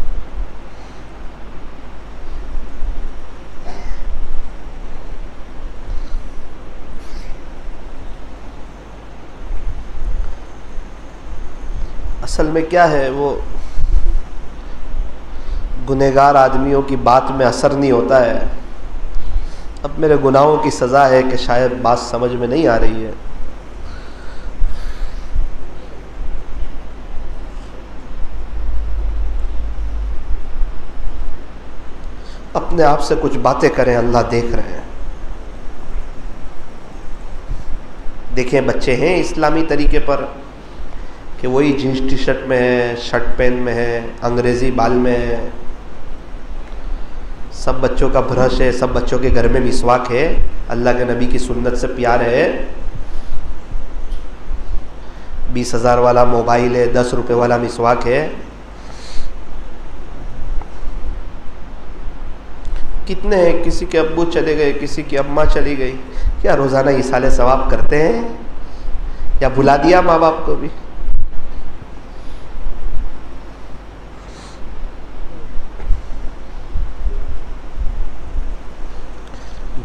اصل میں کیا ہے، وہ گنہگار آدمیوں کی بات میں اثر نہیں ہوتا ہے۔ اب میرے گناہوں کی سزا ہے کہ شاید بات سمجھ میں نہیں آ رہی ہے۔ اپنے آپ سے کچھ باتیں کریں، اللہ دیکھ رہے ہیں۔ دیکھیں بچے ہیں اسلامی طریقے پر کہ وہی جینس ٹی شرٹ میں ہے، شرٹ پین میں ہے، انگریزی بال میں ہے، سب بچوں کا برش ہے، سب بچوں کے گھر میں مسواک ہے، اللہ کے نبی کی سنت سے پیار ہے، 20,000 والا موبائل ہے، 10 روپے والا مسواک ہے۔ کتنے ہیں، کسی کے ابو چلے گئے، کسی کی اماں چلی گئی، کیا روزانہ ایصال ثواب کرتے ہیں، یا بھلا دیا ماں باپ کو بھی؟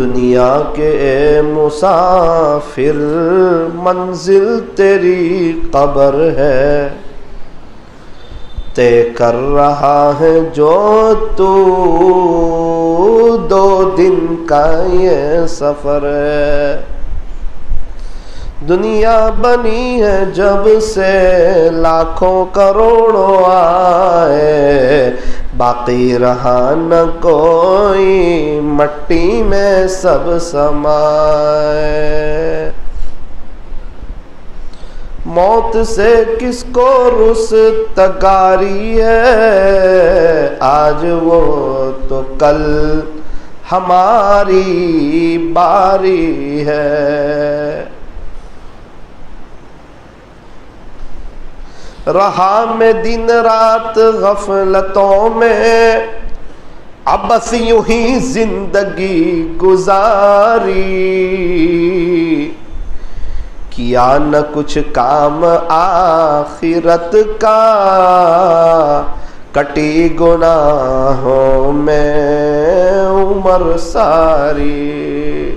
دنیا کے مسافر منزل تیری قبر ہے، طے کر رہا ہے جو تو 2 دن کا یہ سفر ہے۔ دنیا بنی ہے جب سے لاکھوں کروڑوں آئے، باقی رہا نہ کوئی مٹی میں سب سمائے۔ موت سے کس کو رستگاری ہے، آج وہ تو کل ہماری باری ہے۔ رہا میں دن رات غفلتوں میں، اب بس یوں ہی زندگی گزاری، کیا نہ کچھ کام آخرت کا، کٹی گناہوں میں عمر ساری،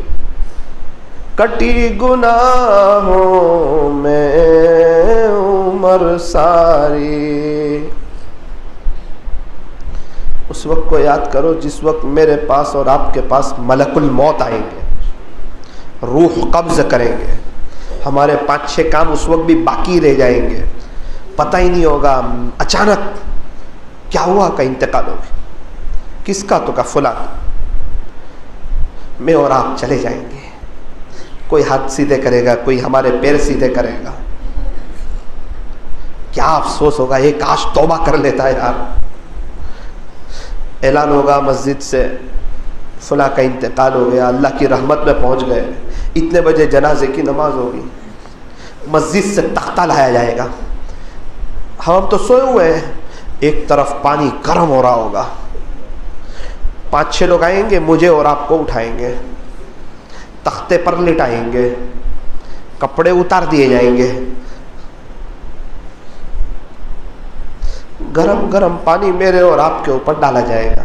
کٹی گناہوں میں عمر ساری۔ اس وقت کو یاد کرو جس وقت میرے پاس اور آپ کے پاس ملک الموت آئیں گے، روح قبض کریں گے، ہمارے 5-6 کام اس وقت بھی باقی رہ جائیں گے، پتہ ہی نہیں ہوگا اچانک کیا ہوا کا انتقال ہو گیا، کس کا تو کا فلاں، میں اور آپ چلے جائیں گے۔ کوئی ہاتھ سیدھے کرے گا، کوئی ہمارے پیر سیدھے کرے گا، کیا افسوس ہوگا، یہ کاش توبہ کر لیتا ہے یار۔ اعلان ہوگا مسجد سے فلاں کا انتقال ہو گیا، اللہ کی رحمت میں پہنچ گئے، اتنے بجے جنازے کی نماز ہوگی، مسجد سے تختہ لایا جائے گا، ہم تو سوئے ہوئے ہیں، ایک طرف پانی گرم ہو رہا ہوگا، 5-6 لوگ آئیں گے، مجھے اور آپ کو اٹھائیں گے، تختے پر لٹائیں گے، کپڑے اتار دیے جائیں گے، گرم گرم پانی میرے اور آپ کے اوپر ڈالا جائے گا،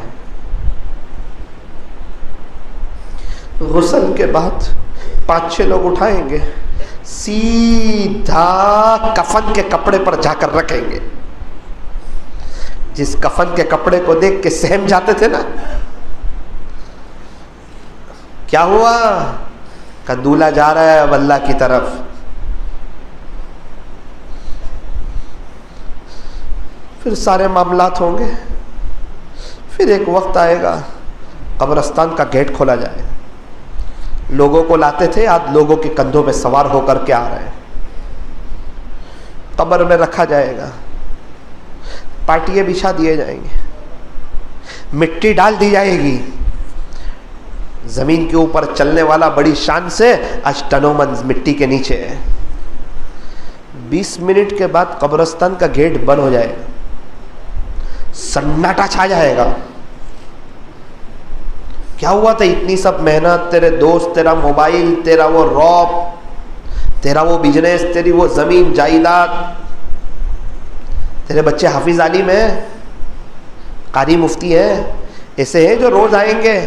غسل کے بعد 5-6 لوگ اٹھائیں گے، سیدھا کفن کے کپڑے پر جا کر رکھیں گے، جس کفن کے کپڑے کو دیکھ کے سہم جاتے تھے نا، کیا ہوا کہ دولہا جا رہا ہے اب اللہ کی طرف، پھر سارے معاملات ہوں گے، پھر ایک وقت آئے گا قبرستان کا گیٹ کھولا جائے، لوگوں کو لاتے تھے، آج لوگوں کے کندھوں پہ سوار ہو کر کے آ رہے ہیں، قبر میں رکھا جائے گا، پاٹیاں بچھا دیے جائیں گے، مٹی ڈال دی جائے گی، زمین کے اوپر چلنے والا بڑی شان سے آج ٹنوں من مٹی کے نیچے ہے، 20 منٹ کے بعد قبرستان کا گیٹ بند ہو جائے گا، سناٹا چھا جائے گا، کیا ہوا تھا اتنی سب محنت، تیرے دوست، تیرا موبائل، تیرا وہ روب، تیرا وہ بزنس، تیری وہ زمین جائیداد، تیرے بچے حافظ عالم ہیں، قاری مفتی ہیں، ایسے ہیں جو روز آئیں گے،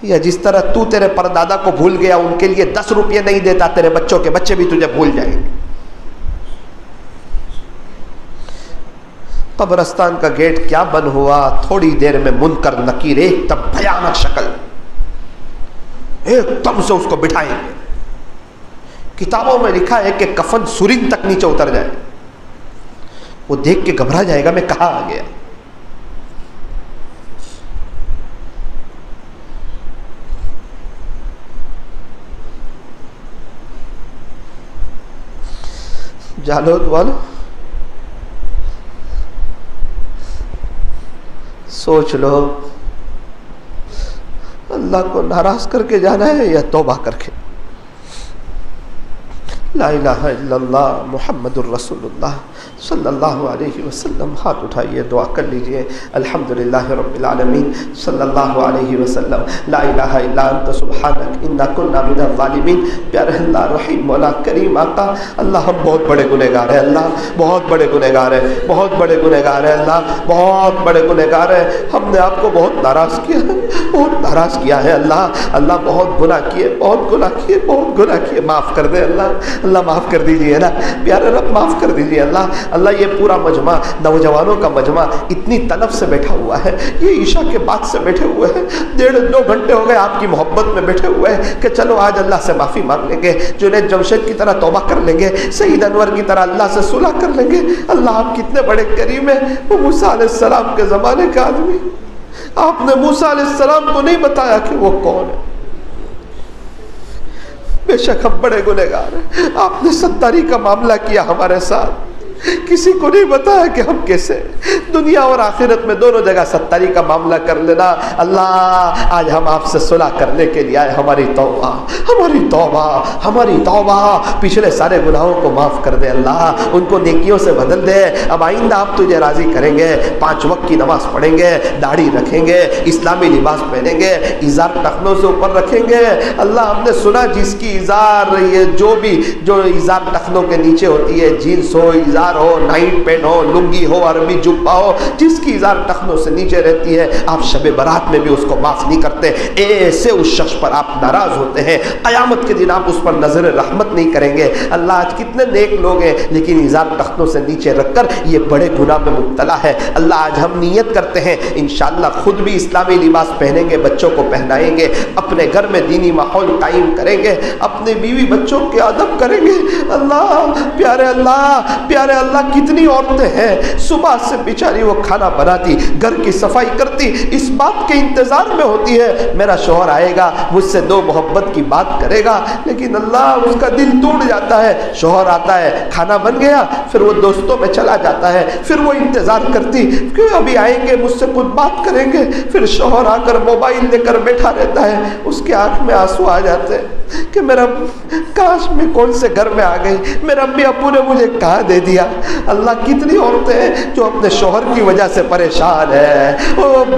یا جس طرح تو تیرے پردادا کو بھول گیا، ان کے لیے 10 روپے نہیں دیتا، تیرے بچوں کے بچے بھی تجھے بھول جائیں گے۔ قبرستان کا گیٹ کیا بند ہوا، تھوڑی دیر میں منکر نکیر ایک دم بھیانک شکل، ایک دم سے اس کو بٹھائیں گے، کتابوں میں لکھا ہے کہ کفن سرنگ تک نیچے اتر جائے، وہ دیکھ کے گھبرا جائے گا میں کہاں آ گیا، جالود والو سوچ لو، اللہ کو ناراض کر کے جانا ہے یا توبہ کر کے؟ لا الہ الا اللہ محمد الرسول اللہ صلی اللہ علیہ وسلم، ہاتھ اٹھائیے دعا کر لیجئے، الحمدللہ رب العالمین صلی اللہ علیہ وسلم، لا الہ الا انت سبحانک انا کنا من الظالمین۔ پیارے اللہ، رحیم مولا، کریم آقا، اللہ ہم بہت بڑے گنہگار ہیں، اللہ بہت بڑے گنہگار ہیں، بہت بڑے گنہگار ہیں، اللہ بہت بڑے گنہگار ہیں، ہم نے آپ کو بہت ناراض کیا ہے، بہت ناراض کیا ہے اللہ، اللہ بہت گناہ کیے، بہت گناہ کیے، بہت گناہ کیے، معاف کر دے اللہ، اللہ معاف کر دیجئے نا پیارے رب، معاف کر دیجئے اللہ۔ اللہ یہ پورا مجمع، نوجوانوں کا مجمع اتنی طلب سے بیٹھا ہوا ہے، یہ عشاء کے بعد سے بیٹھے ہوئے ہیں، 1.5-2 گھنٹے ہو گئے آپ کی محبت میں بیٹھے ہوئے ہیں کہ چلو آج اللہ سے معافی مانگ لیں گے، جنید جمشید کی طرح توبہ کر لیں گے، سعید انور کی طرح اللہ سے صلح کر لیں گے۔ اللہ آپ کتنے بڑے کریم ہیں، وہ موسیٰ علیہ السلام کے زمانے کا آدمی، آپ نے موسیٰ علیہ السلام کو نہیں بتایا کہ وہ کون ہے۔ بے شک ہم بڑے گنہگار ہیں، آپ نے 70 کا معاملہ کیا ہمارے ساتھ، کسی کو نہیں بتایا کہ ہم کیسے، دنیا اور آخرت میں دونوں جگہ 70 کا معاملہ کر لینا۔ اللہ آج ہم آپ سے صلح کرنے کے لیے آئے، ہماری توبہ، ہماری توبہ، ہماری توبہ، پچھلے سارے گناہوں کو معاف کر دے اللہ، ان کو نیکیوں سے بدل دے۔ اب آئندہ آپ تجھے راضی کریں گے، 5 وقت کی نماز پڑھیں گے، داڑھی رکھیں گے، اسلامی لباس پہنیں گے، ازار ٹخنوں سے اوپر رکھیں گے۔ اللہ ہم نے سنا جس کی ازار، یہ جو ازار ٹخنوں کے نیچے ہوتی ہے، جینس ہو، ازار ہو، نائٹ پینٹ ہو، لنگی ہو، عربی جبہ ہو، جس کی ازار ٹخنوں سے نیچے رہتی ہے، آپ شب برات میں بھی اس کو معاف نہیں کرتے، ایسے اس شخص پر آپ ناراض ہوتے ہیں، قیامت کے دن آپ اس پر نظر رحمت نہیں کریں گے۔ اللہ آج کتنے نیک لوگ ہیں لیکن ازار ٹخنوں سے نیچے رکھ کر یہ بڑے گناہ میں مبتلا ہے۔ اللہ آج ہم نیت کرتے ہیں انشاءاللہ خود بھی اسلامی لباس پہنیں گے، بچوں کو پہنائیں گے، اپنے گھر میں دینی ماحول قائم کریں گے، اپنے بیوی بچوں کے ادب کریں گے۔ اللہ پیارے اللہ، پیارے اللہ، کتنی عورتیں ہیں صبح سے بیچاری وہ کھانا بناتی، گھر کی صفائی کرتی، اس بات کے انتظار میں ہوتی ہے میرا شوہر آئے گا، مجھ سے 2 محبت کی بات کرے گا، لیکن اللہ اس کا دل ٹوٹ جاتا ہے۔ شوہر آتا ہے، کھانا بن گیا، پھر وہ دوستوں میں چلا جاتا ہے، پھر وہ انتظار کرتی کہ ابھی آئیں گے مجھ سے کچھ بات کریں گے، پھر شوہر آ کر موبائل لے کر بیٹھا رہتا ہے، اس کے آنکھ میں آنسو آ جاتے ہیں کہ میرا کاش میں کون سے گھر میں آ گئی، میرے امی ابو نے مجھے کہاں دے دیا۔ اللہ کتنی عورتیں ہیں جو اپنے شوہر کی وجہ سے پریشان ہے،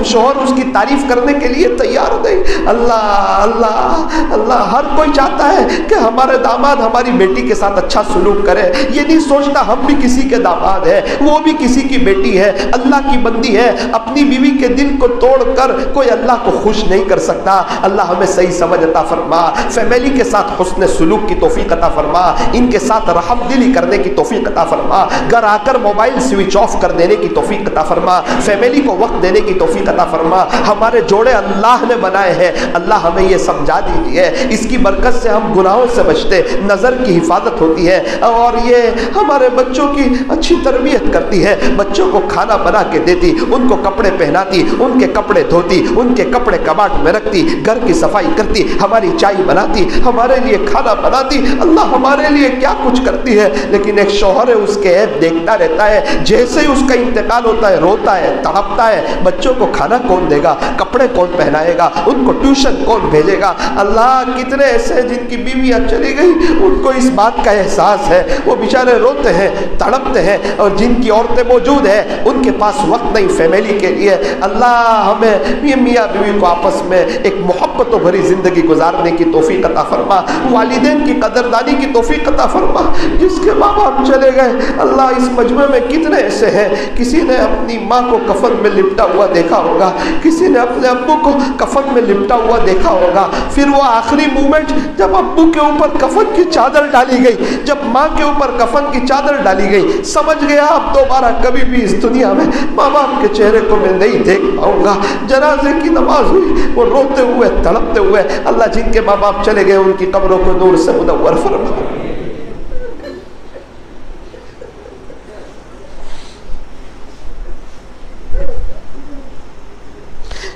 شوہر اس کی تعریف کرنے کے لیے تیار نہیں۔ اللہ اللہ اللہ، ہر کوئی چاہتا ہے کہ ہمارے داماد ہماری بیٹی کے ساتھ اچھا سلوک کرے، یہ نہیں سوچتا ہم بھی کسی کے داماد ہیں، وہ بھی کسی کی بیٹی ہے، اللہ کی بندی ہے، اپنی بیوی کے دل کو توڑ کر کوئی اللہ کو خوش نہیں کر سکتا۔ اللہ ہمیں صحیح سمجھ عطا فرما، فیملی کے ساتھ حسن سلوک کی توفیق عطا فرما، ان کے ساتھ رحم دلی کرنے کی توفیق عطا فرما، گھر آ کر موبائل سوئچ آف کر دینے کی توفیق عطا فرما، فیملی کو وقت دینے کی توفیق عطا فرما۔ ہمارے جوڑے اللہ نے بنائے ہیں، اللہ ہمیں یہ سمجھا دیجیے، اس کی برکت سے ہم گناہوں سے بچتے، نظر کی حفاظت ہوتی ہے، اور یہ ہمارے بچوں کی اچھی تربیت کرتی ہے، بچوں کو کھانا بنا کے دیتی، ان کو کپڑے پہناتی، ان کے کپڑے دھوتی، ان کے کپڑے کباٹ میں رکھتی، گھر کی صفائی کرتی، ہماری چائے بناتی، ہمارے لیے کھانا بناتی، اللہ ہمارے لیے کیا کچھ کرتی ہے۔ لیکن ایک شوہر ہے اس کے عیب دیکھتا رہتا ہے، جیسے ہی اس کا انتقال ہوتا ہے روتا ہے، تڑپتا ہے، بچوں کو کھانا کون دے گا، کپڑے کون پہنائے گا، ان کو ٹیوشن کون بھیجے گا۔ اللہ کتنے ایسے ہیں جن کی بیویاں چلی گئی، ان کو اس بات کا احساس ہے، وہ بیچارے روتے ہیں، تڑپتے ہیں، اور جن کی عورتیں موجود ہیں ان کے پاس وقت نہیں فیملی کے لیے۔ اللہ ہمیں یہ میاں بیوی کو آپس میں ایک محبت و بھری زندگی گزارنے کی توفیق عطا فرما، والدین کی قدردانی کی توفیق عطا فرما۔ جس کے ماں باپ چلے گئے، اللہ اس مجمع میں کتنے ایسے ہیں، کسی نے اپنی ماں کو کفن میں لپٹا ہوا دیکھا ہوگا، کسی نے اپنے ابو کو کفن میں لپٹا ہوا دیکھا ہوگا، پھر وہ آخری مومنٹ جب ابو کے اوپر کفن کی چادر ڈالی گئی، جب ماں کے اوپر کفن کی چادر ڈالی گئی، سمجھ گیا اب دوبارہ کبھی بھی اس دنیا میں ماں باپ کے چہرے کو میں نہیں دیکھ پاؤں گا۔ جنازے کی نماز ہوئی، وہ روتے ہوئے تڑپتے ہوئے، اللہ جن کے ماں باپ چلے گئے ان کی قبروں کو نور سے منور فرما۔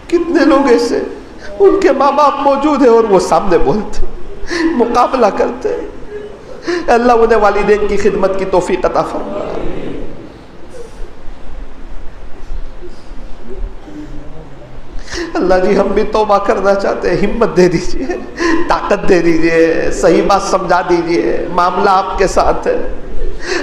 کتنے لوگ ایسے ان کے ماں باپ موجود ہیں اور وہ سامنے بولتے، مقابلہ کرتے، اللہ انہیں والدین کی خدمت کی توفیق عطا فرما۔ اللہ جی ہم بھی توبہ کرنا چاہتے ہیں، ہمت دے دیجئے، طاقت دے دیجئے، صحیح بات سمجھا دیجئے، معاملہ آپ کے ساتھ ہے،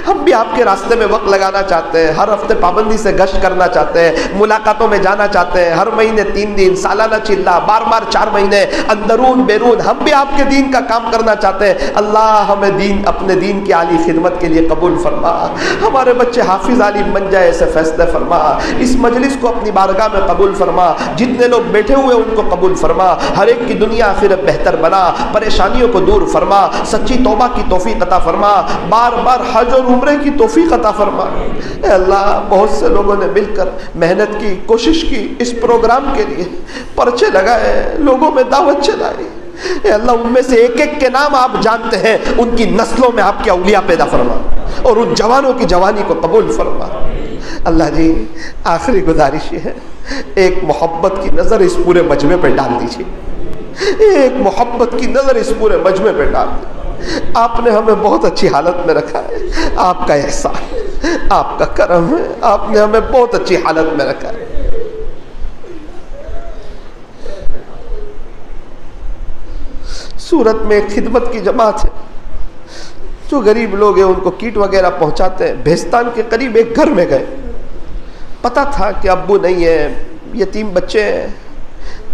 ہم بھی آپ کے راستے میں وقت لگانا چاہتے ہیں، ہر ہفتے پابندی سے گشت کرنا چاہتے ہیں، ملاقاتوں میں جانا چاہتے ہیں، ہر مہینے 3 دن، سالانہ چلہ، بار بار 4 مہینے، اندرون بیرون ہم بھی آپ کے دین کا کام کرنا چاہتے ہیں۔ اللہ ہمیں اپنے دین کی عالی خدمت کے لیے قبول فرما، ہمارے بچے حافظ عالم بن جائے ایسے فیصلے فرما، اس مجلس کو اپنی بارگاہ میں قبول فرما، جتنے لوگ بیٹھے ہوئے ان کو قبول فرما، ہر ایک کی دنیا آخرت بہتر بنا، پریشانیوں کو دور فرما، سچی توبہ کی توفیق عطا فرما، بار بار حج اور عمرے کی توفیق عطا فرما۔ اے اللہ، بہت سے لوگوں نے مل کر محنت کی، کوشش کی، اس پروگرام کے لیے پرچے لگائے، لوگوں میں دعوت چلائی۔ اے اللہ، ان میں سے ایک ایک کے نام آپ جانتے ہیں، ان کی نسلوں میں آپ کے اولیاء پیدا فرما اور ان جوانوں کی جوانی کو قبول فرما۔ اللہ جی، آخری گزارش یہ ہے، ایک محبت کی نظر اس پورے مجمع پہ ڈال دیجیے، ایک محبت کی نظر اس پورے مجمع پہ ڈال دیجیے۔ آپ نے ہمیں بہت اچھی حالت میں رکھا ہے، آپ کا احسان، آپ کا کرم ہے، آپ نے ہمیں بہت اچھی حالت میں رکھا ہے۔ سورت میں ایک خدمت کی جماعت ہے، جو غریب لوگ ہیں ان کو کیٹ وغیرہ پہنچاتے ہیں۔ بھیستان کے قریب ایک گھر میں گئے، پتہ تھا کہ ابو نہیں ہے، یتیم بچے ہیں۔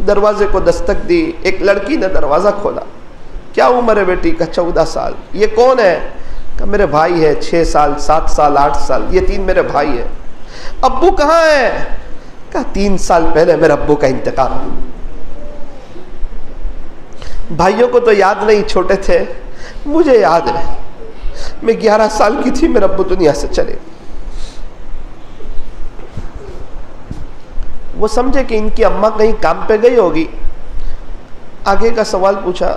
دروازے کو دستک دی، ایک لڑکی نے دروازہ کھولا۔ کیا عمر ہے بیٹی؟ کا 14 سال۔ یہ کون ہے؟ کہ میرے بھائی ہے، 6 سال، 7 سال، 8 سال، یہ 3 میرے بھائی ہے۔ ابو کہاں ہے؟ کہ 3 سال پہلے میرے ابو کا انتقال۔ بھائیوں کو تو یاد نہیں، چھوٹے تھے، مجھے یاد ہے، میں 11 سال کی تھی، میرے ابو دنیا سے چلے۔ وہ سمجھے کہ ان کی اماں کہیں کام پہ گئی ہوگی، آگے کا سوال پوچھا،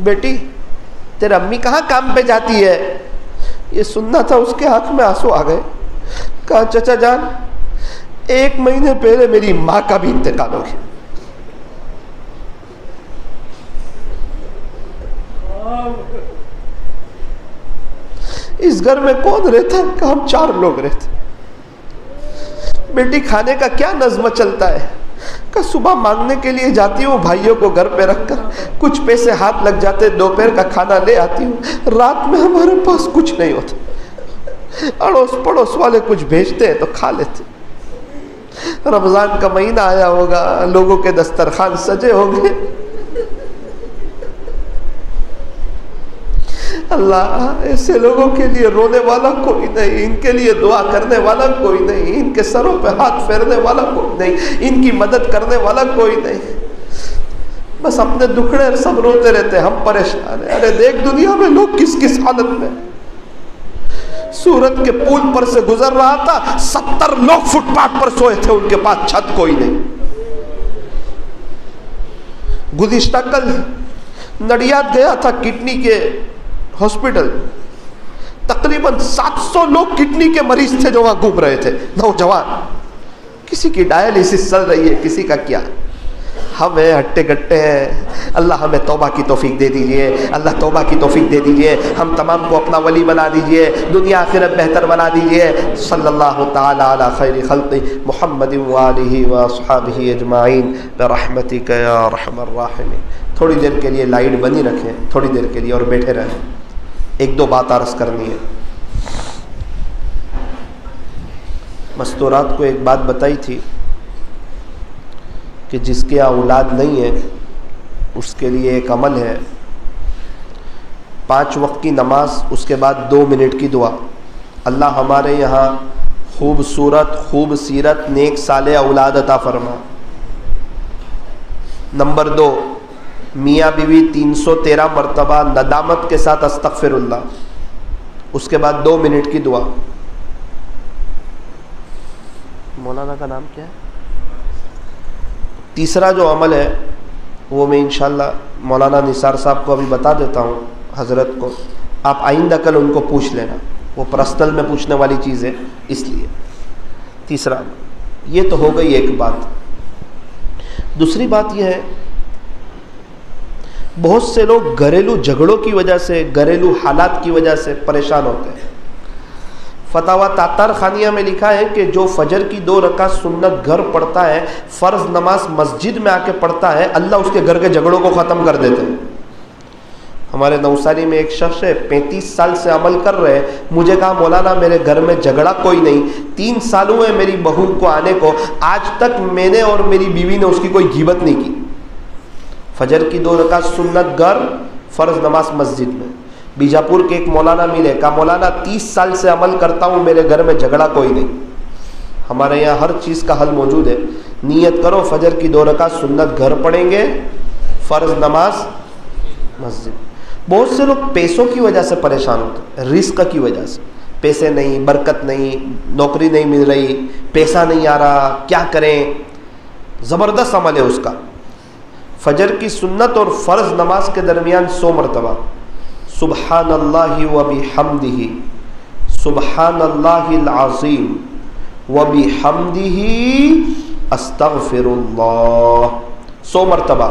بیٹی تیرے امی کہاں کام پہ جاتی ہے؟ یہ سننا تھا، اس کے آنکھ میں آنسو آ گئے۔ کہا چچا جان، 1 مہینے پہلے میری ماں کا بھی انتقال ہو گیا۔ اس گھر میں کون رہتا ہے؟ کہ ہم 4 لوگ رہتے۔ بیٹی کھانے کا کیا نظم چلتا ہے؟ کہ صبح مانگنے کے لیے جاتی ہوں، بھائیوں کو گھر پہ رکھ کر کچھ پیسے ہاتھ لگ جاتے، دوپہر کا کھانا لے آتی ہوں، رات میں ہمارے پاس کچھ نہیں ہوتا، اڑوس پڑوس والے کچھ بھیجتے ہیں تو کھا لیتے۔ رمضان کا مہینہ آیا ہوگا، لوگوں کے دسترخوان سجے ہوں گے۔ اللہ، ایسے لوگوں کے لیے رونے والا کوئی نہیں، ان کے لیے دعا کرنے والا کوئی نہیں، ان کے سروں پہ ہاتھ پھیرنے والا کوئی نہیں، ان کی مدد کرنے والا کوئی نہیں۔ بس اپنے دکھڑے سب روتے رہتے، ہم پریشان ہیں۔ ارے دیکھ دنیا میں لوگ کس کس حالت میں۔ سورت کے پول پر سے گزر رہا تھا، 70 لوگ فٹ پاتھ پر سوئے تھے، ان کے پاس چھت کوئی نہیں۔ گزشتہ کل نڈیاد گیا تھا، کڈنی کے ہاسپٹل، تقریباً 700 لوگ کڈنی کے مریض تھے جو وہاں گھوم رہے تھے، نوجوان۔ کسی کی ڈائلسس چل رہی ہے، کسی کا کیا۔ ہم ہیں ہٹے گٹے ہیں۔ اللہ ہمیں توبہ کی توفیق دے دیجئے، اللہ توبہ کی توفیق دے دیجئے، ہم تمام کو اپنا ولی بنا دیجئے، دنیا آخرت بہتر بنا دیجئے۔ صلی اللہ تعالی علی خیر خلق محمد وآلہ واصحابہ اجمعین برحمتک یا ارحم الراحمین۔ تھوڑی دیر کے لیے لائٹ بنی رکھیں، تھوڑی دیر کے لیے، اور بیٹھے رہیں۔ 1-2 بات عرض کرنی ہے۔ مستورات کو ایک بات بتائی تھی کہ جس کے اولاد نہیں ہے اس کے لیے ایک عمل ہے، 5 وقت کی نماز، اس کے بعد 2 منٹ کی دعا۔ اللہ ہمارے یہاں خوبصورت، خوب سیرت، نیک صالح اولاد عطا فرما۔ نمبر 2، میاں بیوی 313 مرتبہ ندامت کے ساتھ استغفر اللہ، اس کے بعد 2 منٹ کی دعا۔ مولانا کا نام کیا ہے؟ تیسرا جو عمل ہے وہ میں انشاءاللہ مولانا نثار صاحب کو ابھی بتا دیتا ہوں، حضرت کو، آپ آئندہ کل ان کو پوچھ لینا، وہ پرسنل میں پوچھنے والی چیز ہے، اس لیے۔ تیسرا یہ تو ہو گئی ایک بات۔ دوسری بات یہ ہے، بہت سے لوگ گھریلو جھگڑوں کی وجہ سے، گھریلو حالات کی وجہ سے پریشان ہوتے ہیں۔ فتاوی تاتار خانیہ میں لکھا ہے کہ جو فجر کی 2 رکعت سنت گھر پڑھتا ہے، فرض نماز مسجد میں آ کے پڑھتا ہے، اللہ اس کے گھر کے جھگڑوں کو ختم کر دیتے ہیں۔ ہمارے نوساری میں ایک شخص ہے 35 سال سے عمل کر رہے ہیں. مجھے کہا مولانا میرے گھر میں جھگڑا کوئی نہیں, 3 سال ہوئے میری بہو کو آنے کو, آج تک میں نے اور میری بیوی نے اس کی کوئی غیبت نہیں کی. فجر کی 2 رکعت سنت گھر, فرض نماز مسجد میں. بیجاپور کے ایک مولانا ملے, کہا مولانا 30 سال سے عمل کرتا ہوں, میرے گھر میں جھگڑا کوئی نہیں. ہمارے یہاں ہر چیز کا حل موجود ہے. نیت کرو فجر کی 2 رکعت سنت گھر پڑھیں گے, فرض نماز مسجد. بہت سے لوگ پیسوں کی وجہ سے پریشان ہوتے ہیں, رزق کی وجہ سے. پیسے نہیں, برکت نہیں, نوکری نہیں مل رہی, پیسہ نہیں آ رہا, کیا کریں. زبردست عمل ہے اس کا. فجر کی سنت اور فرض نماز کے درمیان 100 مرتبہ سبحان اللہ و بحمدہ, سبحان اللہ العظیم و بحمدہ استغفر اللہ. 100 مرتبہ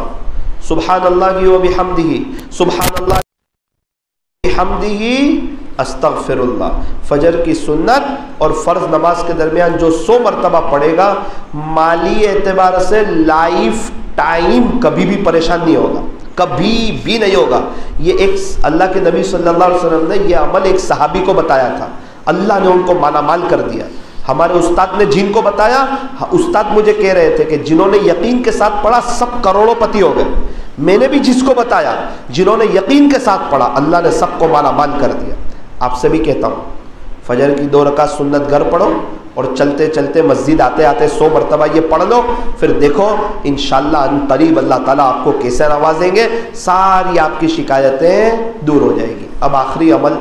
سبحان اللہ و بحمدہ, سبحان اللہ بحمدہ استغفر اللہ. فجر کی سنت اور فرض نماز کے درمیان جو 100 مرتبہ پڑھے گا, مالی اعتبار سے لائف ٹائم کبھی بھی پریشان نہیں ہوگا, کبھی بھی نہیں ہوگا. یہ ایک اللہ کے نبی صلی اللہ علیہ وسلم نے یہ عمل ایک صحابی کو بتایا تھا, اللہ نے ان کو مالا مال کر دیا. ہمارے استاد نے جن کو بتایا, استاد مجھے کہہ رہے تھے کہ جنہوں نے یقین کے ساتھ پڑھا سب کروڑوں پتی ہو گئے. میں نے بھی جس کو بتایا, جنہوں نے یقین کے ساتھ پڑھا, اللہ نے سب کو مالا مال کر دیا. آپ سے بھی کہتا ہوں فجر کی 2 رکعت سنت گھر پڑھو, اور چلتے چلتے مسجد آتے آتے 100 مرتبہ یہ پڑھ لو. پھر دیکھو انشاءاللہ ان قریب اللہ تعالیٰ آپ کو کیسے نوازیں گے, ساری آپ کی شکایتیں دور ہو جائے گی. اب آخری عمل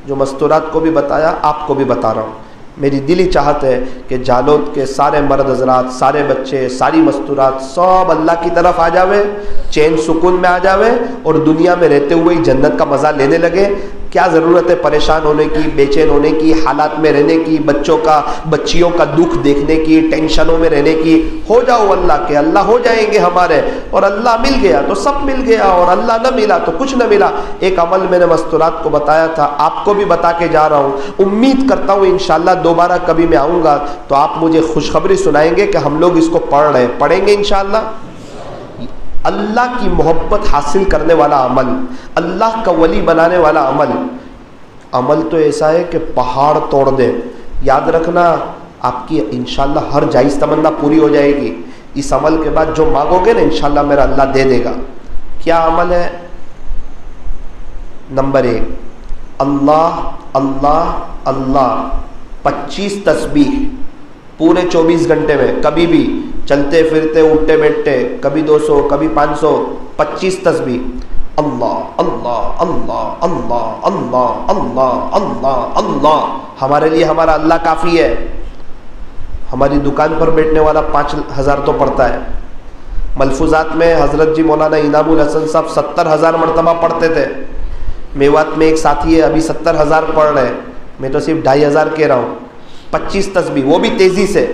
جو مستورات کو بھی بتایا, آپ کو بھی بتا رہا ہوں. میری دلی چاہت ہے کہ جالوت کے سارے مرد حضرات, سارے بچے, ساری مستورات سب اللہ کی طرف آ جاوے, چین سکون میں آ جاوے, اور دنیا میں رہتے ہوئے ہی جنت کا مزہ لینے لگے. کیا ضرورت ہے پریشان ہونے کی, بے چین ہونے کی, حالات میں رہنے کی, بچیوں کا دکھ دیکھنے کی, ٹینشنوں میں رہنے کی. ہو جاؤ اللہ کے, اللہ ہو جائیں گے ہمارے. اور اللہ مل گیا تو سب مل گیا, اور اللہ نہ ملا تو کچھ نہ ملا. ایک عمل میں نے مستورات کو بتایا تھا, آپ کو بھی بتا کے جا رہا ہوں. امید کرتا ہوں انشاءاللہ دوبارہ کبھی میں آؤں گا تو آپ مجھے خوشخبری سنائیں گے کہ ہم لوگ اس کو پڑھیں گے انشاءاللہ. اللہ کی محبت حاصل کرنے والا عمل, اللہ کا ولی بنانے والا عمل تو ایسا ہے کہ پہاڑ توڑ دے. یاد رکھنا آپ کی انشاءاللہ ہر جائز تمنا پوری ہو جائے گی. اس عمل کے بعد جو مانگو گے نا انشاءاللہ میرا اللہ دے دے گا. کیا عمل ہے؟ نمبر 1, اللہ اللہ اللہ 25 تسبیح پورے 24 گھنٹے میں, کبھی بھی چلتے پھرتے اٹھتے بیٹھتے, کبھی 200 کبھی 500, 25 تسبیح. اللہ اللہ اللہ اللہ اللہ اللہ اللہ اللہ. ہمارے لیے ہمارا اللہ کافی ہے. ہماری دکان پر بیٹھنے والا 5000 تو پڑھتا ہے. ملفوظات میں حضرت جی مولانا انعام الحسن صاحب 70,000 مرتبہ پڑھتے تھے. میوات میں ایک ساتھی ہے ابھی 70,000 پڑھ رہے ہیں, میں تو صرف 2,500 کہہ رہا ہوں. 25 تسبیح, وہ بھی تیزی سے.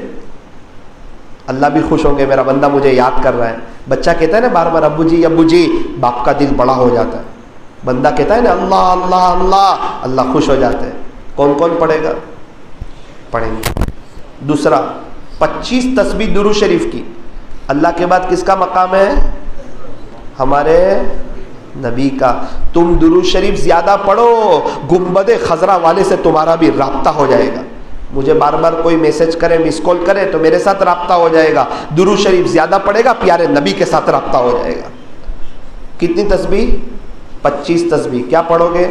اللہ بھی خوش ہوں گے میرا بندہ مجھے یاد کر رہا ہے. بچہ کہتا ہے نا بار بار ابو جی, باپ کا دل بڑا ہو جاتا ہے. بندہ کہتا ہے نا اللہ اللہ اللہ, اللہ خوش ہو جاتے ہیں. کون کون پڑھے گا؟ پڑھیں گے. دوسرا 25 تسبیح درود شریف کی. اللہ کے بعد کس کا مقام ہے؟ ہمارے نبی کا. تم درود شریف زیادہ پڑھو, گنبد خضرا والے سے تمہارا بھی رابطہ ہو جائے گا. مجھے بار بار کوئی میسج کرے, مس کال کرے تو میرے ساتھ رابطہ ہو جائے گا. درود شریف زیادہ پڑھے گا, پیارے نبی کے ساتھ رابطہ ہو جائے گا. کتنی تسبیح؟ 25 تسبیح. کیا پڑھو گے؟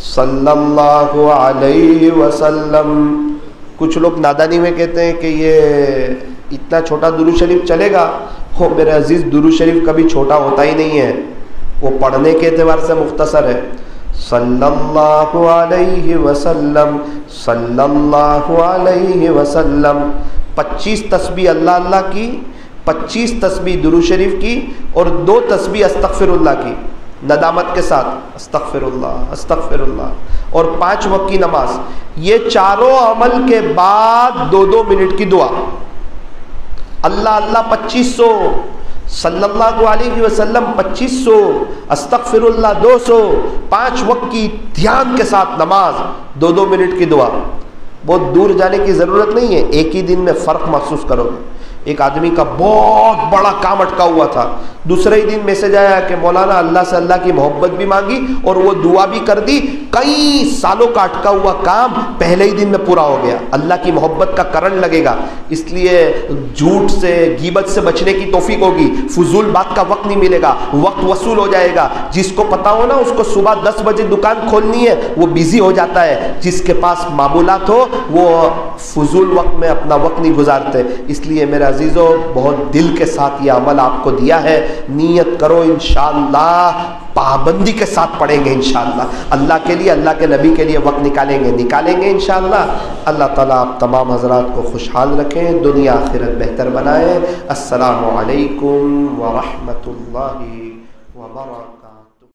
صلی اللہ علیہ وسلم. کچھ لوگ نادانی میں کہتے ہیں کہ یہ اتنا چھوٹا درود شریف چلے گا. ہو میرے عزیز, درود شریف کبھی چھوٹا ہوتا ہی نہیں ہے, وہ پڑھنے کے اعتبار سے مختصر ہے. صلی اللہ علیہ وسلم, صلی اللہ علیہ وسلم. 25 تسبیح اللہ اللہ کی, 25 تسبیح درود شریف کی, اور 2 تسبیح استغفر اللہ کی ندامت کے ساتھ. استغفر اللہ استغفر اللہ. اور 5 وقت کی نماز. یہ چاروں عمل کے بعد 2 منٹ کی دعا. اللہ اللہ 2500, صلی اللہ علیہ وسلم 2500, استغفر اللہ 200, 5 وقت کی دھیان کے ساتھ نماز, 2 منٹ کی دعا. بہت دور جانے کی ضرورت نہیں ہے, ایک ہی دن میں فرق محسوس کرو گے. ایک آدمی کا بہت بڑا کام اٹکا ہوا تھا, دوسرے ہی دن میسج آیا کہ مولانا اللہ سے اللہ کی محبت بھی مانگی اور وہ دعا بھی کر دی، کئی سالوں کا اٹکا ہوا کام پہلے ہی دن میں پورا ہو گیا، اللہ کی محبت کا کرنٹ لگے گا۔ اس لیے جھوٹ سے، غیبت سے بچنے کی توفیق ہوگی، فضول بات کا وقت نہیں ملے گا، وقت وصول ہو جائے گا۔ جس کو پتا ہو نا اس کو صبح 10 بجے دکان کھولنی ہے، وہ بیزی ہو جاتا ہے، جس کے پاس معمولات ہو وہ فضول وقت میں اپنا وقت نہیں گزارتے۔ اس لیے میرے عزیزوں بہت دل کے ساتھ یہ عمل آپ کو دیا ہے، نیت کرو انشاءاللہ پابندی کے ساتھ پڑھیں گے انشاءاللہ، اللہ کے لیے، اللہ کے نبی کے لیے وقت نکالیں گے انشاءاللہ۔ اللہ تعالیٰ آپ تمام حضرات کو خوشحال رکھیں، دنیا آخرت بہتر بنائیں۔ السلام علیکم ورحمۃ اللہ وبرکاتہ۔